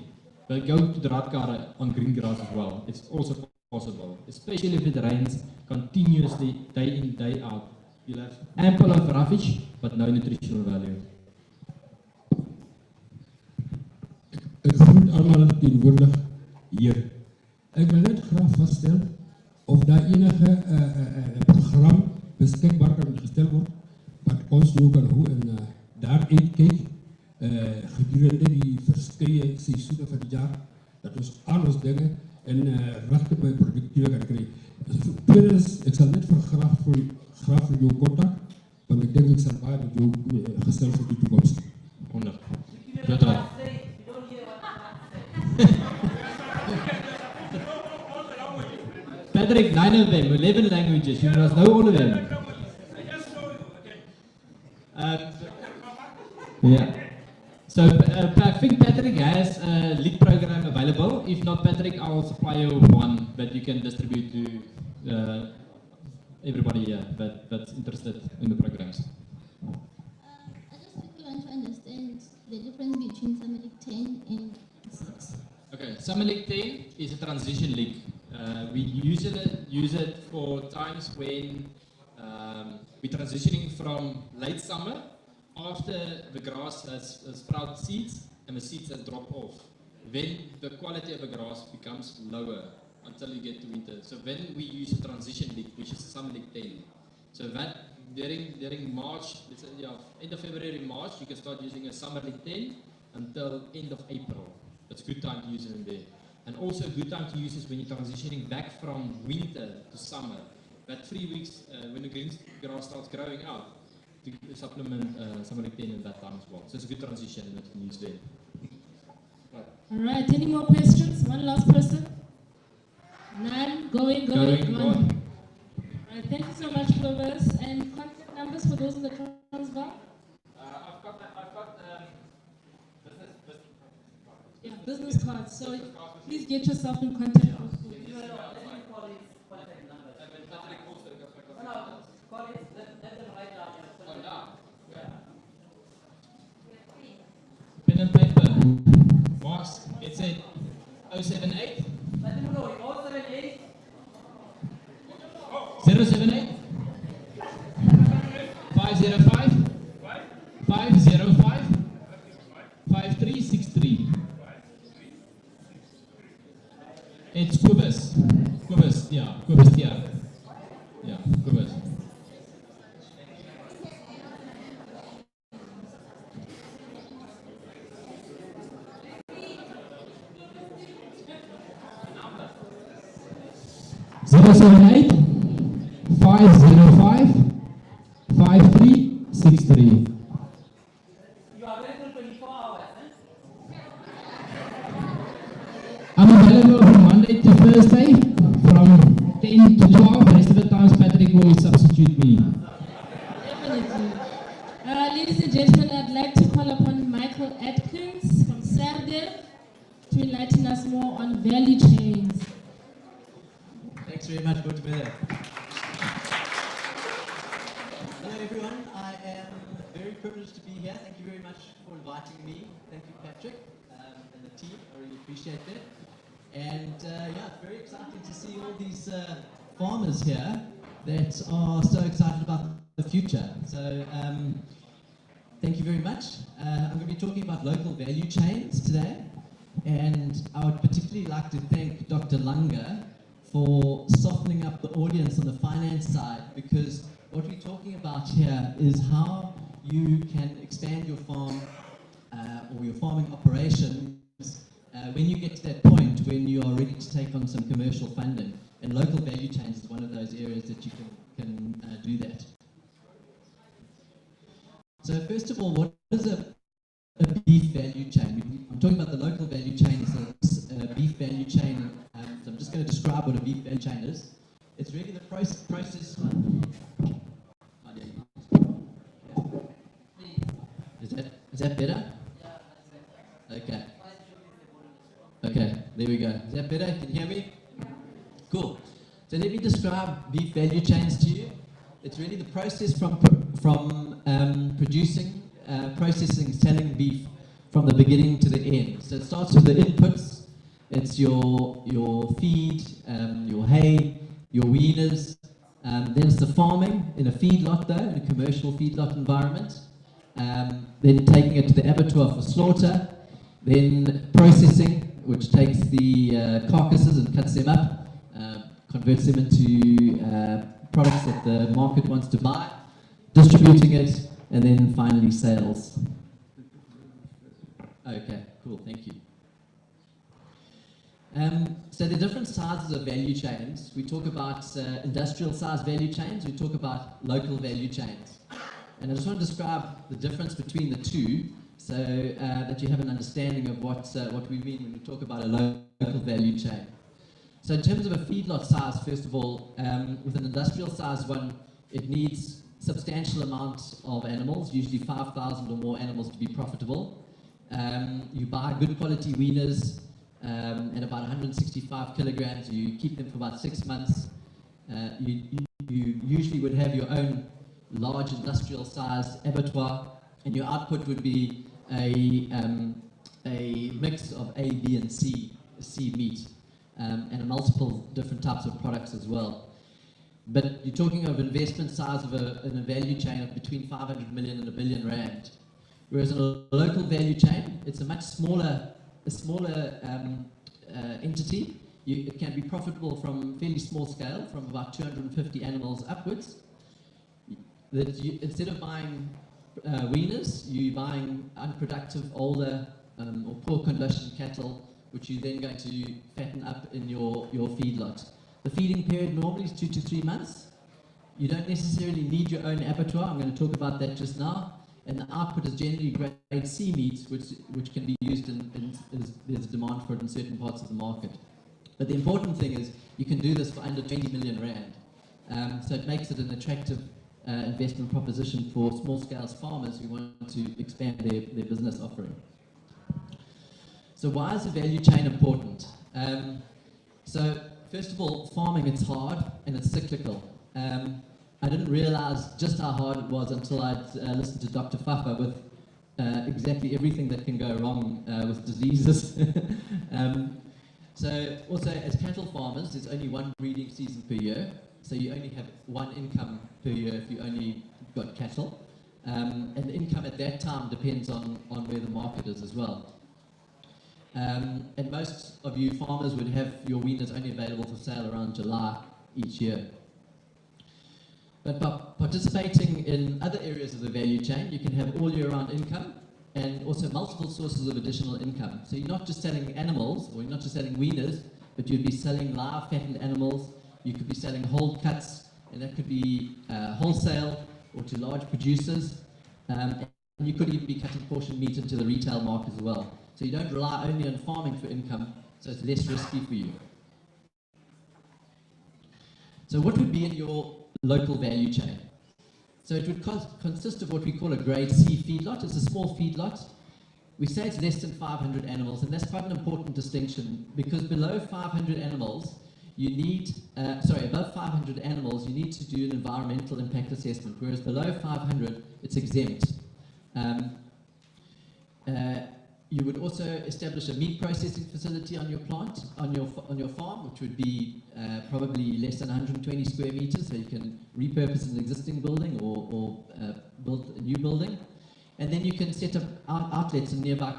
They'll go to the radkar on green grass as well. It's also possible, especially if it rains continuously day in, day out. You'll have ample of roughage, but no nutritional value. Ik groet allemaal tegenwoordig hier. Ik wil net graag vaststellen of daar enige programma beschikbaar kan gesteld worden, wat ons nu kan hoe en daarin kijkt gedurende die verschillende seizoenen van het jaar, dat ons aan ons dingen en rechten bij productieven kan krijgen. Dus ik zal net graag voor jou contact, want ik denk ik zal bij met jou gesteld voor de toekomst. 100. Patrick, 9 of them, 11 languages, you must know all of them. Yeah. So I think Patrick has a lead program available. If not, Patrick, I'll supply you one that you can distribute to everybody here that's interested in the programs. I just want to understand. the difference between SERNICK 10 and 6? Okay, SERNICK 10 is a transition lick. We usually use it for times when we're transitioning from late summer after the grass has sprouted seeds and the seeds have dropped off. Then the quality of the grass becomes lower until you get to winter. So then we use a transition lick, which is SERNICK 10. So that during March, let's say, end of February, March, you can start using a SERNICK 10 until end of April. It's a good time to use it in there. And also a good time to use is when you're transitioning back from winter to summer. That 3 weeks when the green grass starts growing out, to supplement SERNICK 10 at that time as well. So it's a good transition that you can use there. Right. All right, any more questions? One last person? None? Going. All right, thank you so much, Clovis. And contact numbers for those in the Transvaal? I've got business cards. So please get yourself in contact with pen and paper. Marks, it's at 078 078 505 505 5363. It's Cobus, yeah, Cobus, yeah, Cobus. Zero 078 505 5363. I'm available from Monday to Thursday from 10 to 12. The rest of the times Patrick will substitute me. Definitely. Ladies and gentlemen, I'd like to call upon Michael Atkins from SERNICK to enlighten us more on value chains. Thanks very much, good to be there. Hello everyone, I am very privileged to be here. Thank you very much for inviting me. Thank you, Patrick, and the team. I really appreciate that. And yeah, it's very exciting to see all these farmers here that are so excited about the future. So thank you very much. I'm going to be talking about local value chains today. And I would particularly like to thank Dr. Langer for softening up the audience on the finance side, because what we're talking about here is how you can expand your farm or your farming operations when you get to that point when you are ready to take on some commercial funding. And local value chains is one of those areas that you can do that. So first of all, what is a beef value chain? I'm talking about the local value chain as a beef value chain. So I'm just going to describe what a beef value chain is. It's really the process. Is that better? Okay. Okay, there we go. Is that better? Can you hear me? Cool. So let me describe beef value chains to you. It's really the process from producing, processing, selling beef from the beginning to the end. So it starts with the inputs. It's your feed, your hay, your weaners. Then it's the farming in a feedlot though, in a commercial feedlot environment. Then taking it to the abattoir for slaughter. Then processing, which takes the carcasses and cuts them up, converts them into products that the market wants to buy, distributing it, and then finally sales. Okay, cool, thank you. So the different sizes of value chains, we talk about industrial size value chains, we talk about local value chains. And I just want to describe the difference between the two so that you have an understanding of what we mean when we talk about a local value chain. So in terms of a feedlot size, first of all, with an industrial size one, it needs substantial amounts of animals, usually 5,000 or more animals to be profitable. You buy good quality weaners at about 165 kilograms, you keep them for about 6 months. You usually would have your own large industrial sized abattoir, and your output would be a mix of A, B, and C meat, and multiple different types of products as well. But you're talking of investment size of in a value chain of between 500 million and R1 billion. Whereas in a local value chain, it's a much smaller entity. It can be profitable from fairly small scale, from about 250 animals upwards. Instead of buying weaners, you're buying unproductive, older, or poor condition cattle, which you're then going to fatten up in your feedlot. The feeding period normally is 2 to 3 months. You don't necessarily need your own abattoir. I'm going to talk about that just now. And the output is generally grade C meat, which can be used there's a demand for it in certain parts of the market. But the important thing is you can do this for under 20 million rand. So it makes it an attractive investment proposition for small-scale farmers who want to expand their business offering. So why is the value chain important? So first of all, farming, it's hard and it's cyclical. I didn't realize just how hard it was until I'd listened to Dr. Fafa with exactly everything that can go wrong with diseases. So also, as cattle farmers, there's only one breeding season per year, so you only have one income per year if you only got cattle. And the income at that time depends on where the market is as well. And most of you farmers would have your weaners only available for sale around July each year. But by participating in other areas of the value chain, you can have all year round income and also multiple sources of additional income. So you're not just selling animals, or you're not just selling weaners, but you'd be selling live fattened animals. You could be selling whole cuts, and that could be wholesale or to large producers. And you could even be cutting portion meat into the retail market as well. So you don't rely only on farming for income, so it's less risky for you. So what would be in your local value chain? So it would consist of what we call a grade C feedlot. It's a small feedlot. We say it's less than 500 animals, and that's quite an important distinction, because below 500 animals, you need, above 500 animals, you need to do an environmental impact assessment, whereas below 500, it's exempt. You would also establish a meat processing facility on your plant, on your farm, which would be probably less than 120 square meters, so you can repurpose an existing building or build a new building. And then you can set up outlets in nearby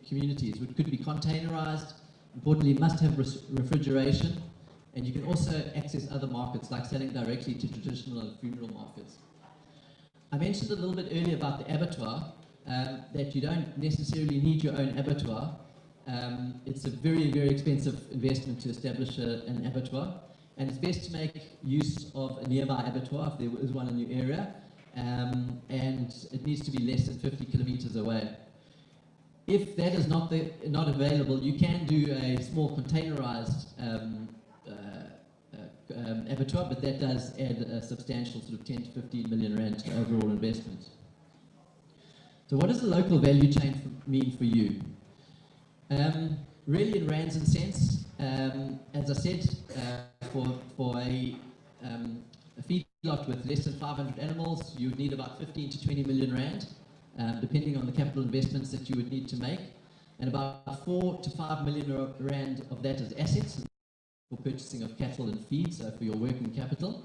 communities, which could be containerized. Importantly, must have refrigeration, and you can also access other markets, like selling directly to traditional and funeral markets. I mentioned a little bit earlier about the abattoir. That you don't necessarily need your own abattoir. It's a very, very expensive investment to establish an abattoir, and it's best to make use of a nearby abattoir if there is one in your area, and it needs to be less than 50 kilometers away. If that is not available, you can do a small containerized abattoir, but that does add a substantial sort of 10 to 15 million rand to overall investment. So what does the local value chain mean for you? Really in rands and cents, as I said, for a feedlot with less than 500 animals, you would need about 15 to 20 million rand, depending on the capital investments that you would need to make. And about 4 to 5 million rand of that is assets for purchasing of cattle and feed, so for your working capital.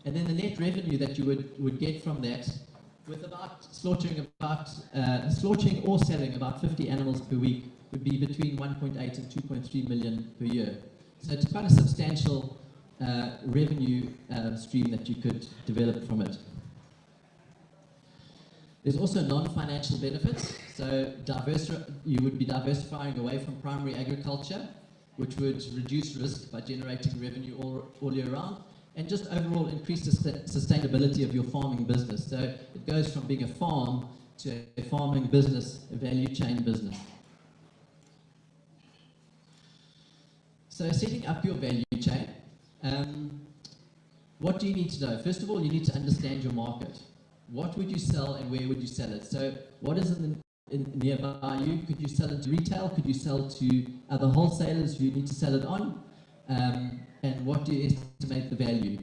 And then the net revenue that you would get from that, with slaughtering or selling about 50 animals per week, would be between 1.8 and 2.3 million per year. So it's quite a substantial revenue stream that you could develop from it. There's also non-financial benefits. So you would be diversifying away from primary agriculture, which would reduce risk by generating revenue all year round, and just overall increase the sustainability of your farming business. So it goes from being a farm to a farming business, a value chain business. So setting up your value chain, what do you need to know? First of all, you need to understand your market. What would you sell and where would you sell it? So what is nearby you? Could you sell it to retail? Could you sell to other wholesalers who you need to sell it on? And what do you estimate the value?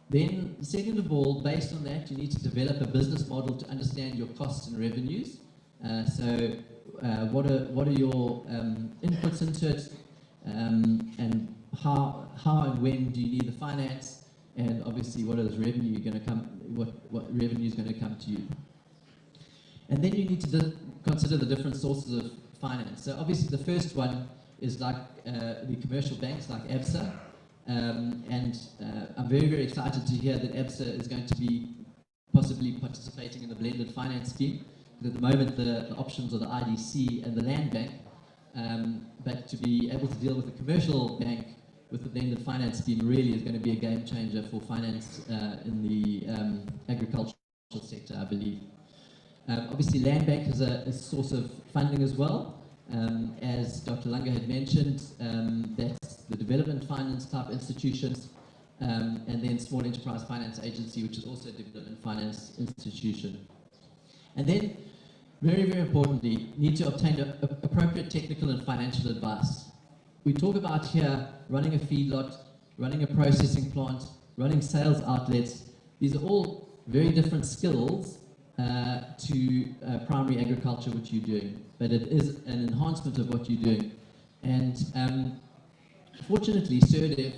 Then, second of all, based on that, you need to develop a business model to understand your costs and revenues. What are your inputs into it, and how and when do you need the finance, and obviously what is revenue going to come, what revenue is going to come to you. And then you need to consider the different sources of finance. So obviously the first one is like the commercial banks like ABSA, and I'm very, very excited to hear that ABSA is going to be possibly participating in the blended finance scheme. At the moment the options are the IDC and the Land Bank, but to be able to deal with a commercial bank with the blended finance scheme really is going to be a game changer for finance in the agricultural sector, I believe. Obviously Land Bank is a source of funding as well. As Dr. Langer had mentioned, that's the development finance type institutions, and then Small Enterprise Finance Agency, which is also a development finance institution. And then, very, very importantly, need to obtain appropriate technical and financial advice. We talk about here running a feedlot, running a processing plant, running sales outlets. These are all very different skills to primary agriculture, which you're doing, but it is an enhancement of what you're doing. And fortunately, SERNICK,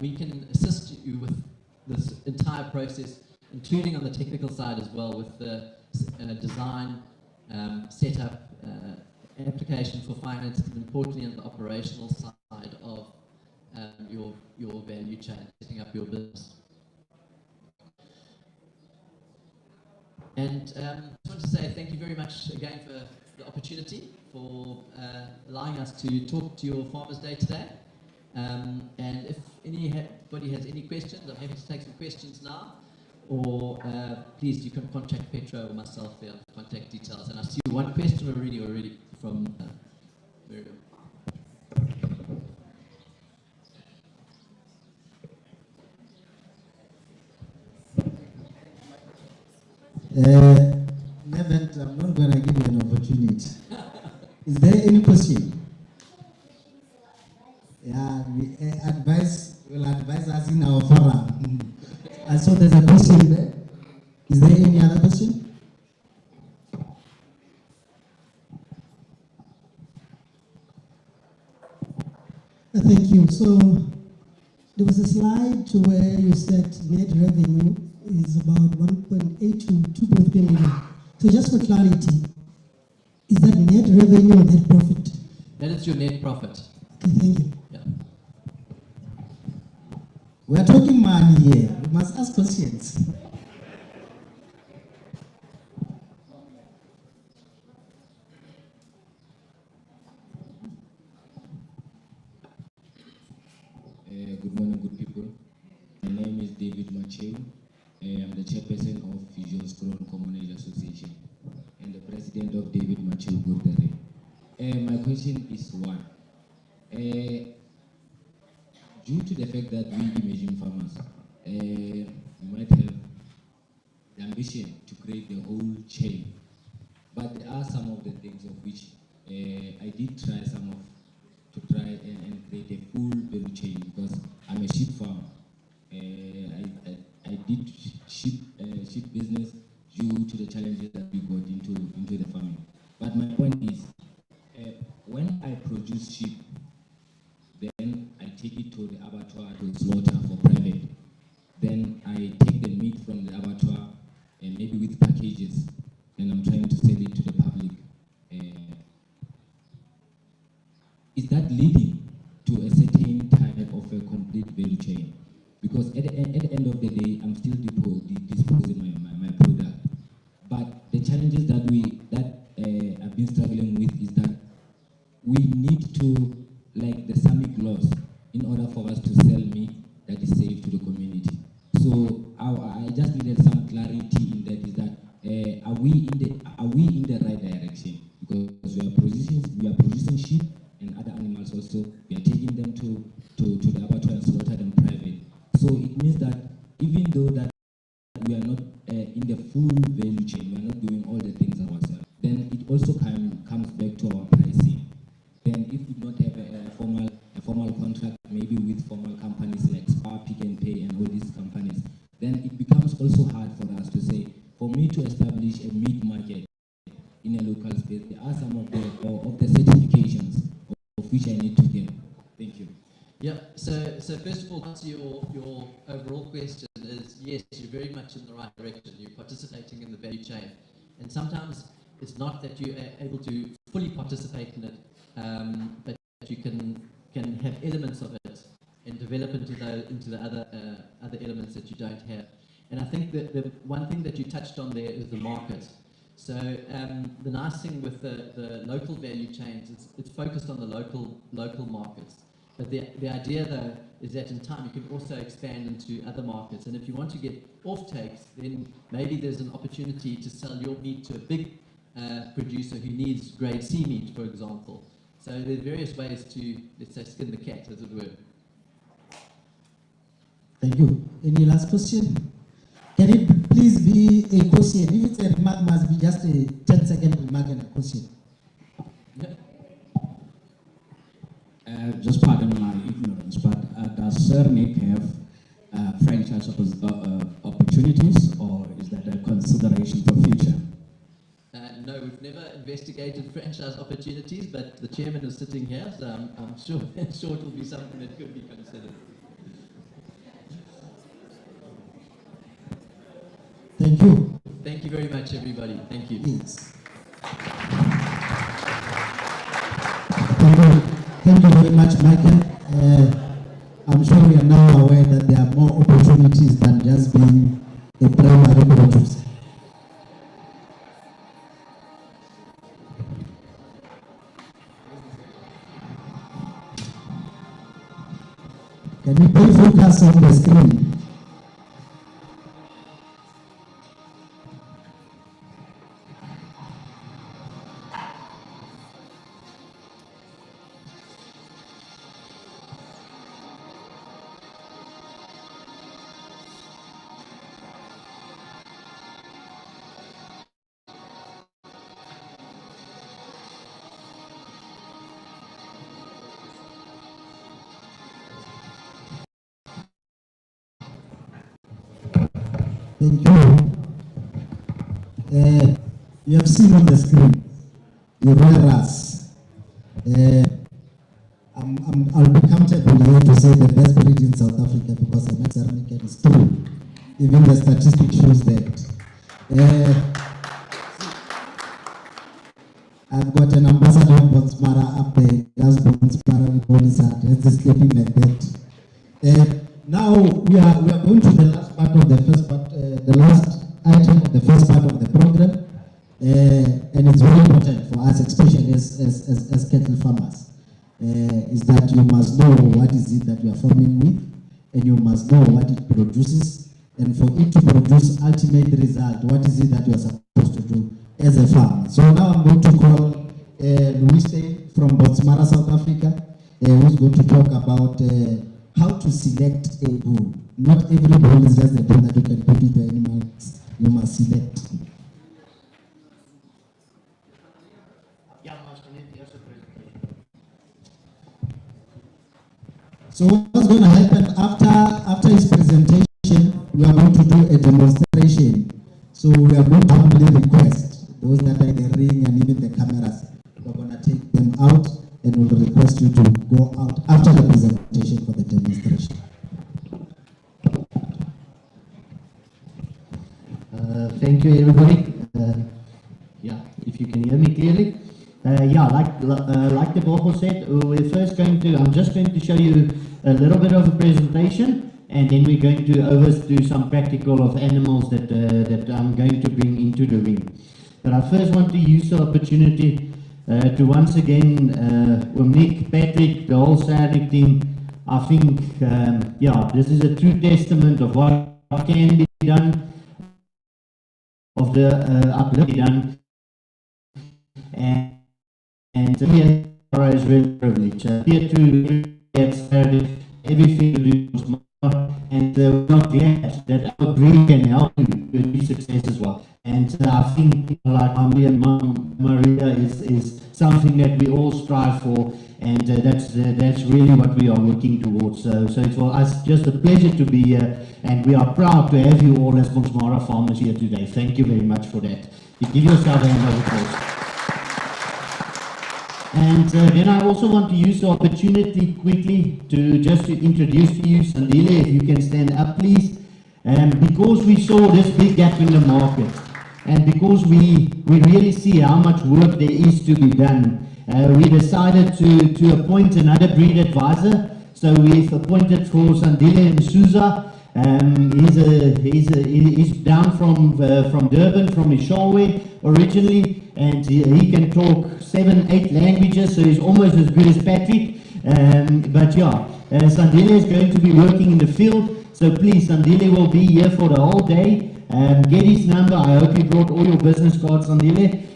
we can assist you with this entire process, including on the technical side as well, with the design, setup, application for finance, and importantly on the operational side of your value chain, setting up your business. And I just want to say thank you very much again for the opportunity, for allowing us to talk to your Farmers Day today. And if anybody has any questions, I'm happy to take some questions now. Or please, you can contact Petra or myself via contact details. And I see one question already from Miriam. Nevent, I'm not going to give you an opportunity. Is there any question? Yeah, will advise us in our forum. I saw there's a question there. Is there any other question? Thank you. So there was a slide to where you said net revenue is about 1.8 to 2.3 million. So just for clarity, is that net revenue or net profit? That is your net profit. Okay, thank you. Yeah. We are talking money here. We must ask questions. Good morning, good people. My name is David Machew. I'm the chairperson of Fusion's Grown Common Age Association and the president of David Machew Gurdere. My question is one. Due to the fact that we emerging farmers, we might have the ambition to create the whole chain, but there are some of the things of which I did try to try and create a full value chain, because I'm a sheep farmer. I did sheep business due to the challenges that we got into the farming. But my point is, when I produce sheep, then I take it to the abattoir to slaughter for private. Then I take the meat from the abattoir and maybe with packages, and I'm trying to sell it to the public. Is that leading to a certain type of a complete value chain? Because at the end of the day, I'm still disposing my product. But the challenges that I've been struggling with is that we need to, like the SAMIC laws, in order for us to sell meat that is safe to the community. So I just needed some clarity in that, is that are we in the right direction? Because we are producing sheep and other animals also. We are taking them to the abattoir and slaughter them private. So it means that even though that we are not in the full value chain, we are not doing all the things ourselves, then it also comes back to our pricing. Then if we don't have a formal contract, maybe with formal companies like Spar, Pick and Pay and all these companies, market in a local space. There are some of the certifications of which I need to get. Thank you. Yeah, so first of all, to answer your overall question is, yes, you're very much in the right direction. You're participating in the value chain. And sometimes it's not that you are able to fully participate in it, but you can have elements of it and develop into the other elements that you don't have. And I think that the one thing that you touched on there is the market. So the nice thing with the local value chains, it's focused on the local markets. But the idea, though, is that in time you can also expand into other markets. And if you want to get off-takes, then maybe there's an opportunity to sell your meat to a big producer who needs grade C meat, for example. So there are various ways to, let's say, skin the cat, as it were. Thank you. Any last question? Can it please be a question? If it's a remark, must be just a 10-second remark and a question. Just pardon my ignorance, but does SERNICK have franchise opportunities, or is that a consideration for future? No, we've never investigated franchise opportunities, but the chairman is sitting here, so I'm sure it will be something that could be considered. Thank you. Thank you very much, everybody. Thank you. Yes. Thank you very much, Michael. I'm sure we are now aware that there are more opportunities than just being a primary producer. Can you please focus on the screen? Thank you. You have seen on the screen, the Royals. I'll be comfortable here to say the best breed in South Africa because I met SERNICK and it's true. Even the statistic shows that. I've got an ambassador of Botsmara up there. That's Botsmara with police hat. It's sleeping like that. Now we are going to the last part of the first part, the last item of the first part of the program, and it's very important for us, especially as cattle farmers, is that you must know what is it that you are farming with, and you must know what it produces, and for it to produce ultimate result, what is it that you are supposed to do as a farmer. So now I'm going to call Louis from Botsmara, South Africa, who's going to talk about how to select a bull. Not every bull is just a bull that you can put into animals. You must select. So what's going to happen after his presentation, we are going to do a demonstration. So we are going to humbly request those that are in the ring and even the cameras, we're going to take them out and we'll request you to go out after the presentation for the demonstration. Thank you, everybody. Yeah, if you can hear me clearly. Yeah, like the Bobo said, we're first I'm just going to show you a little bit of a presentation, and then we're going to overdo some practical of animals that I'm going to bring into the ring. But I first want to use the opportunity to once again, Nick, Patrick, the whole SERNICK team, I think, yeah, this is a true testament of what can be done, of the uplift done, and here is really privileged. Here to get started, everything to do and we're glad that our breed can help you with your success as well. And I think, like Maria is something that we all strive for, and that's really what we are working towards. So it's for us just a pleasure to be here, and we are proud to have you all as Bonsmara farmers here today. Thank you very much for that. You give yourself a hand of applause. And then I also want to use the opportunity quickly to introduce to you Sandile, if you can stand up please. Because we saw this big gap in the market, and because we really see how much work there is to be done, we decided to appoint another breed advisor. So we've appointed for Sandile Souza. He's down from Durban, from Ishalwe originally, and he can talk 7-8 languages, so he's almost as good as Patrick. But yeah, Sandile is going to be working in the field, so please, Sandile will be here for the whole day. Get his number. I hope you brought all your business cards, Sandile.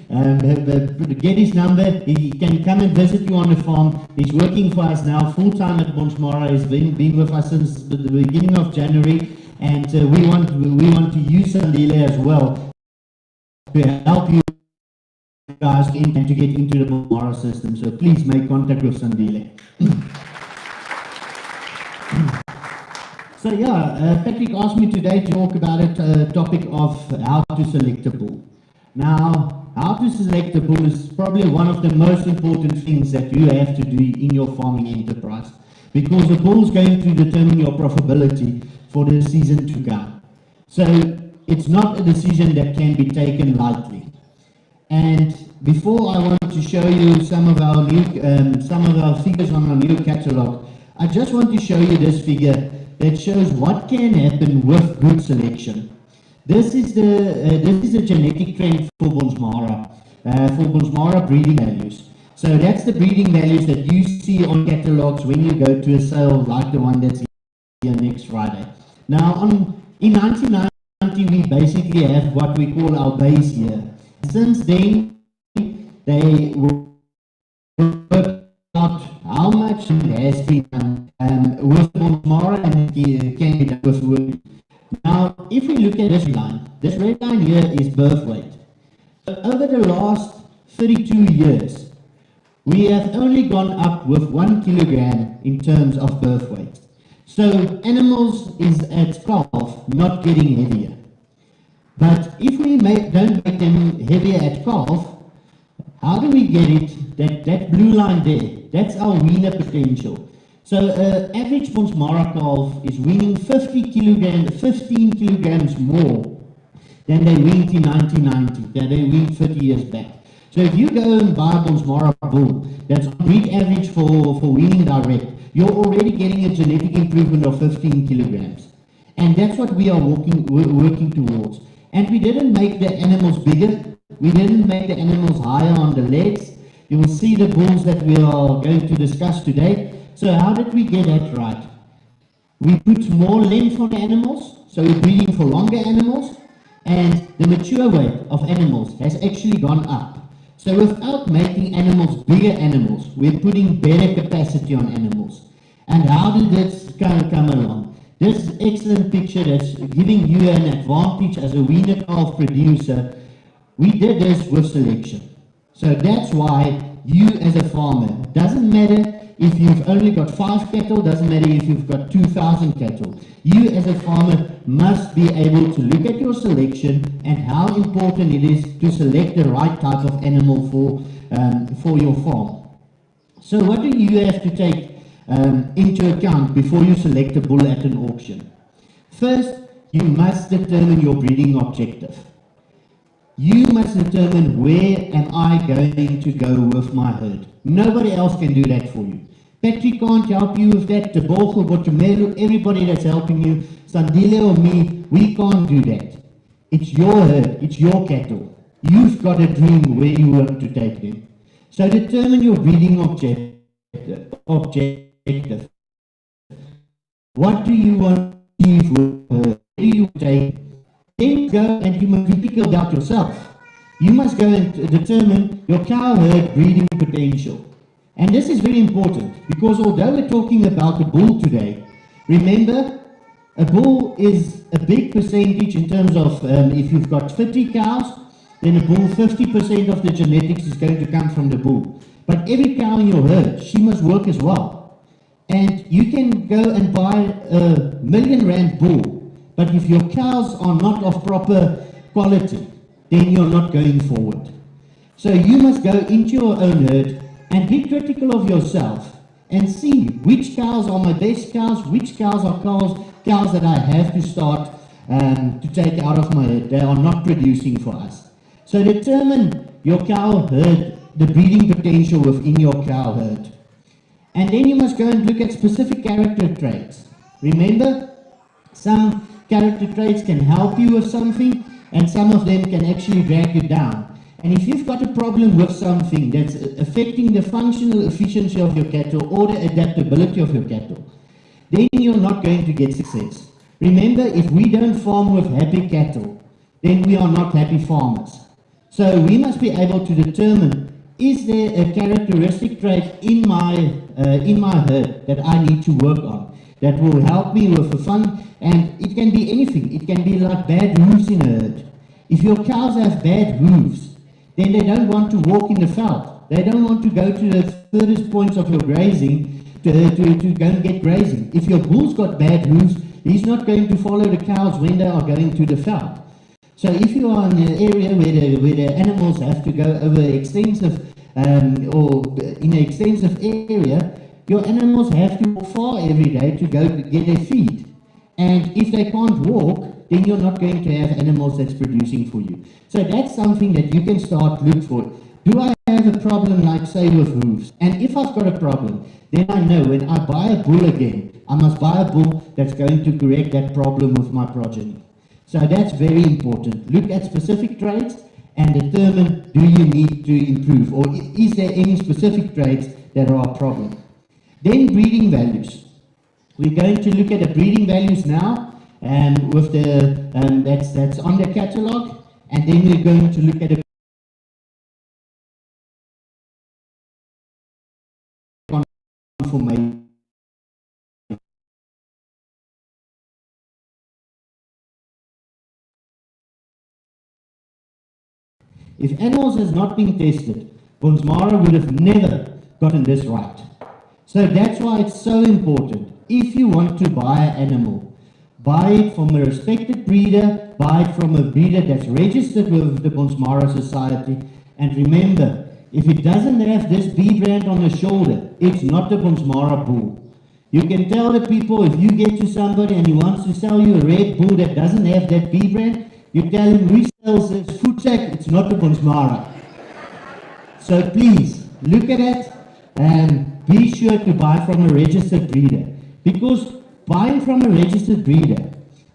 Get his number. He can come and visit you on the farm. He's working for us now full time at Bonsmara. He's been with us since the beginning of January, and we want to use Sandile as well to help you guys to get into the Bonsmara system. So please make contact with Sandile. So yeah, Patrick asked me today to talk about a topic of how to select a bull. Now, how to select a bull is probably one of the most important things that you have to do in your farming enterprise, because the bull is going to determine your profitability for the season to come. So it's not a decision that can be taken lightly. And before I want to show you some of our figures on our new catalog, I just want to show you this figure that shows what can happen with good selection. This is the genetic trend for Bonsmara breeding values. So that's the breeding values that you see on catalogs when you go to a sale like the one that's here next Friday. Now, in 1990, we basically have what we call our base year. Since then, they work out how much has been done with Bonsmara and can be done with wood. Now, if we look at this red line here is birth weight. Over the last 32 years, we have only gone up with 1 kilogram in terms of birth weight. So animals is at calf not getting heavier. But if we don't make them heavier at calf, how do we get it? That blue line there, that's our weaner potential. So average Bonsmara calf is weaning 15 kilograms more than they weaned in 1990, than they weaned 30 years back. So if you go and buy a Bonsmara bull that's on breed average for weaning direct, you're already getting a genetic improvement of 15 kilograms. And that's what we are working towards. And we didn't make the animals bigger, we didn't make the animals higher on the legs. You will see the bulls that we are going to discuss today. So how did we get that right? We put more length on the animals, so we're breeding for longer animals, and the mature weight of animals has actually gone up. So without making animals bigger animals, we're putting better capacity on animals. And how did this come along? This excellent picture that's giving you an advantage as a weaner calf producer, we did this with selection. So that's why you as a farmer, doesn't matter if you've only got 5 cattle, doesn't matter if you've got 2,000 cattle. You as a farmer must be able to look at your selection and how important it is to select the right type of animal for your farm. So what do you have to take into account before you select a bull at an auction? First, you must determine your breeding objective. You must determine where am I going to go with my herd. Nobody else can do that for you. Patrick can't help you with that. The Bochel, Botumelu, everybody that's helping you, Sandile or me, we can't do that. It's your herd, it's your cattle. You've got a dream where you want to take them. So determine your breeding objective. What do you want to achieve with her? Where do you take? Then go and you must be critical about yourself. You must go and determine your cow herd breeding potential. And this is very important because although we're talking about the bull today, remember A bull is a big percentage in terms of if you've got 50 cows, then a bull, 50% of the genetics is going to come from the bull. But every cow in your herd, she must work as well. And you can go and buy a R1,000,000 bull, but if your cows are not of proper quality, then you're not going forward. So you must go into your own herd and be critical of yourself and see which cows are my best cows, which cows are cows that I have to start to take out of my herd. They are not producing for us. So determine your cow herd, the breeding potential within your cow herd. And then you must go and look at specific character traits. Remember, some character traits can help you with something, and some of them can actually drag you down. And if you've got a problem with something that's affecting the functional efficiency of your cattle or the adaptability of your cattle, then you're not going to get success. Remember, if we don't farm with happy cattle, then we are not happy farmers. So we must be able to determine, is there a characteristic trait in my herd that I need to work on that will help me with the fun? And it can be anything. It can be like bad hooves in a herd. If your cows have bad hooves, then they don't want to walk in the veld. They don't want to go to the furthest points of your grazing to go and get grazing. If your bull's got bad hooves, he's not going to follow the cows when they are going to the veld. So if you are in an area where the animals have to go over extensive or in an extensive area, your animals have to walk far every day to go get their feed. And if they can't walk, then you're not going to have animals that's producing for you. So that's something that you can start look for. Do I have a problem, like say with hooves? And if I've got a problem, then I know when I buy a bull again, I must buy a bull that's going to correct that problem with my progeny. So that's very important. Look at specific traits and determine, do you need to improve, or is there any specific traits that are a problem? Then breeding values. We're going to look at the breeding values now, with the that's on the catalogue, and then we're going to look at the conformation. If animals has not been tested, Bonsmara would have never gotten this right. So that's why it's so important. If you want to buy an animal, buy it from a respected breeder, buy it from a breeder that's registered with the Bonsmara Society, and remember, if it doesn't have this B brand on the shoulder, it's not a Bonsmara bull. You can tell the people, if you get to somebody and he wants to sell you a red bull that doesn't have that B brand, you tell him, we sell this food sack, it's not a Bonsmara. So please, look at it and be sure to buy from a registered breeder. Because buying from a registered breeder,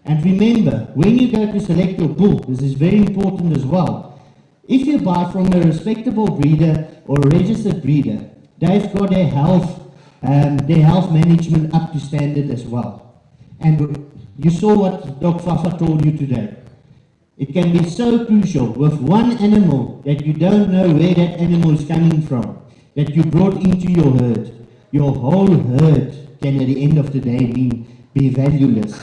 and remember, when you go to select your bull, this is very important as well. If you buy from a respectable breeder or a registered breeder, they've got their health management up to standard as well. And you saw what Dr. Fafa told you today. It can be so crucial with one animal that you don't know where that animal is coming from, that you brought into your herd. Your whole herd can at the end of the day be valueless.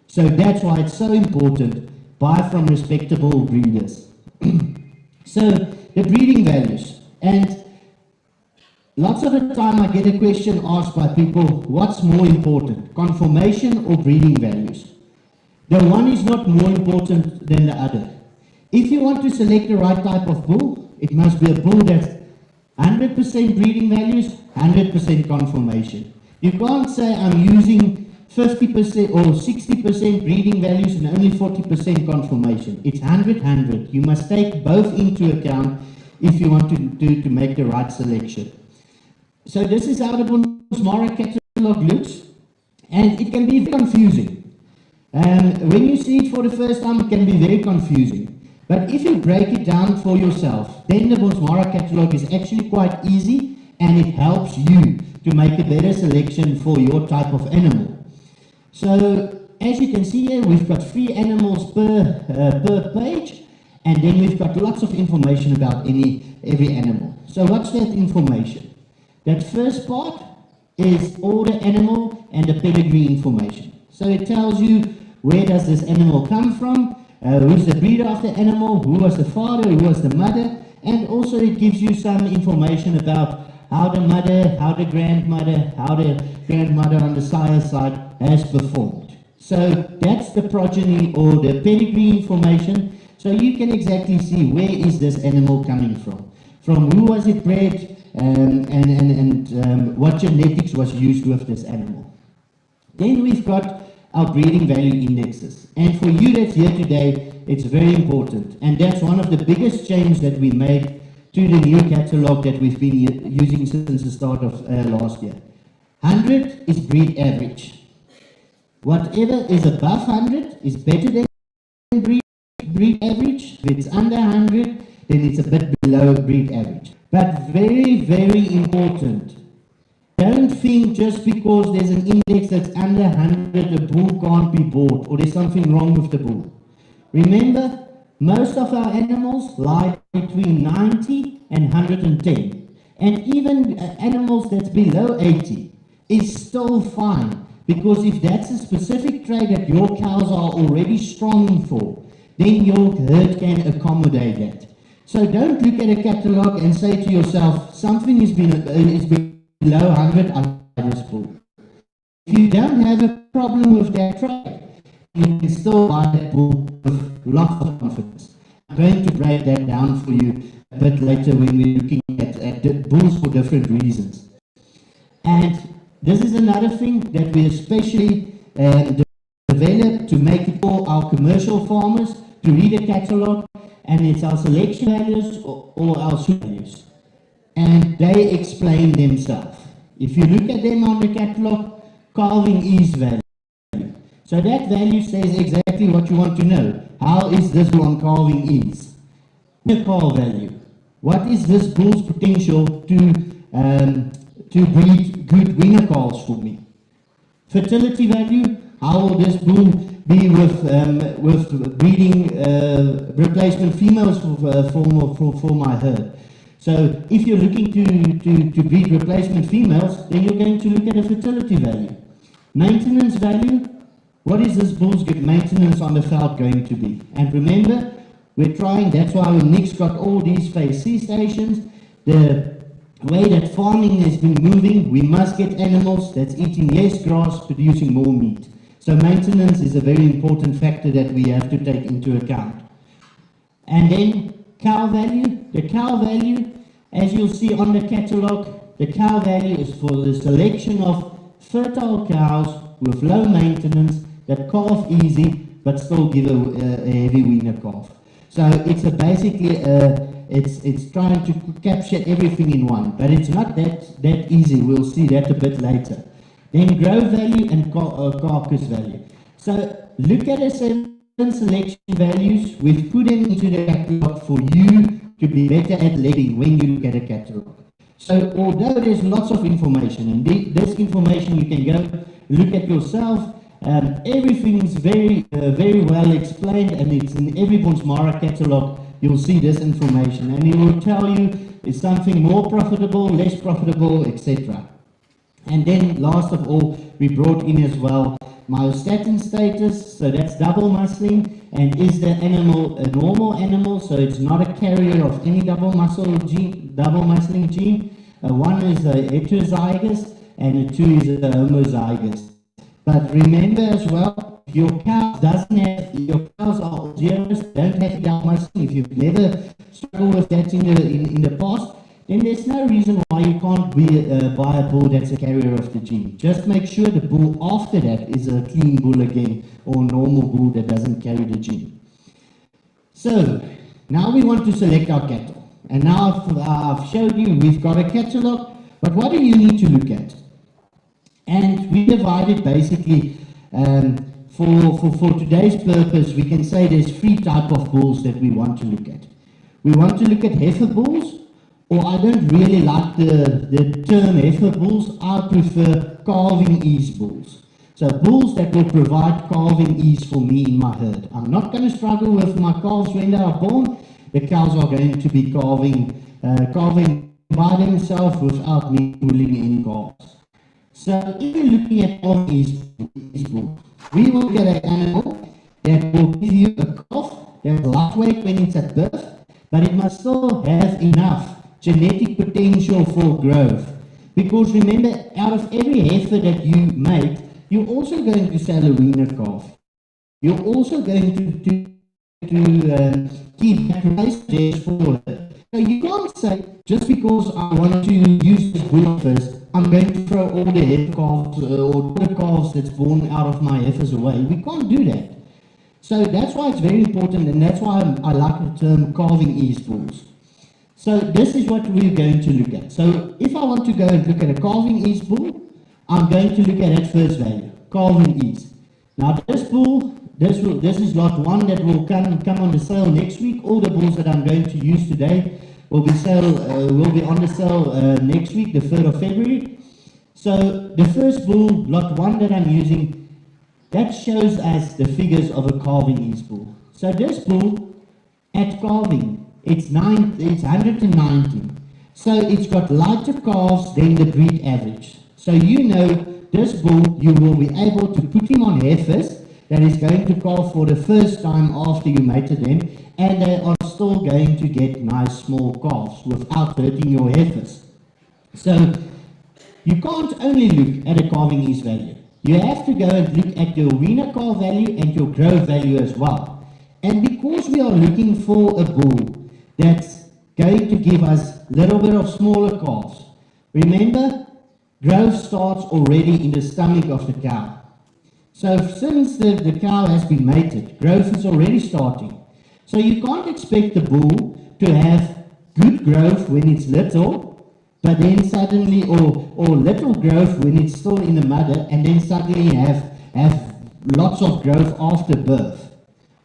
So that's why it's so important, buy from respectable breeders. So the breeding values, and lots of the time I get a question asked by people, what's more important, conformation or breeding values? The one is not more important than the other. If you want to select the right type of bull, it must be a bull that's 100% breeding values, 100% conformation. You can't say I'm using 50% or 60% breeding values and only 40% conformation. It's 100-100. You must take both into account if you want to make the right selection. So this is how the Bonsmara catalogue looks, and it can be very confusing. When you see it for the first time, it can be very confusing. But if you break it down for yourself, then the Bonsmara catalogue is actually quite easy, and it helps you to make a better selection for your type of animal. So as you can see here, we've got 3 animals per page, and then we've got lots of information about every animal. So what's that information? That first part is all the animal and the pedigree information. So it tells you where does this animal come from, who's the breeder of the animal, who was the father, who was the mother, and also it gives you some information about how the mother, how the grandmother on the sire side has performed. So that's the progeny or the pedigree information. So you can exactly see where is this animal coming from who was it bred, and what genetics was used with this animal. Then we've got our breeding value indexes. And for you that's here today, it's very important. And that's one of the biggest changes that we made to the new catalogue that we've been using since the start of last year. 100 is breed average. Whatever is above 100 is better than breed average. If it's under 100, then it's a bit below breed average. But very, very important. Don't think just because there's an index that's under 100, a bull can't be bought, or there's something wrong with the bull. Remember, most of our animals lie between 90 and 110. And even animals that's below 80 is still fine, because if that's a specific trait that your cows are already strong for, then your herd can accommodate that. So don't look at a catalogue and say to yourself, something is below 100, I buy this bull. If you don't have a problem with that trait, you can still buy that bull with lots of confidence. I'm going to break that down for you a bit later when we're looking at the bulls for different reasons. And this is another thing that we especially developed to make it for our commercial farmers to read a catalogue, and it's our selection values or our super values. And they explain themselves. If you look at them on the catalogue, calving is value. So that value says exactly what you want to know. How is this one calving is? The call value. What is this bull's potential to breed good winner calls for me? Fertility value. How will this bull be with breeding replacement females for my herd? So if you're looking to breed replacement females, then you're going to look at a fertility value. Maintenance value. What is this bull's good maintenance on the veld going to be? And remember, we're trying, that's why Nick's got all these phase C stations. The way that farming has been moving, we must get animals that's eating less grass, producing more meat. So maintenance is a very important factor that we have to take into account. And then cow value. The cow value, as you'll see on the catalogue, the cow value is for the selection of fertile cows with low maintenance that calf easy but still give a heavy weaner calf. So it's basically it's trying to capture everything in one, but it's not that easy. We'll see that a bit later. Then growth value and carcass value. So look at the 7 selection values. We've put them into the catalogue for you to be better at letting when you look at a catalogue. So although there's lots of information, and this information you can go look at yourself, everything is very well explained, and it's in every Bonsmara catalogue. You'll see this information, and it will tell you is something more profitable, less profitable, etc. And then last of all, we brought in as well myostatin status, so that's double muscling, and is the animal a normal animal, so it's not a carrier of any double muscling gene. One is a heterozygous and a 2 is a homozygous. But remember as well, if your cows your cows are zeros, don't have double muscling. If you've never struggled with that in the past, then there's no reason why you can't buy a bull that's a carrier of the gene. Just make sure the bull after that is a clean bull again, or a normal bull that doesn't carry the gene. So, now we want to select our cattle. And now I've showed you, we've got a catalogue, but what do you need to look at? And we divided basically, for today's purpose, we can say there's 3 types of bulls that we want to look at. We want to look at heifer bulls, or I don't really like the term heifer bulls. I prefer calving ease bulls. So bulls that will provide calving ease for me in my herd. I'm not going to struggle with my calves when they are born. The cows are going to be calving by themselves without me pulling any calves. So if you're looking at calving ease bulls, We will get an animal that will give you a calf that's lightweight when it's at birth, but it must still have enough genetic potential for growth. Because remember, out of every heifer that you make, you're also going to sell a weaner calf. You're also going to keep that race there for her. So you can't say, just because I want to use this bull first, I'm going to throw all the heifer calves or the calves that's born out of my heifers away. We can't do that. So that's why it's very important, and that's why I like the term calving ease bulls. So this is what we're going to look at. So if I want to go and look at a calving ease bull, I'm going to look at that first value, calving ease. Now this bull, this is lot 1 that will come on the sale next week. All the bulls that I'm going to use today will be on the sale next week, the 3rd of February. So the first bull, lot 1 that I'm using, that shows us the figures of a calving ease bull. So this bull at calving, it's 190. So it's got lighter calves than the breed average. So you know this bull, you will be able to put him on heifers that is going to calve for the first time after you mated them, and they are still going to get nice small calves without hurting your heifers. So you can't only look at a calving ease value. You have to go and look at your weaner calf value and your growth value as well. And because we are looking for a bull that's going to give us a little bit of smaller calves, remember, growth starts already in the stomach of the cow. So since the cow has been mated, growth is already starting. So you can't expect the bull to have good growth when it's little, but then suddenly, or little growth when it's still in the mother, and then suddenly have lots of growth after birth.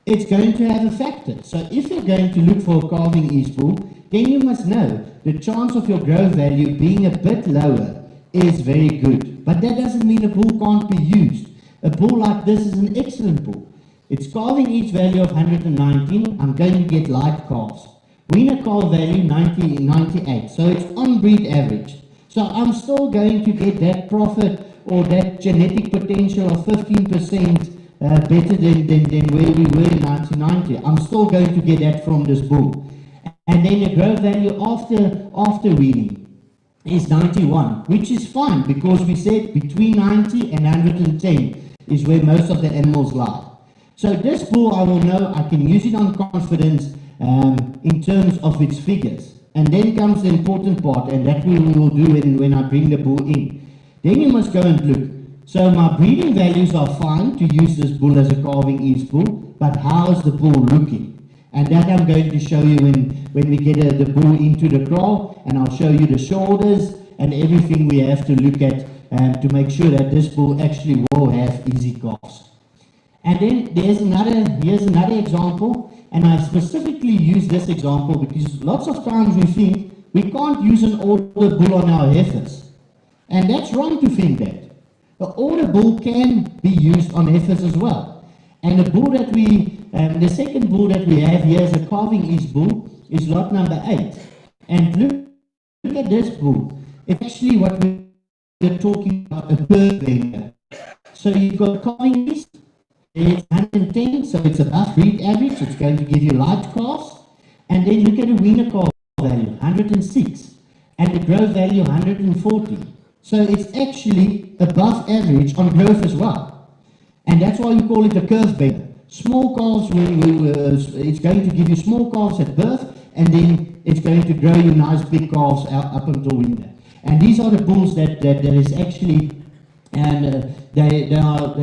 It's going to have a factor. So if you're going to look for a calving ease bull, then you must know the chance of your growth value being a bit lower is very good. But that doesn't mean a bull can't be used. A bull like this is an excellent bull. It's calving each value of 119. I'm going to get light calves. Weaner calf value 98. So it's on breed average. So I'm still going to get that profit or that genetic potential of 15% better than where we were in 1990. I'm still going to get that from this bull. And then the growth value after weaning is 91, which is fine because we said between 90 and 110 is where most of the animals lie. So this bull, I will know I can use it on confidence in terms of its figures. And then comes the important part, and that we will do when I bring the bull in. Then you must go and look. So my breeding values are fine to use this bull as a calving ease bull, but how is the bull looking? And that I'm going to show you when we get the bull into the kraal, and I'll show you the shoulders and everything we have to look at to make sure that this bull actually will have easy calves. And then here's another example, and I specifically use this example because lots of times we think we can't use an older bull on our heifers. And that's wrong to think that. The older bull can be used on heifers as well. And the bull that the second bull that we have here as a calving ease bull is lot number 8. And look at this bull. It's actually what we're talking about, a curve bender. So you've got calving ease, it's 110, so it's above breed average, it's going to give you light calves. And then look at the weaner calf value, 106, and the growth value 140. So it's actually above average on growth as well. And that's why we call it a curve bender. Small calves, it's going to give you small calves at birth, and then it's going to grow you nice big calves up until winter. And these are the bulls that is actually, and they are,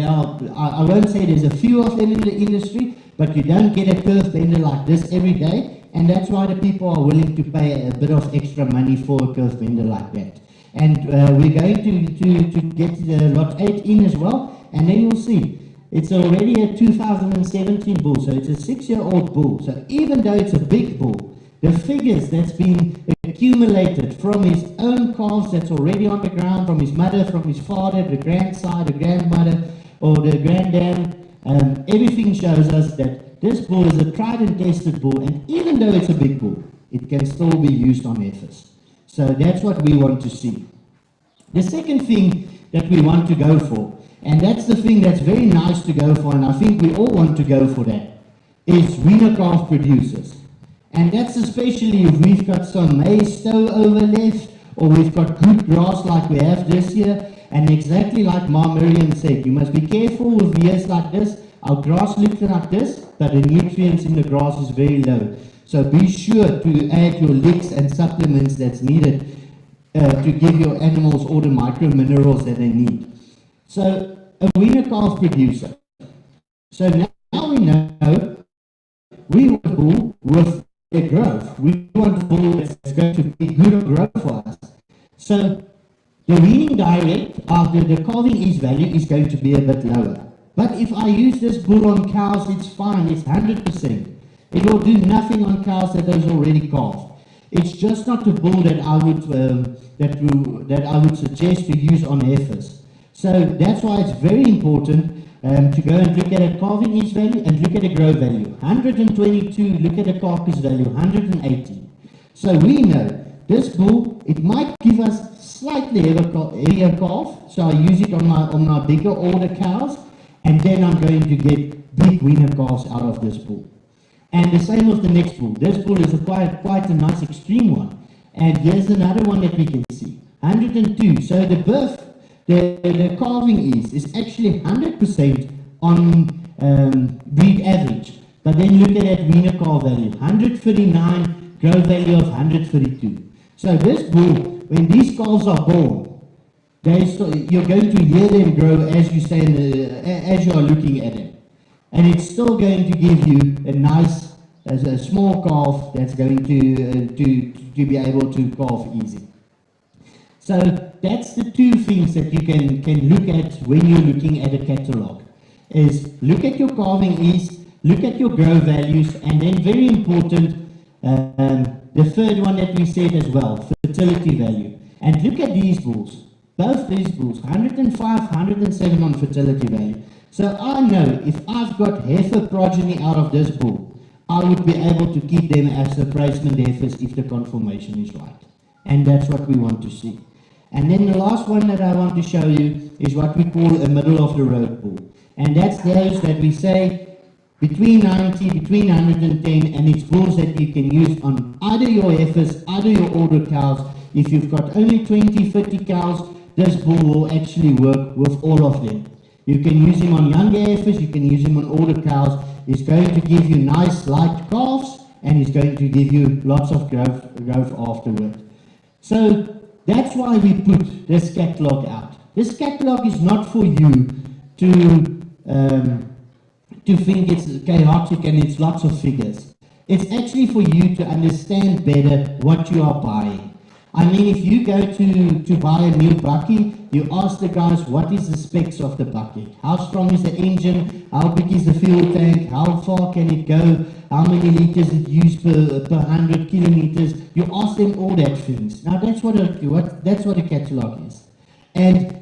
I won't say there's a few of them in the industry, but you don't get a curve bender like this every day, and that's why the people are willing to pay a bit of extra money for a curve bender like that. And we're going to get lot 8 in as well, and then you'll see. It's already a 2017 bull, so it's a 6-year-old bull. So even though it's a big bull, the figures that's been accumulated from his own calves that's already on the ground, from his mother, from his father, the grandsire, the grandmother, or the granddad, everything shows us that this bull is a tried and tested bull, and even though it's a big bull, it can still be used on heifers. So that's what we want to see. The second thing that we want to go for And that's the thing that's very nice to go for, and I think we all want to go for that, is weaner calf producers. And that's especially if we've got some maize stow over left, or we've got good grass like we have this year. And exactly like Ma Miriam said, you must be careful with years like this. Our grass looks like this, but the nutrients in the grass is very low. So be sure to add your licks and supplements that's needed to give your animals all the micro minerals that they need. So a weaner calf producer. So now we know we want a bull with a growth. We want a bull that's going to be good growth for us. So the weaning direct after the calving ease value is going to be a bit lower. But if I use this bull on cows, it's fine, it's 100%. It will do nothing on cows that is already calved. It's just not a bull that I would suggest to use on heifers. So that's why it's very important to go and look at a calving ease value and look at a growth value. 122, look at a carcass value, 180. So we know this bull, it might give us slightly heavier calf, so I use it on my bigger older cows, and then I'm going to get big weaner calves out of this bull. And the same with the next bull. This bull is quite a nice extreme one. And here's another one that we can see, 102. So the birth, the calving is actually 100% on breed average. But then look at that weaner calf value, 139, growth value of 132. So this bull, when these calves are born, you're going to hear them grow as you stand, as you are looking at them. And it's still going to give you a nice, a small calf that's going to be able to calf easy. So that's the two things that you can look at when you're looking at a catalogue. Is look at your calving ease, look at your growth values, and then very important, the third one that we said as well, fertility value. And look at these bulls, both these bulls, 105, 107 on fertility value. So I know if I've got heifer progeny out of this bull, I would be able to keep them as replacement heifers if the conformation is right. And that's what we want to see. And then the last one that I want to show you is what we call a middle of the road bull. And that's those that we say between 90, between 110, and it's bulls that you can use on either your heifers, either your older cows. If you've got only 20, 30 cows, this bull will actually work with all of them. You can use him on younger heifers, you can use him on older cows. He's going to give you nice light calves, and he's going to give you lots of growth afterward. So that's why we put this catalogue out. This catalogue is not for you to think it's chaotic and it's lots of figures. It's actually for you to understand better what you are buying. I mean, if you go to buy a new bakkie, you ask the guys, what is the specs of the bakkie? How strong is the engine? How big is the fuel tank? How far can it go? How many liters it used per 100 kilometers? You ask them all that things. Now that's what a catalogue is. And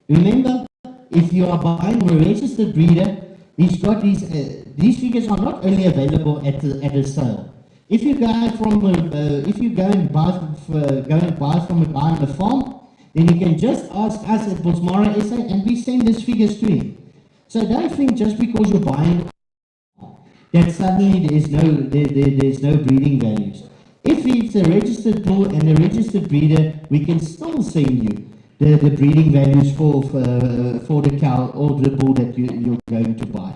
remember, if you are buying from a registered breeder, he's got these figures are not only available at a sale. If you go and buy from a guy on the farm, then you can just ask us at Bosmara SA and we send these figures to him. So don't think just because you're buying that suddenly there's no breeding values. If it's a registered bull and a registered breeder, we can still send you the breeding values for the cow or the bull that you're going to buy.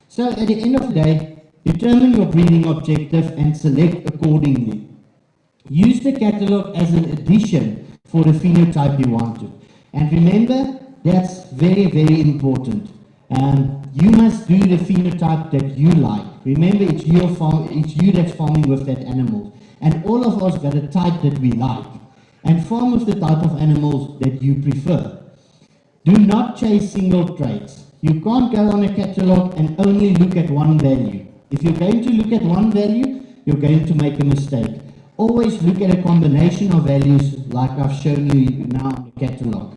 So at the end of the day, determine your breeding objective and select accordingly. Use the catalogue as an addition for the phenotype you want to. And remember, that's very, very important. You must do the phenotype that you like. Remember, it's your farm, it's you that's farming with that animal. And all of us got a type that we like. And farm with the type of animals that you prefer. Do not chase single traits. You can't go on a catalogue and only look at one value. If you're going to look at one value, you're going to make a mistake. Always look at a combination of values like I've shown you now in the catalogue.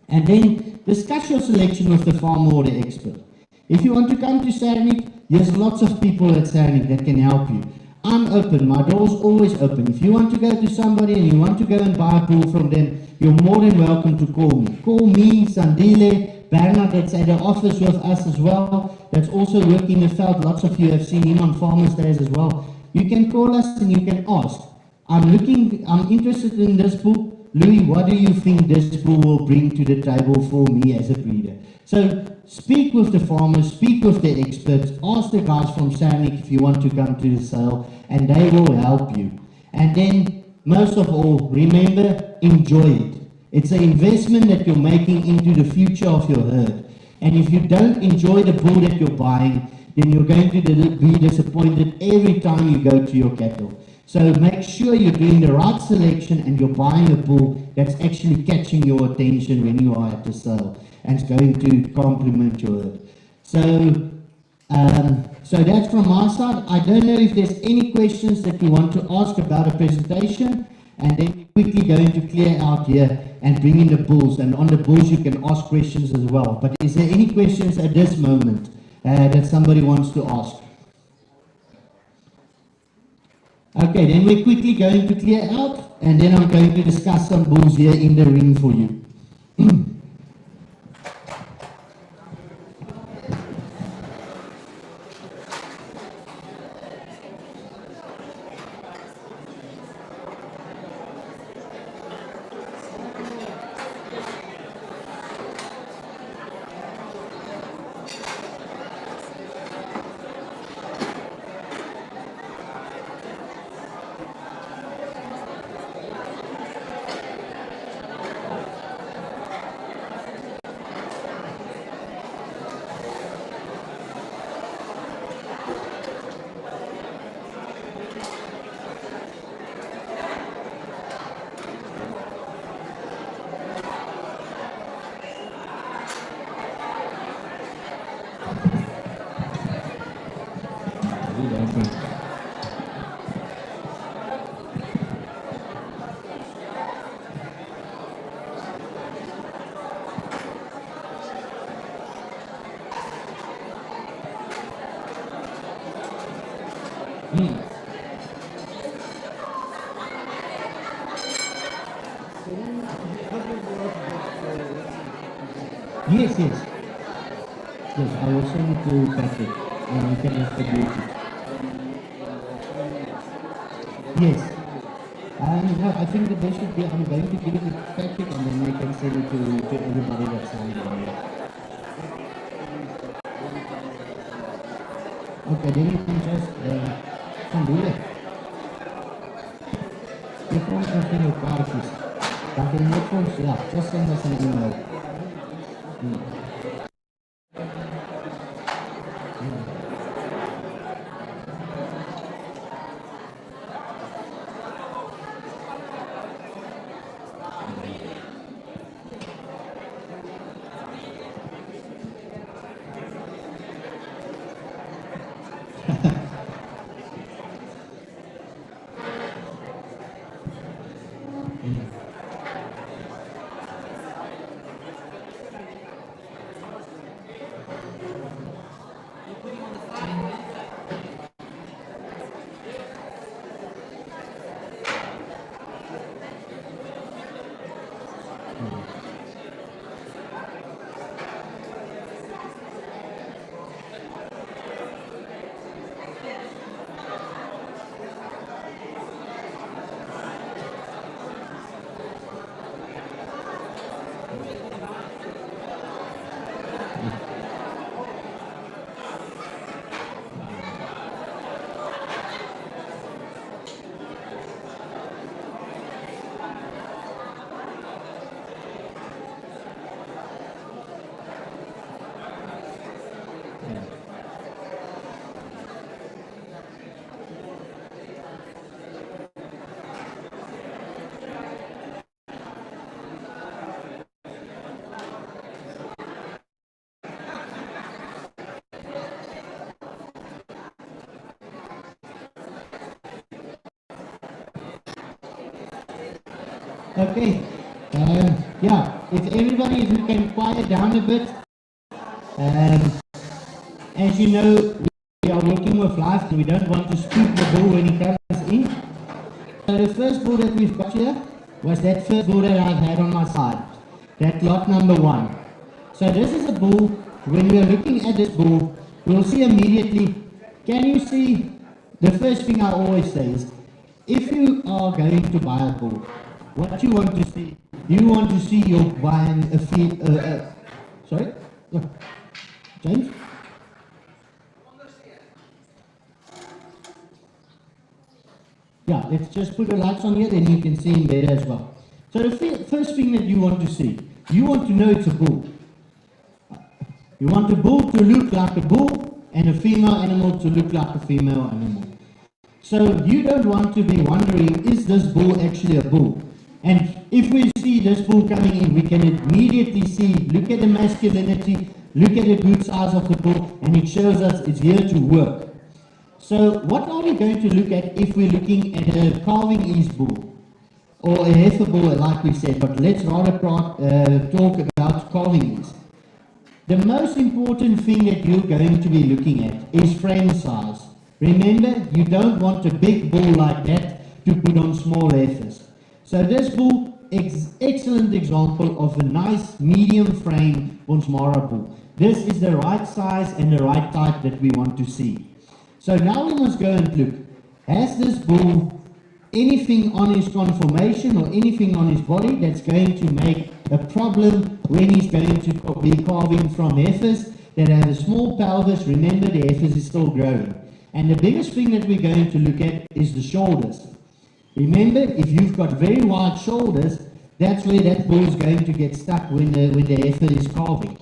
And then discuss your selection with the farmer or the expert. If you want to come to SERNICK, there's lots of people at SERNICK that can help you. I'm open, my door's always open. If you want to go to somebody and you want to go and buy a bull from them, you're more than welcome to call me. Call me, Sandile, Bernard that's at the office with us as well, that's also working the field. Lots of you have seen him on Farmers Days as well. You can call us and you can ask. I'm interested in this bull. Louis, what do you think this bull will bring to the table for me as a breeder? So speak with the farmers, speak with the experts, ask the guys from SERNICK if you want to come to the sale, and they will help you. And then, most of all, remember, enjoy it. It's an investment that you're making into the future of your herd. And if you don't enjoy the bull that you're buying, then you're going to be disappointed every time you go to your cattle. So make sure you're doing the right selection and you're buying a bull that's actually catching your attention when you are at the sale and it's going to complement your herd. So that's from my side. I don't know if there's any questions that you want to ask about a presentation, and then we're quickly going to clear out here and bring in the bulls, and on the bulls you can ask questions as well. But is there any questions at this moment that somebody wants to ask? Okay, then we're quickly going to clear out, and then I'm going to discuss some bulls here in the ring for you. Yes, yes. Yes, I will send it to Patrick and you can distribute it. Yes. No, I think that they should be, I'm going to give it to Patrick and then they can send it to everybody that's signed on here. Okay, then you can just can do that. You can open your parties. But in your phones, yeah, just send us an email. Okay. Yeah, if everybody, if you can quiet down a bit. As you know, we are working with live, and we don't want to spook the bull when he comes in. So the first bull that we've got here was that first bull that I've had on my side. That lot number 1. So this is a bull. When we are looking at this bull, we'll see immediately, can you see, the first thing I always say is, if you are going to buy a bull, what you want to see, you want to see you're buying a sorry? Look, James? Yeah, let's just put the lights on here, then you can see him better as well. So the first thing that you want to see, you want to know it's a bull. You want a bull to look like a bull and a female animal to look like a female animal. So you don't want to be wondering, is this bull actually a bull? And if we see this bull coming in, we can immediately see, look at the masculinity, look at the good size of the bull, and it shows us it's here to work. So what are we going to look at if we're looking at a calving ease bull or a heifer bull, like we said, but let's rather talk about calving ease. The most important thing that you're going to be looking at is frame size. Remember, you don't want a big bull like that to put on small heifers. So this bull is excellent example of a nice medium frame Bonsmara bull. This is the right size and the right type that we want to see. So now we must go and look, has this bull anything on his conformation or anything on his body that's going to make a problem when he's going to be calving from heifers that have a small pelvis? Remember, the heifers is still growing. And the biggest thing that we're going to look at is the shoulders. Remember, if you've got very wide shoulders, that's where that bull is going to get stuck when the heifer is calving.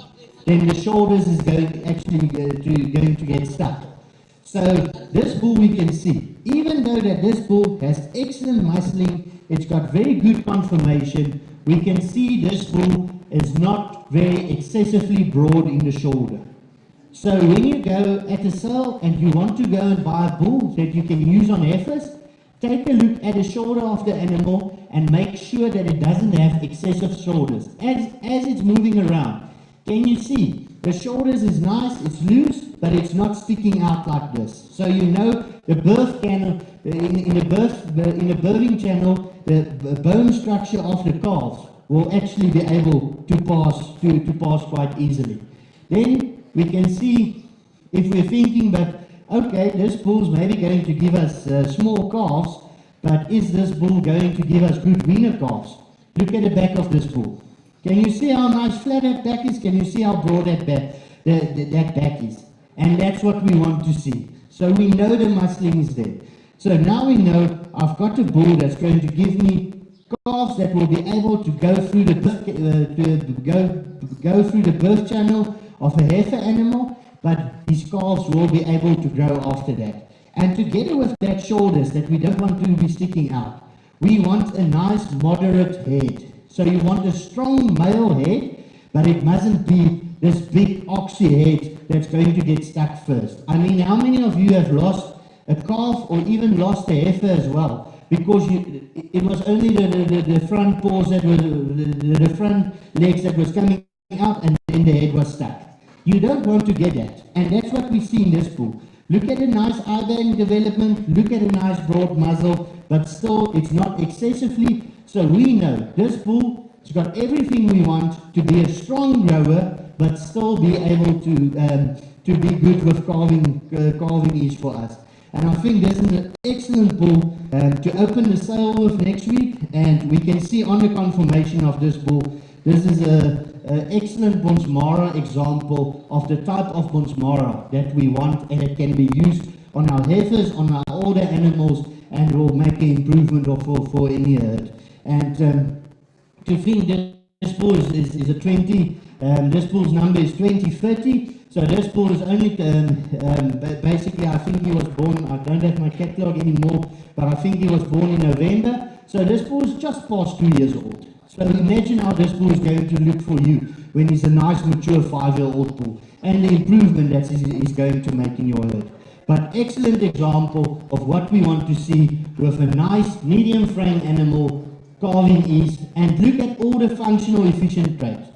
Then the shoulders is going to get stuck. So this bull we can see, even though that this bull has excellent muscling, it's got very good conformation, we can see this bull is not very excessively broad in the shoulder. So when you go at a sale and you want to go and buy a bull that you can use on heifers, take a look at the shoulder of the animal and make sure that it doesn't have excessive shoulders. As it's moving around, can you see? The shoulders is nice, it's loose, but it's not sticking out like this. So you know the birth channel, in the birthing channel, the bone structure of the calves will actually be able to pass quite easily. Then we can see, if we're thinking that, okay, this bull's maybe going to give us small calves, but is this bull going to give us good weaner calves? Look at the back of this bull. Can you see how nice flat that back is? Can you see how broad that back is? And that's what we want to see. So we know the muscling is there. So now we know I've got a bull that's going to give me calves that will be able to go through the birth channel of a heifer animal, but his calves will be able to grow after that. And together with that shoulders that we don't want to be sticking out, we want a nice moderate head. So you want a strong male head, but it mustn't be this big oxy head that's going to get stuck first. I mean, how many of you have lost a calf or even lost a heifer as well? Because it was only the front paws that were, the front legs that was coming out, and then the head was stuck. You don't want to get that. And that's what we see in this bull. Look at a nice eye-band development, look at a nice broad muzzle, but still it's not excessively. So we know this bull has got everything we want to be a strong grower, but still be able to be good with calving ease for us. And I think this is an excellent bull to open the sale with next week, and we can see on the conformation of this bull, this is an excellent Bonsmara example of the type of Bonsmara that we want, and it can be used on our heifers, on our older animals, and will make an improvement for any herd. And to think that this bull is a 20, this bull's number is 2030. So this bull is only, basically I think he was born, I don't have my catalogue anymore, but I think he was born in November. So this bull is just past 2 years old. So imagine how this bull is going to look for you when he's a nice mature 5-year-old bull, and the improvement that he's going to make in your herd. But excellent example of what we want to see with a nice medium frame animal, calving ease, and look at all the functional efficient traits.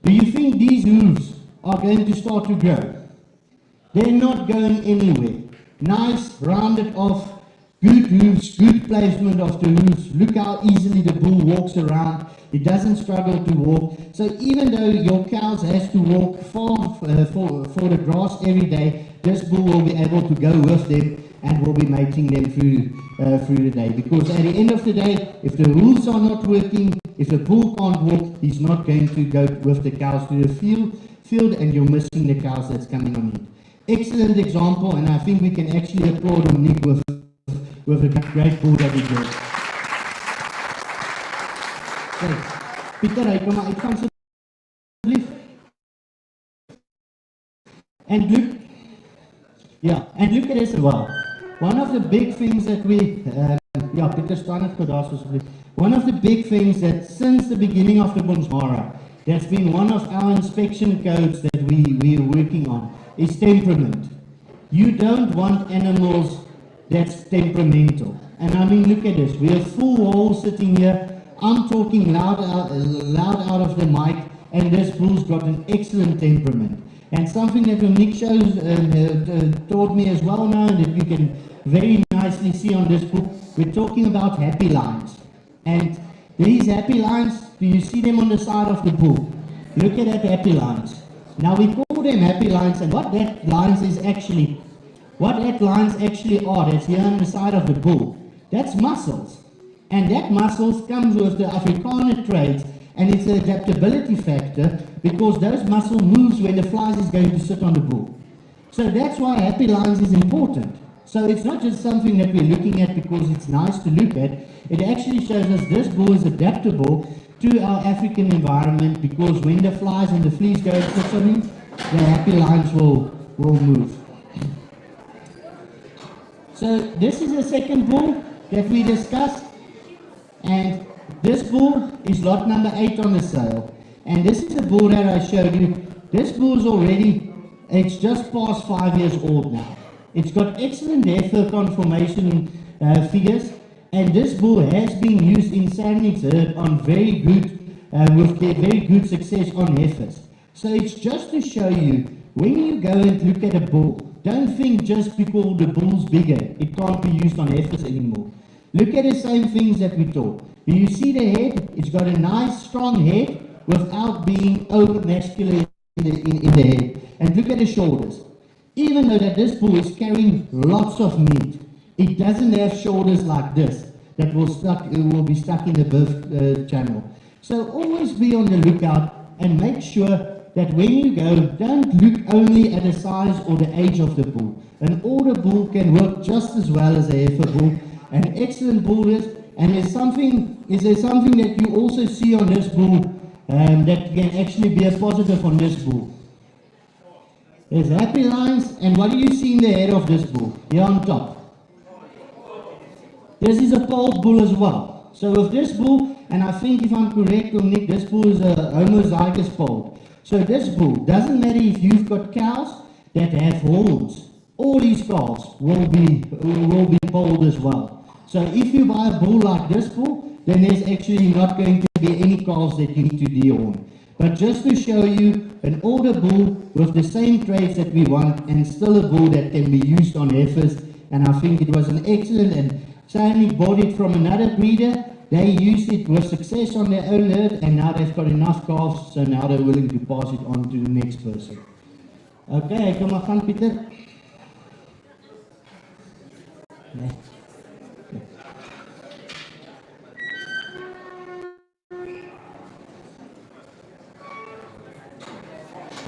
Do you think these hooves are going to start to grow? They're not going anywhere. Nice, rounded off, good hooves, good placement of the hooves. Look how easily the bull walks around. It doesn't struggle to walk. So even though your cows has to walk far for the grass every day, this bull will be able to go with them and will be mating them through the day. Because at the end of the day, if the hooves are not working, if the bull can't walk, he's not going to go with the cows to the field, and you're missing the cows that's coming on it. Excellent example, and I think we can actually applaud Nick with a great bull that he did. Pieter, hy kom maar uitgaan asseblief. And look at this as well. One of the big things that we, Pieter staan het goed daar asseblief. One of the big things that since the beginning of the Bonsmara, that's been one of our inspection codes that we are working on, is temperament. You don't want animals that's temperamental. And I mean, look at this. We have full walls sitting here. I'm talking loud out of the mic, and this bull's got an excellent temperament. And something that Nick taught me as well now, that you can very nicely see on this book, we're talking about happy lines. And these happy lines, do you see them on the side of the bull? Look at that happy lines. Now we call them happy lines, and what that lines actually are, that's here on the side of the bull, that's muscles. And that muscles comes with the Afrikaner traits, and it's an adaptability factor because those muscle moves when the flies is going to sit on the bull. So that's why happy lines is important. So it's not just something that we're looking at because it's nice to look at. It actually shows us this bull is adaptable to our African environment because when the flies and the fleas go and sit on him, the happy lines will move. So this is the second bull that we discussed. And this bull is lot number 8 on the sale. And this is the bull that I showed you. This bull is already, it's just past 5 years old now. It's got excellent heifer conformation figures. And this bull has been used in SERNICK's herd on very good success on heifers. So it's just to show you, when you go and look at a bull, don't think just because the bull's bigger, it can't be used on heifers anymore. Look at the same things that we taught. Do you see the head? It's got a nice strong head without being over-muscular in the head. And look at the shoulders. Even though that this bull is carrying lots of meat, it doesn't have shoulders like this that will be stuck in the birth channel. So always be on the lookout and make sure that when you go, don't look only at the size or the age of the bull. An older bull can work just as well as a heifer bull. An excellent bull is, and is there something that you also see on this bull that can actually be a positive on this bull? There's happy lines, and what do you see in the head of this bull? Here on top. This is a polled bull as well. So with this bull, and I think if I'm correct, Nick, this bull is a homozygous polled. So this bull, doesn't matter if you've got cows that have horns, all these calves will be polled as well. So if you buy a bull like this bull, then there's actually not going to be any calves that you need to dehorn. But just to show you an older bull with the same traits that we want and still a bull that can be used on heifers, and I think it was an excellent, and SERNICK bought it from another breeder. They used it with success on their own herd, and now they've got enough calves, so now they're willing to pass it on to the next person. Okay, kom maar gaan, Pieter. Nee.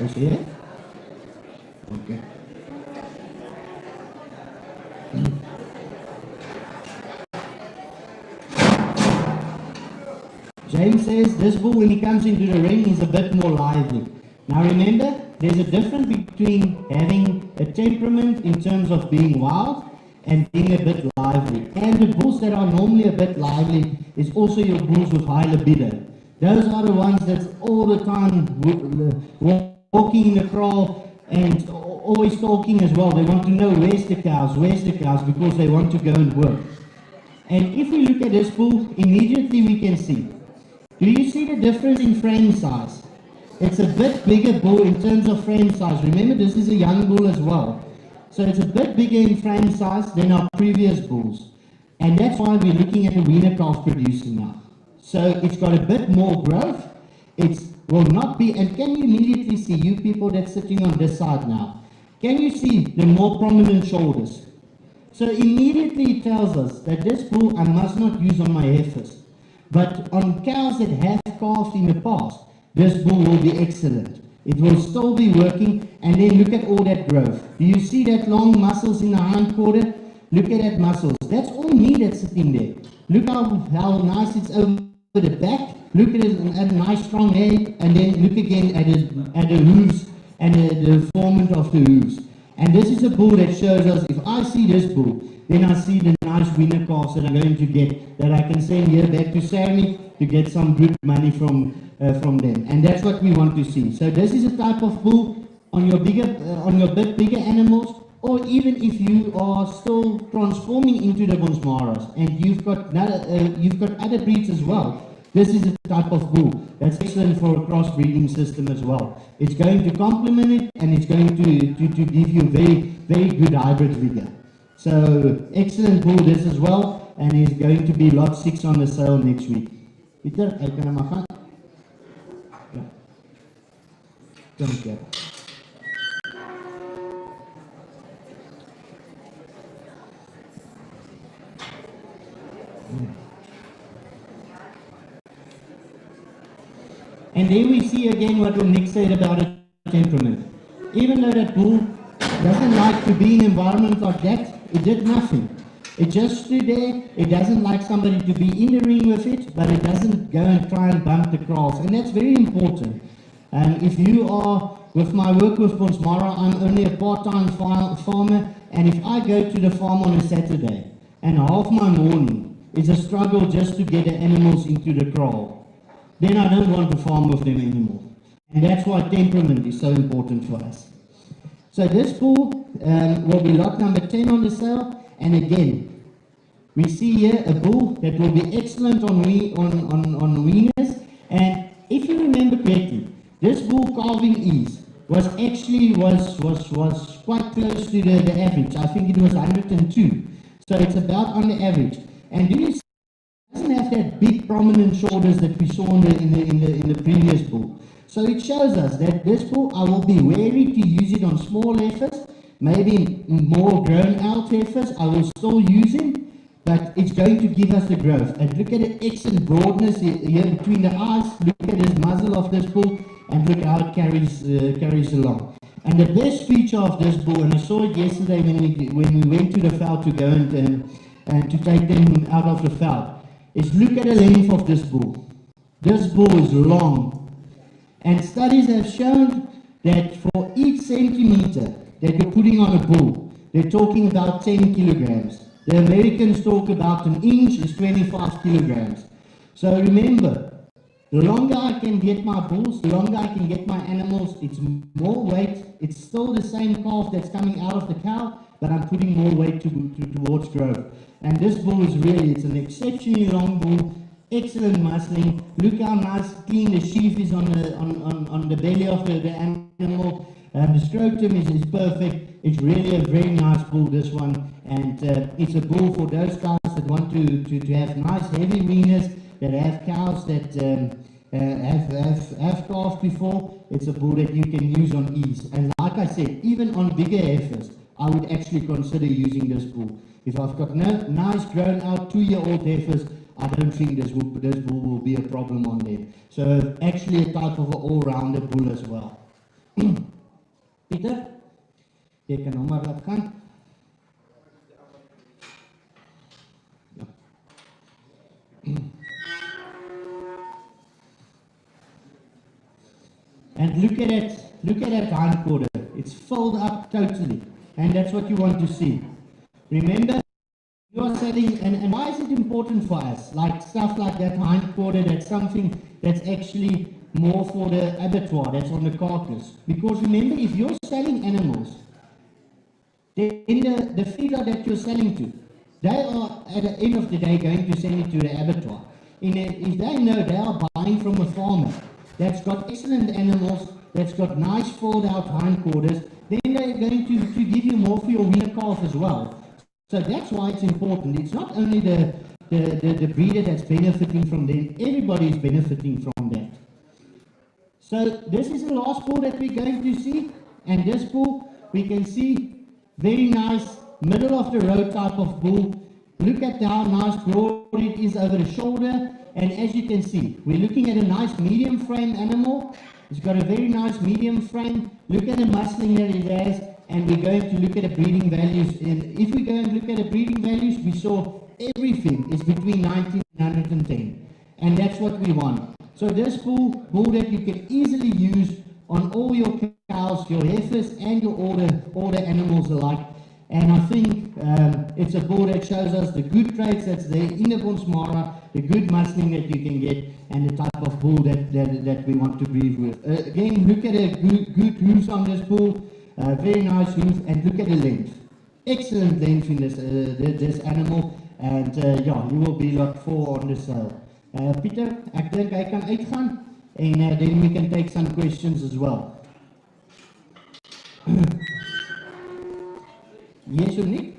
You see it? Okay. James says this bull, when he comes into the ring, is a bit more lively. Now remember, there's a difference between having a temperament in terms of being wild and being a bit lively. And the bulls that are normally a bit lively is also your bulls with high libido. Those are the ones that's all the time walking in the kraal and always talking as well. They want to know where's the cows, because they want to go and work. And if we look at this bull, immediately we can see. Do you see the difference in frame size? It's a bit bigger bull in terms of frame size. Remember, this is a young bull as well. So it's a bit bigger in frame size than our previous bulls. And that's why we're looking at a weaner calf producer now. So it's got a bit more growth. It will not be, and can you immediately see, you people that's sitting on this side now, can you see the more prominent shoulders? So immediately it tells us that this bull I must not use on my heifers. But on cows that have calved in the past, this bull will be excellent. It will still be working, and then look at all that growth. Do you see that long muscles in the hind quarter? Look at that muscles. That's all meat that's sitting there. Look how nice it's over the back. Look at a nice strong head, and then look again at the hooves and the formant of the hooves. And this is a bull that shows us, if I see this bull, then I see the nice winner calves that I'm going to get, that I can send here back to SERNICK to get some good money from them. And that's what we want to see. So this is a type of bull on your bit bigger animals, or even if you are still transforming into the Bonsmaras and you've got other breeds as well. This is a type of bull that's excellent for a crossbreeding system as well. It's going to complement it, and it's going to give you very, very good hybrid vigor. So excellent bull this as well, and is going to be lot 6 on the sale next week. Peter, I can have Thank you. And then we see again what Nick said about a temperament. Even though that bull doesn't like to be in an environment like that, it did nothing. It just stood there. It doesn't like somebody to be in the ring with it, but it doesn't go and try and bump the kraals. And that's very important. If you are, with my work with Bonsmara, I'm only a part-time farmer, and if I go to the farm on a Saturday, and half my morning is a struggle just to get the animals into the kraal, then I don't want to farm with them anymore. And that's why temperament is so important for us. So this bull will be lot number 10 on the sale. And again, we see here a bull that will be excellent on weaners. And if you remember correctly, this bull calving ease was actually quite close to the average. I think it was 102. So it's about on the average. And do you see, it doesn't have that big prominent shoulders that we saw in the previous bull. So it shows us that this bull, I will be wary to use it on small heifers, maybe more grown out heifers. I will still use him, but it's going to give us the growth. And look at the excellent broadness here between the eyes. Look at this muzzle of this bull, and look how it carries along. And the best feature of this bull, and I saw it yesterday when we went to the veld to go and to take them out of the veld, is look at the length of this bull. This bull is long. And studies have shown that for each centimeter that you're putting on a bull, they're talking about 10 kilograms. The Americans talk about an inch is 25 kilograms. So remember, the longer I can get my bulls, the longer I can get my animals, it's more weight. It's still the same calf that's coming out of the cow, but I'm putting more weight towards growth. And this bull is really, it's an exceptionally long bull, excellent muscling. Look how nice, clean the sheath is on the belly of the animal. The scrotum is perfect. It's really a very nice bull, this one. And it's a bull for those guys that want to have nice heavy weaners, that have cows that have calved before. It's a bull that you can use on ease. And like I said, even on bigger heifers, I would actually consider using this bull. If I've got nice grown out 2-year-old heifers, I don't think this bull will be a problem on them. So actually a type of an all-rounder bull as well. Peter, jy kan hom maar laat gaan. And look at that hind quarter. It's filled up totally. And that's what you want to see. Remember, you are selling, and why is it important for us? Like stuff like that hind quarter, that's something that's actually more for the abattoir, that's on the carcass. Because remember, if you're selling animals, then the feeder that you're selling to, they are at the end of the day going to send it to the abattoir. If they know they are buying from a farmer that's got excellent animals, that's got nice fold out hind quarters, then they're going to give you more for your weaner calf as well. So that's why it's important. It's not only the breeder that's benefiting from them, everybody is benefiting from that. So this is the last bull that we're going to see, and this bull we can see very nice middle of the road type of bull. Look at how nice broad it is over the shoulder, and as you can see, we're looking at a nice medium frame animal. It's got a very nice medium frame. Look at the muscling that it has, and we're going to look at the breeding values. And if we go and look at the breeding values, we saw everything is between 90 and 110, and that's what we want. So this bull that you can easily use on all your cows, your heifers, and your order animals alike. And I think it's a bull that shows us the good traits that's there in the Bonsmara, the good muscling that you can get, and the type of bull that we want to breed with. Again, look at the good hooves on this bull, very nice hoof, and look at the length. Excellent length in this animal, and yeah, you will be lot 4 on the sale. Peter, ek dink hy kan uitgaan, and then we can take some questions as well. Yes or Nick?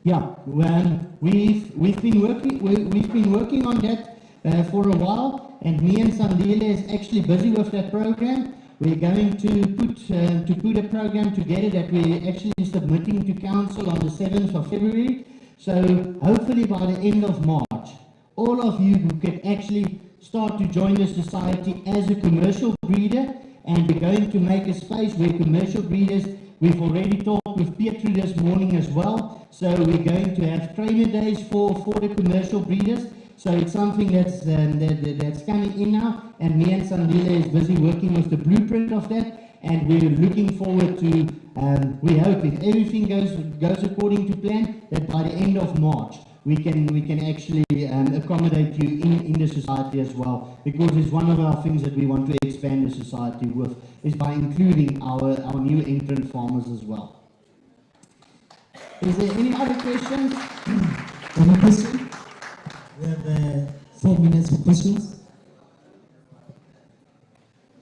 Yeah, well, we've been working on that for a while, and me and Sandile is actually busy with that program. We're going to put a program together that we're actually submitting to council on the 7th of February. So hopefully by the end of March, all of you who can actually start to join the society as a commercial breeder, and we're going to make a space where commercial breeders, we've already talked with Pietro this morning as well, so we're going to have trainer days for the commercial breeders. So it's something that's coming in now, and me and Sandile is busy working with the blueprint of that, and we're looking forward to, we hope if everything goes according to plan, that by the end of March, we can actually accommodate you in the society as well, because it's one of our things that we want to expand the society with, is by including our new entrant farmers as well. Is there any other questions? Any question? We have 4 minutes for questions.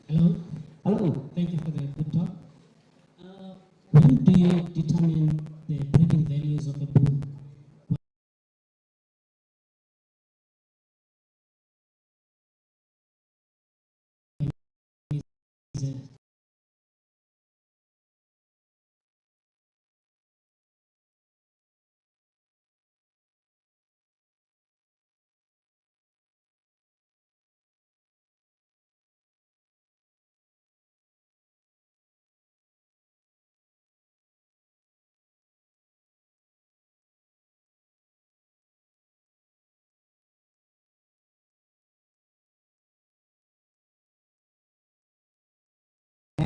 Hello. Hello. Thank you for the good talk. When do you determine the breeding values of a bull?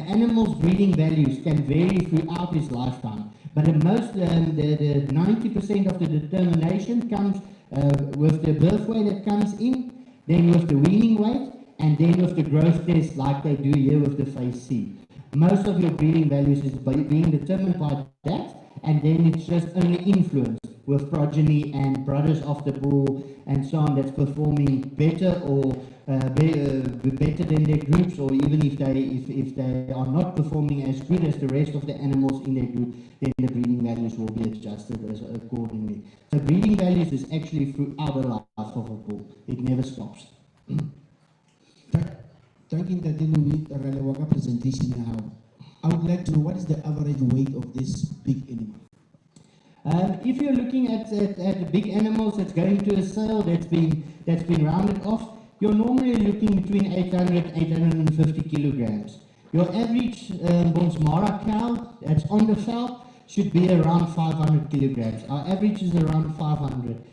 Animal's breeding values can vary throughout his lifetime, but the 90% of the determination comes with the birth weight that comes in, then with the weaning weight, and then with the growth test like they do here with the phase C. Most of your breeding values is being determined by that, and then it's just only influenced with progeny and brothers of the bull and so on that's performing better or better than their groups, or even if they are not performing as good as the rest of the animals in their group, then the breeding values will be adjusted accordingly. So breeding values is actually throughout the life of a bull. It never stops. Thank you, Waka presentation now. I would like to know what is the average weight of this big animal? If you're looking at the big animals that's going to a sale that's been rounded off, you're normally looking between 800 and 850 kilograms. Your average Bonsmara cow that's on the veld should be around 500 kilograms. Our average is around 500.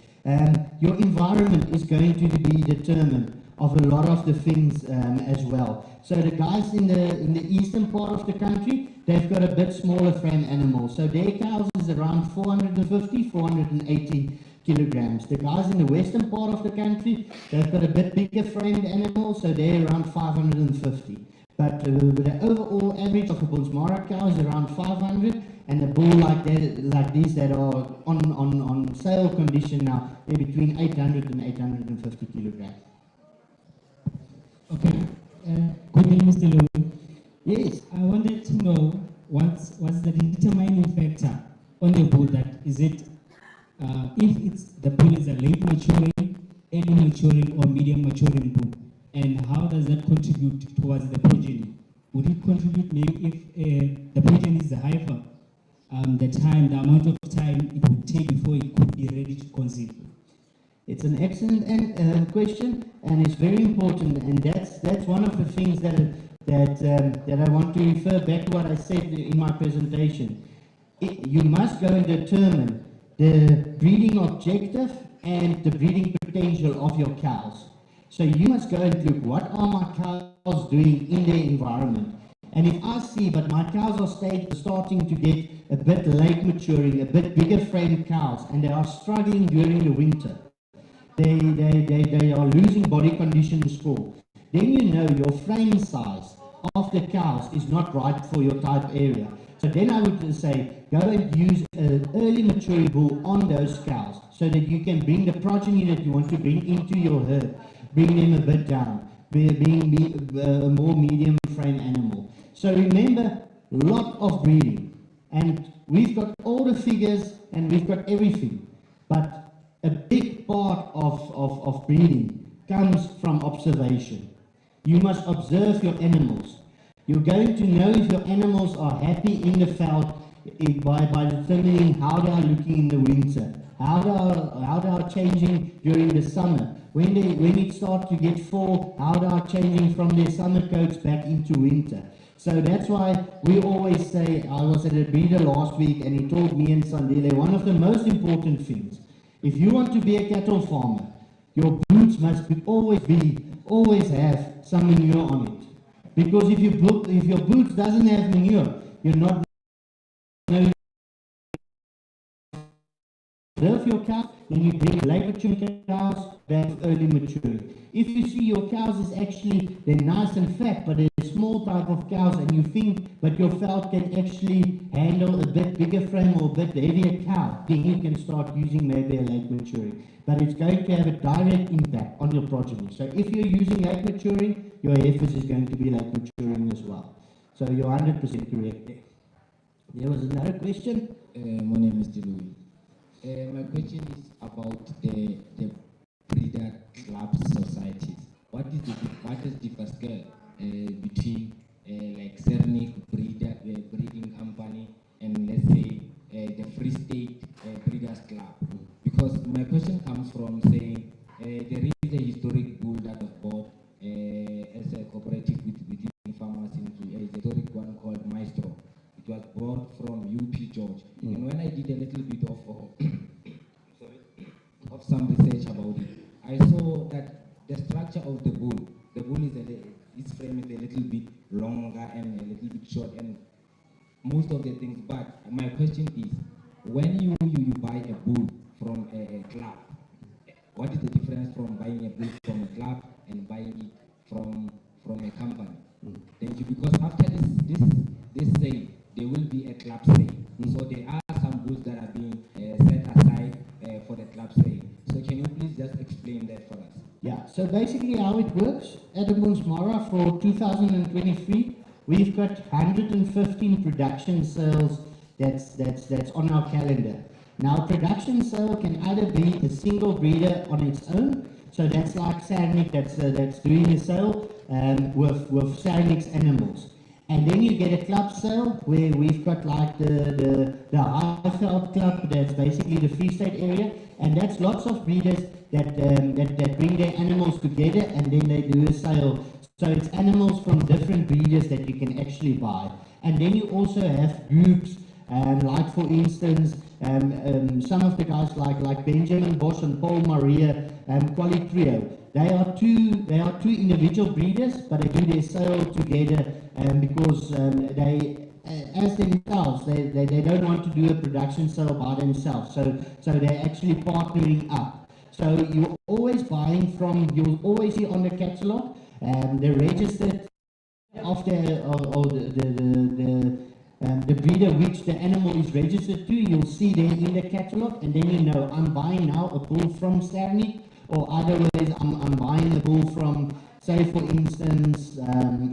Your environment is going to be determined of a lot of the things as well. So the guys in the eastern part of the country, they've got a bit smaller frame animals. So their cows is around 450, 480 kilograms. The guys in the western part of the country, they've got a bit bigger framed animals, so they're around 550. But the overall average of a Bonsmara cow is around 500, and a bull like these that are on sale condition now, they're between 800 and 850 kilograms. Okay, Good day, Mr. Louis. Yes, I wanted to know what's the determining factor on the bull that is it if it's the bull is a late maturing, early maturing, or medium maturing bull, and how does that contribute towards the progeny? Would it contribute maybe if the progeny is heifer, the amount of time it would take before it could be ready to conceive? It's an excellent question, and it's very important, and that's one of the things that I want to refer back to what I said in my presentation. You must go and determine the breeding objective and the breeding potential of your cows. So you must go and look, what are my cows doing in their environment? And if I see, but my cows are starting to get a bit late maturing, a bit bigger frame cows, and they are struggling during the winter, they are losing body condition score, then you know your frame size of the cows is not right for your type area. So then I would say, go and use an early maturing bull on those cows so that you can bring the progeny that you want to bring into your herd, bring them a bit down, being a more medium frame animal. So remember, lot of breeding, and we've got all the figures and we've got everything, but a big part of breeding comes from observation. You must observe your animals. You're going to know if your animals are happy in the veld by determining how they are looking in the winter, how they are changing during the summer. When it starts to get fall, how they are changing from their summer coats back into winter. So that's why we always say, I was at a breeder last week and he told me and Sandile, one of the most important things, if you want to be a cattle farmer, your boots must always have some manure on it. Because if your boots doesn't have manure, you're not observe your cows, then you bring late maturing cows back to early maturing. If you see your cows is actually, they're nice and fat, but they're small type of cows, and you think, but your veld can actually handle a bit bigger frame or a bit heavier cow, then you can start using maybe a late maturing. But it's going to have a direct impact on your progeny. So if you're using late maturing, your heifers is going to be late maturing as well. So you're 100% correct there. There was another question. My name is Louis. My question is about the breeder club societies. What is the scale between like SERNICK breeding company and let's say the Free State Breeders Club? Because my question comes from saying there is a historic bull that was bought as a cooperative within farmers into a historic one called Maestro. It was bought from UP George. And when I did a little bit of some research about it, I saw that the structure of the bull is its frame is a little bit longer and a little bit short and most of the things. But my question is, when you buy a bull from a club, what is the difference from buying a bull from a club and buying it from a company? Thank you. Because after this sale, there will be a club sale. So there are some bulls that are being set aside for the club sale. So can you please just explain that for us? Yeah, so basically how it works at the Bonsmara for 2023, we've got 115 production sales that's on our calendar. Now, production sale can either be a single breeder on its own, so that's like SERNICK that's doing a sale with SERNICK's animals. And then you get a club sale where we've got like the Highveld Club, that's basically the Free State area, and that's lots of breeders that bring their animals together and then they do a sale. So it's animals from different breeders that you can actually buy. And then you also have groups, like for instance, some of the guys like Benjamin Bosch and Paul Maria, Quali Trio. They are two individual breeders, but they do their sale together because they, as themselves, they don't want to do a production sale by themselves. So they're actually partnering up. So you're always buying from, you'll always see on the catalog the registered of the breeder which the animal is registered to. You'll see there in the catalog, and then you know I'm buying now a bull from SERNICK, or otherwise I'm buying a bull from say for instance,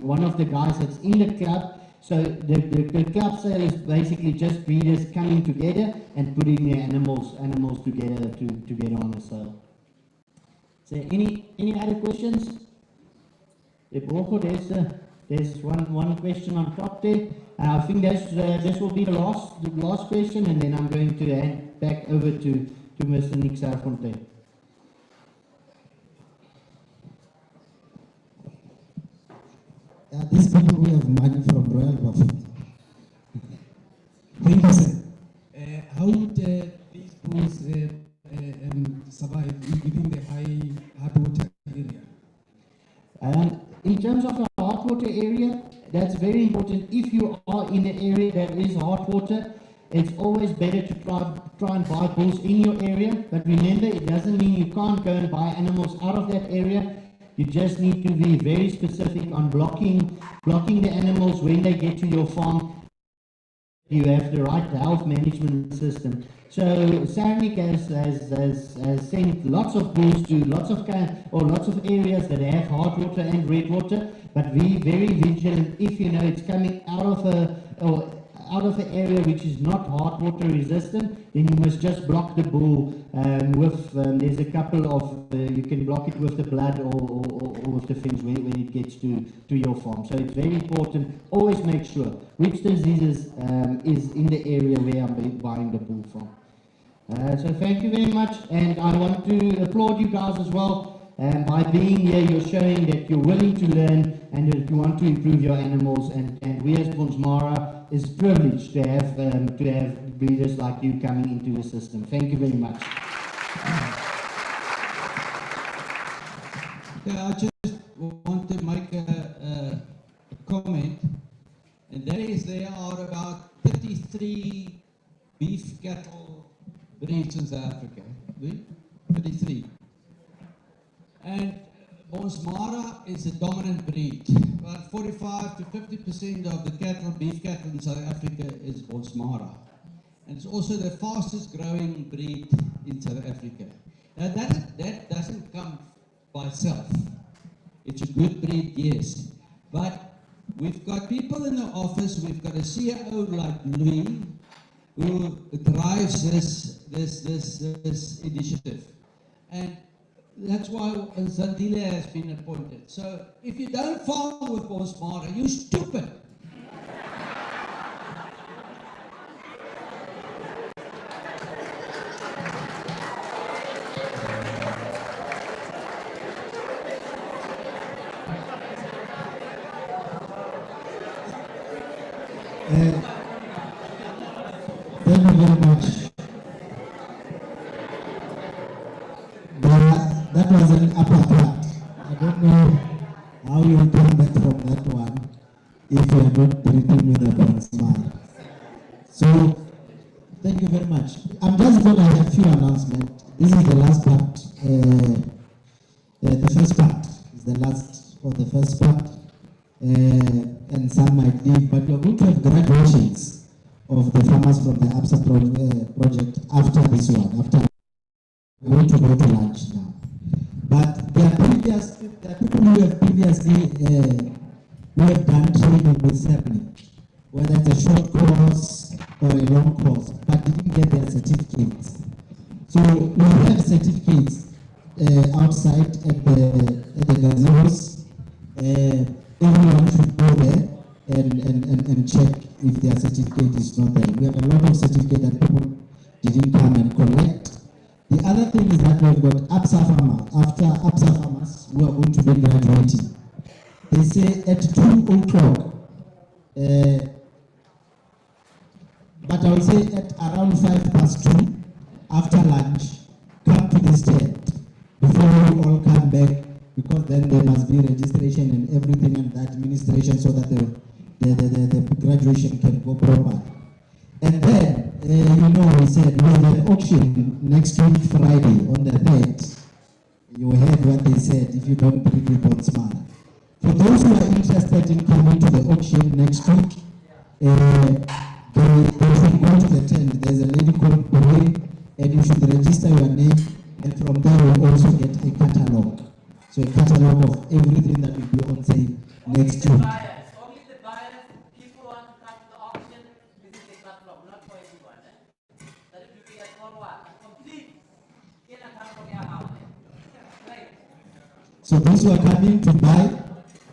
one of the guys that's in the club, so the club sale is basically just breeders coming together and putting their animals together to get on a sale. So any other questions? There's one question on top there. I think this will be the last question, and then I'm going to hand back over to Mr. Nick Sarfontaine. These people we have money from Royal Buffalo. Thank you, sir. How would these bulls survive within the hard water area? In terms of the hard water area, that's very important. If you are in an area that is hard water, it's always better to try and buy bulls in your area. But remember, it doesn't mean you can't go and buy animals out of that area. You just need to be very specific on blocking the animals when they get to your farm. You have the right health management system. So SERNICK has sent lots of bulls to lots of areas that have hard water and red water, but be very vigilant. If you know it's coming out of an area which is not hard water resistant, then you must just block the bull there's a couple of you can block it with the blood or with the things when it gets to your farm. So it's very important. Always make sure which diseases is in the area where I'm buying the bull from. So thank you very much, and I want to applaud you guys as well. By being here, you're showing that you're willing to learn and that you want to improve your animals. And we as Bonsmara is privileged to have breeders like you coming into the system. Thank you very much. Yeah, I just want to make a comment, and that is there are about 33 beef cattle breeds in South Africa. 33. And Bonsmara is a dominant breed. About 45 to 50% of the beef cattle in South Africa is Bonsmara. And it's also the fastest growing breed in South Africa. Now that doesn't come by itself. It's a good breed, yes. But we've got people in the office, we've got a CIO like Louis, who drives this initiative. And that's why Zandile has been appointed. So if you don't farm with Bonsmara, you're stupid. Thank you very much. That was an uppercut. I don't know how you come back from that one if you are not breathing with a Bonsmara. So, thank you very much. I'm just going to have a few announcements. This is the last part. The first part is the last of the first part. And some might leave, but we're going to have graduations of the farmers from the ABSA project after this one. After we're going to go to lunch now. But there are people who have previously who have done training with SERNICK, whether it's a short course or a long course, but didn't get their certificates. So we have certificates outside at the gazebos. Everyone should go there and check if their certificate is not there. We have a lot of certificates that people didn't come and collect. The other thing is that we've got ABSA farmers. After ABSA farmers, we are going to be graduating. They say at 2 o'clock, but I will say at around 2:05, after lunch, come to this tent before we all come back, because then there must be registration and everything and the administration so that the graduation can go proper. And then, we said we have an auction next week, Friday, on the 3rd. You heard what they said, if you don't bring with Bonsmara. For those who are interested in coming to the auction next week, they should go to the tent. There's a lady called Bore, and you should register your name, and from there you'll also get a catalog. So a catalog of everything that So those who are coming to buy,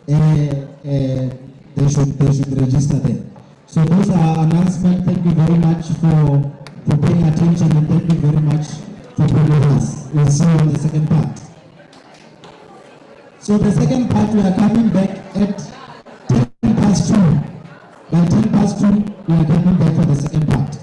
they should register there. So those are our announcements. Thank you very much for paying attention, and thank you very much for being with us. We'll see you on the second part. So the second part, we are coming back at 10 past 2. By 10 past 2, we are coming back for the second part.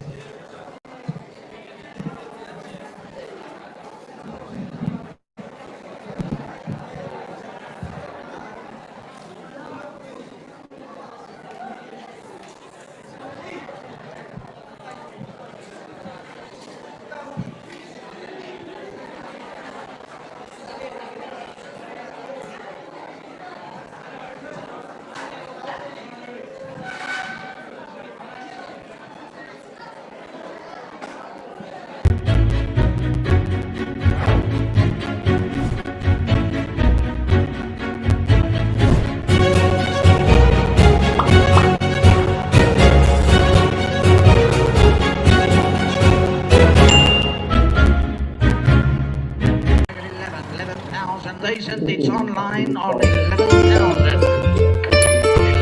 It's online on 11,000.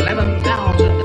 11,000.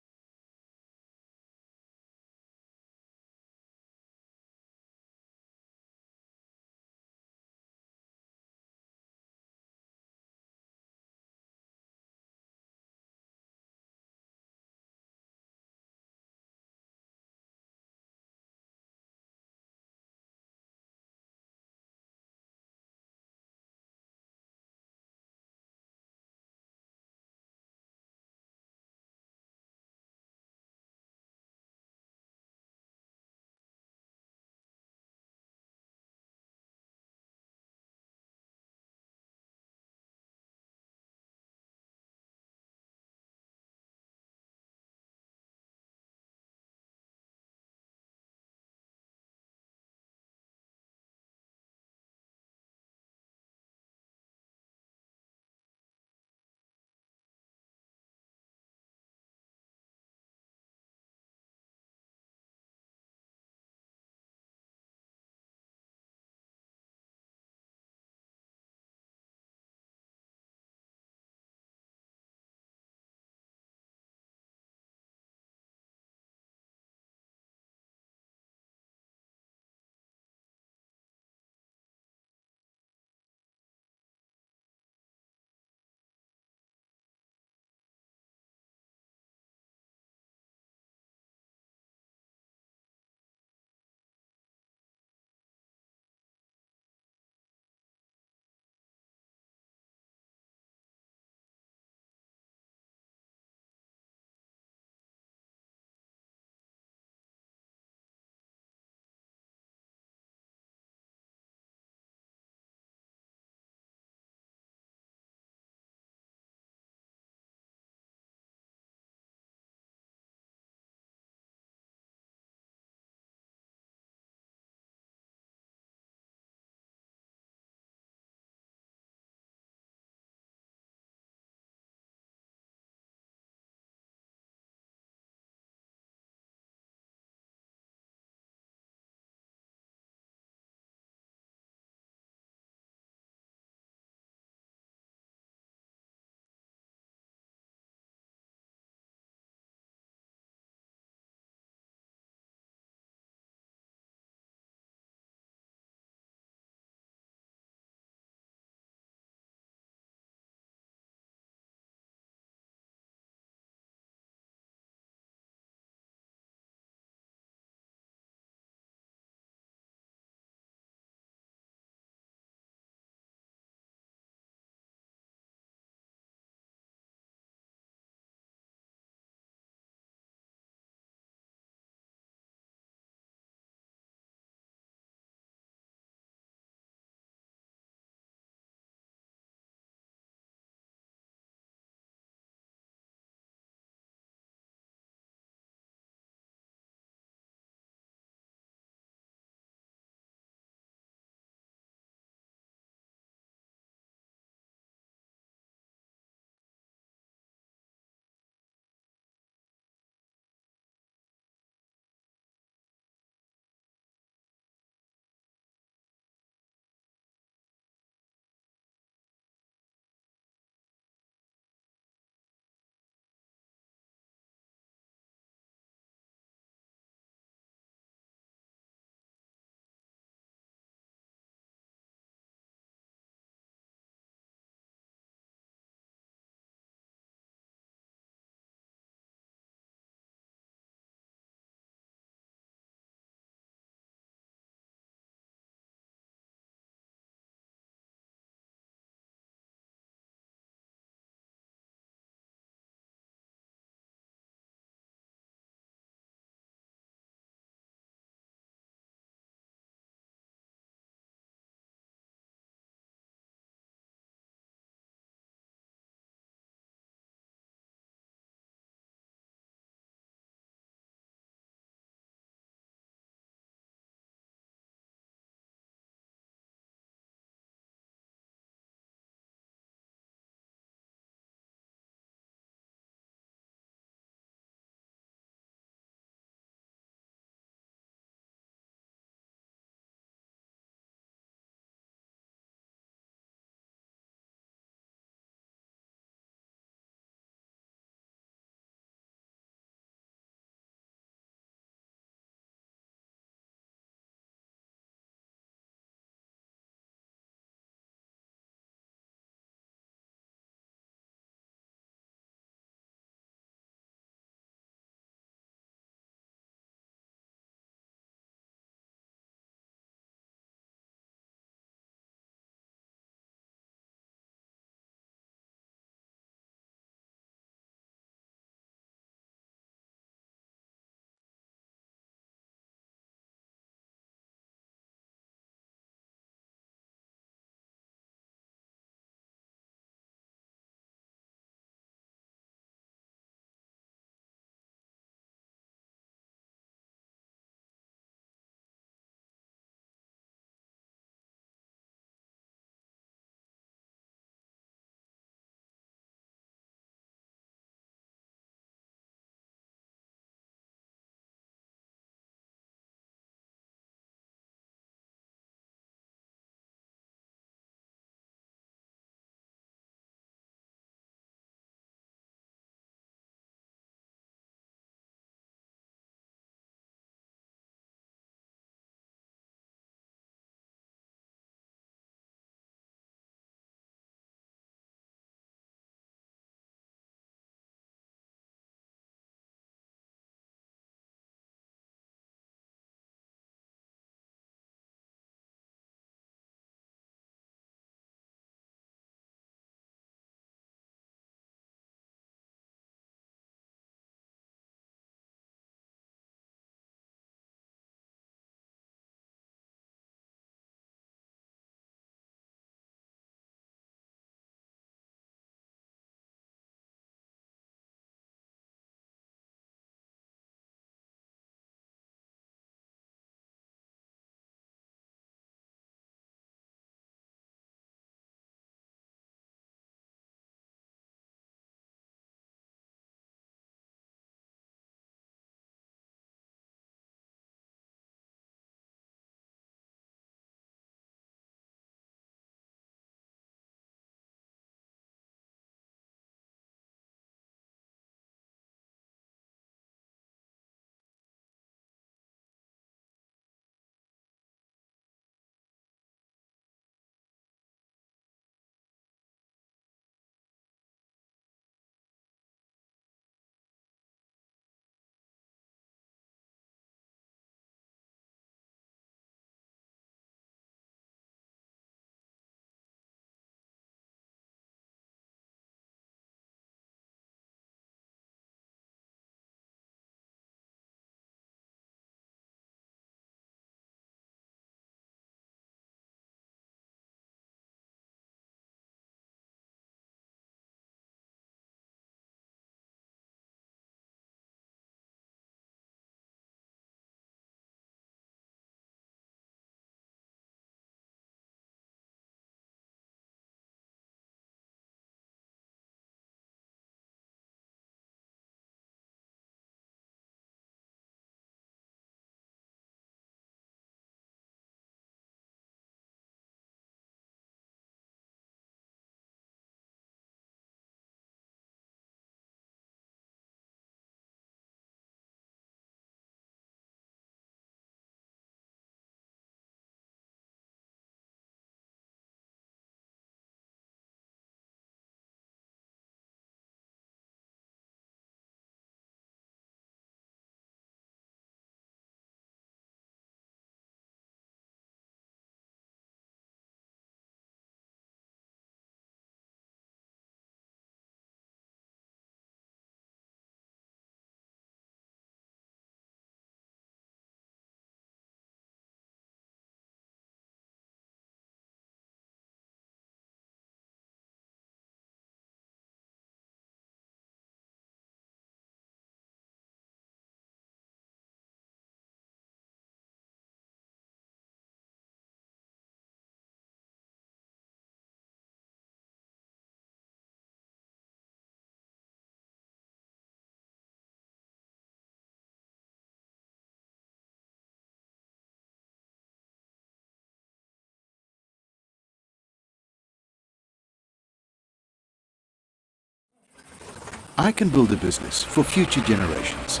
I can build a business for future generations.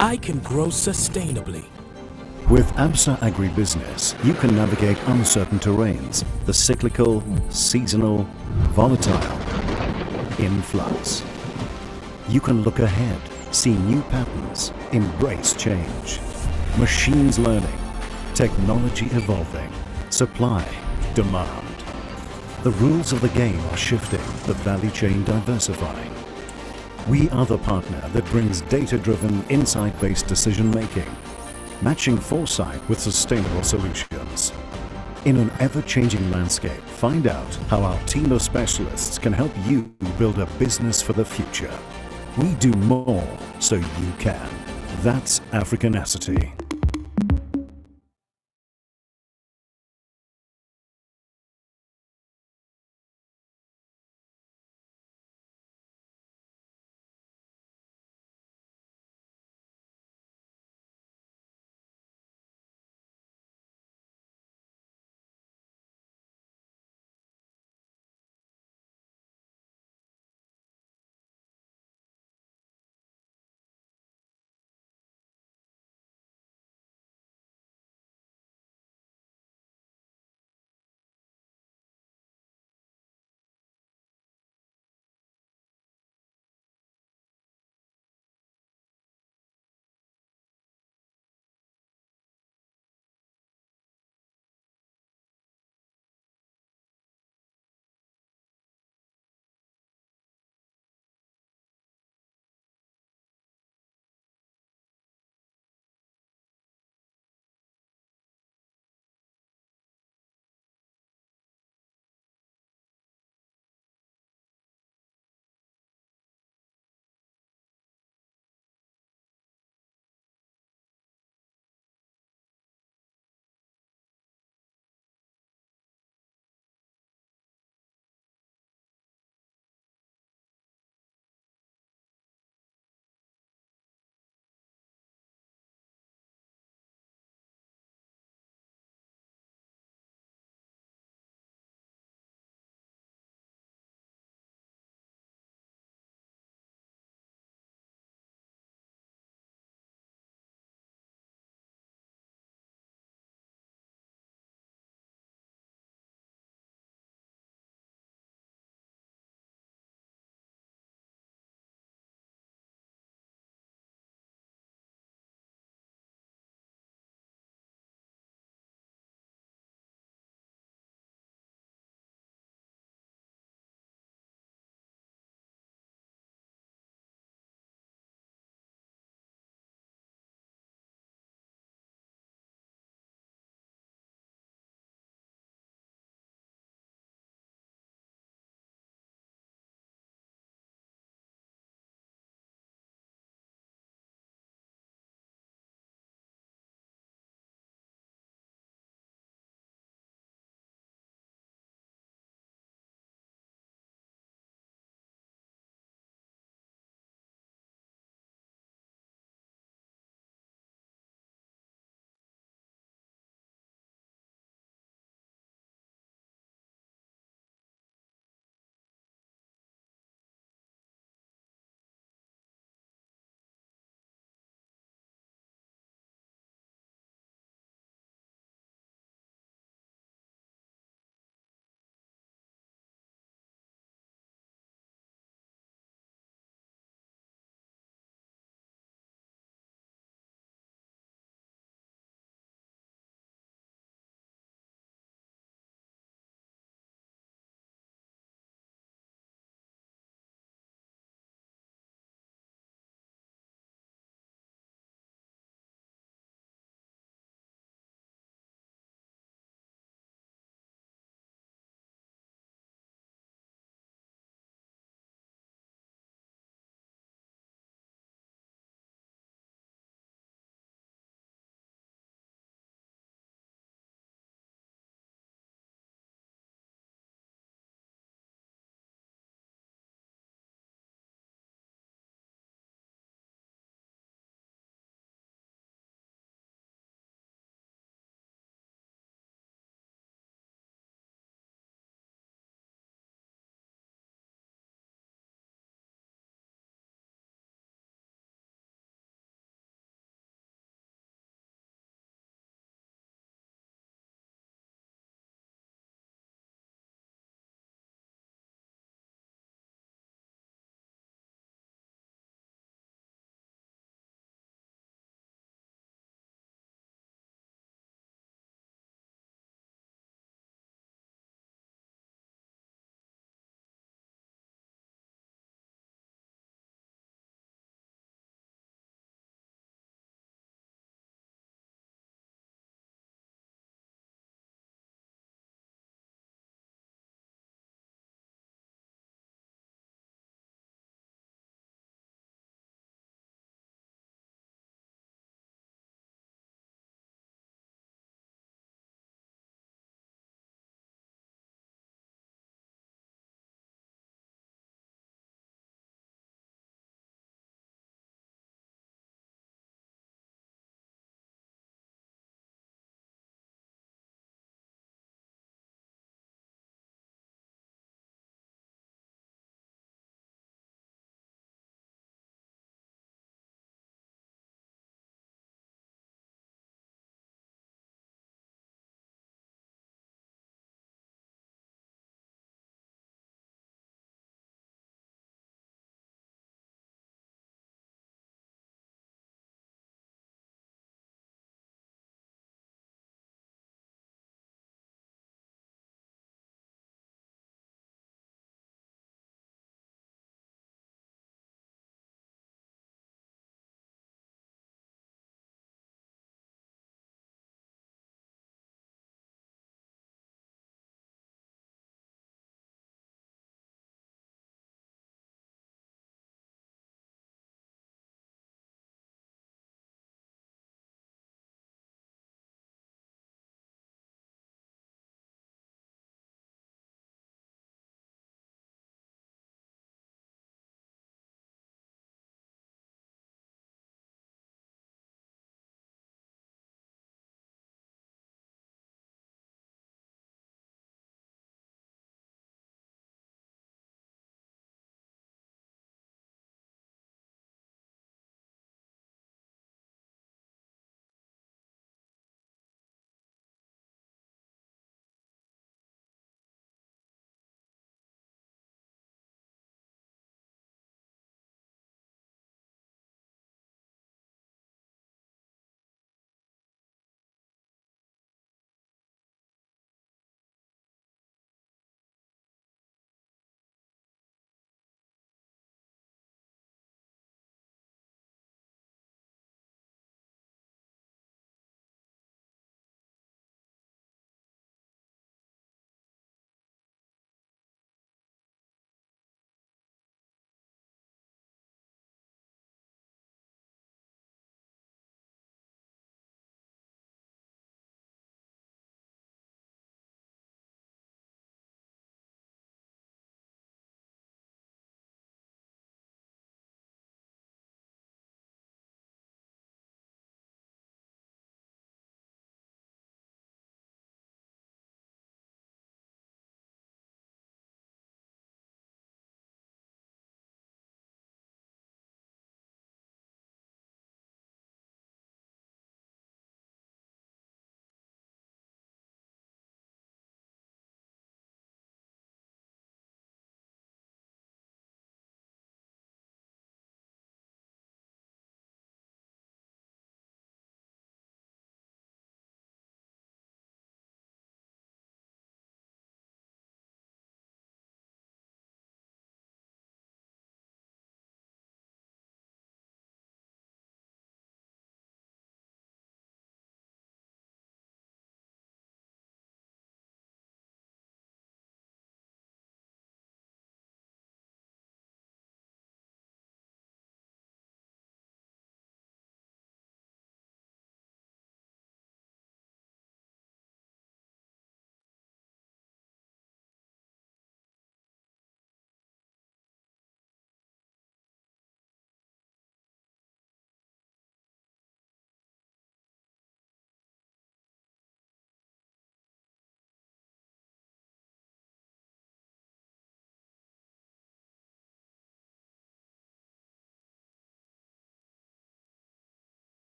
I can grow sustainably. With ABSA Agribusiness, you can navigate uncertain terrains, the cyclical, seasonal, volatile, in flux. You can look ahead, see new patterns, embrace change. Machines learning, technology evolving, supply, demand. The rules of the game are shifting, the value chain diversifying. We are the partner that brings data-driven, insight-based decision-making, matching foresight with sustainable solutions. In an ever-changing landscape, find out how our team of specialists can help you build a business for the future. We do more so you can. That's Africanacity.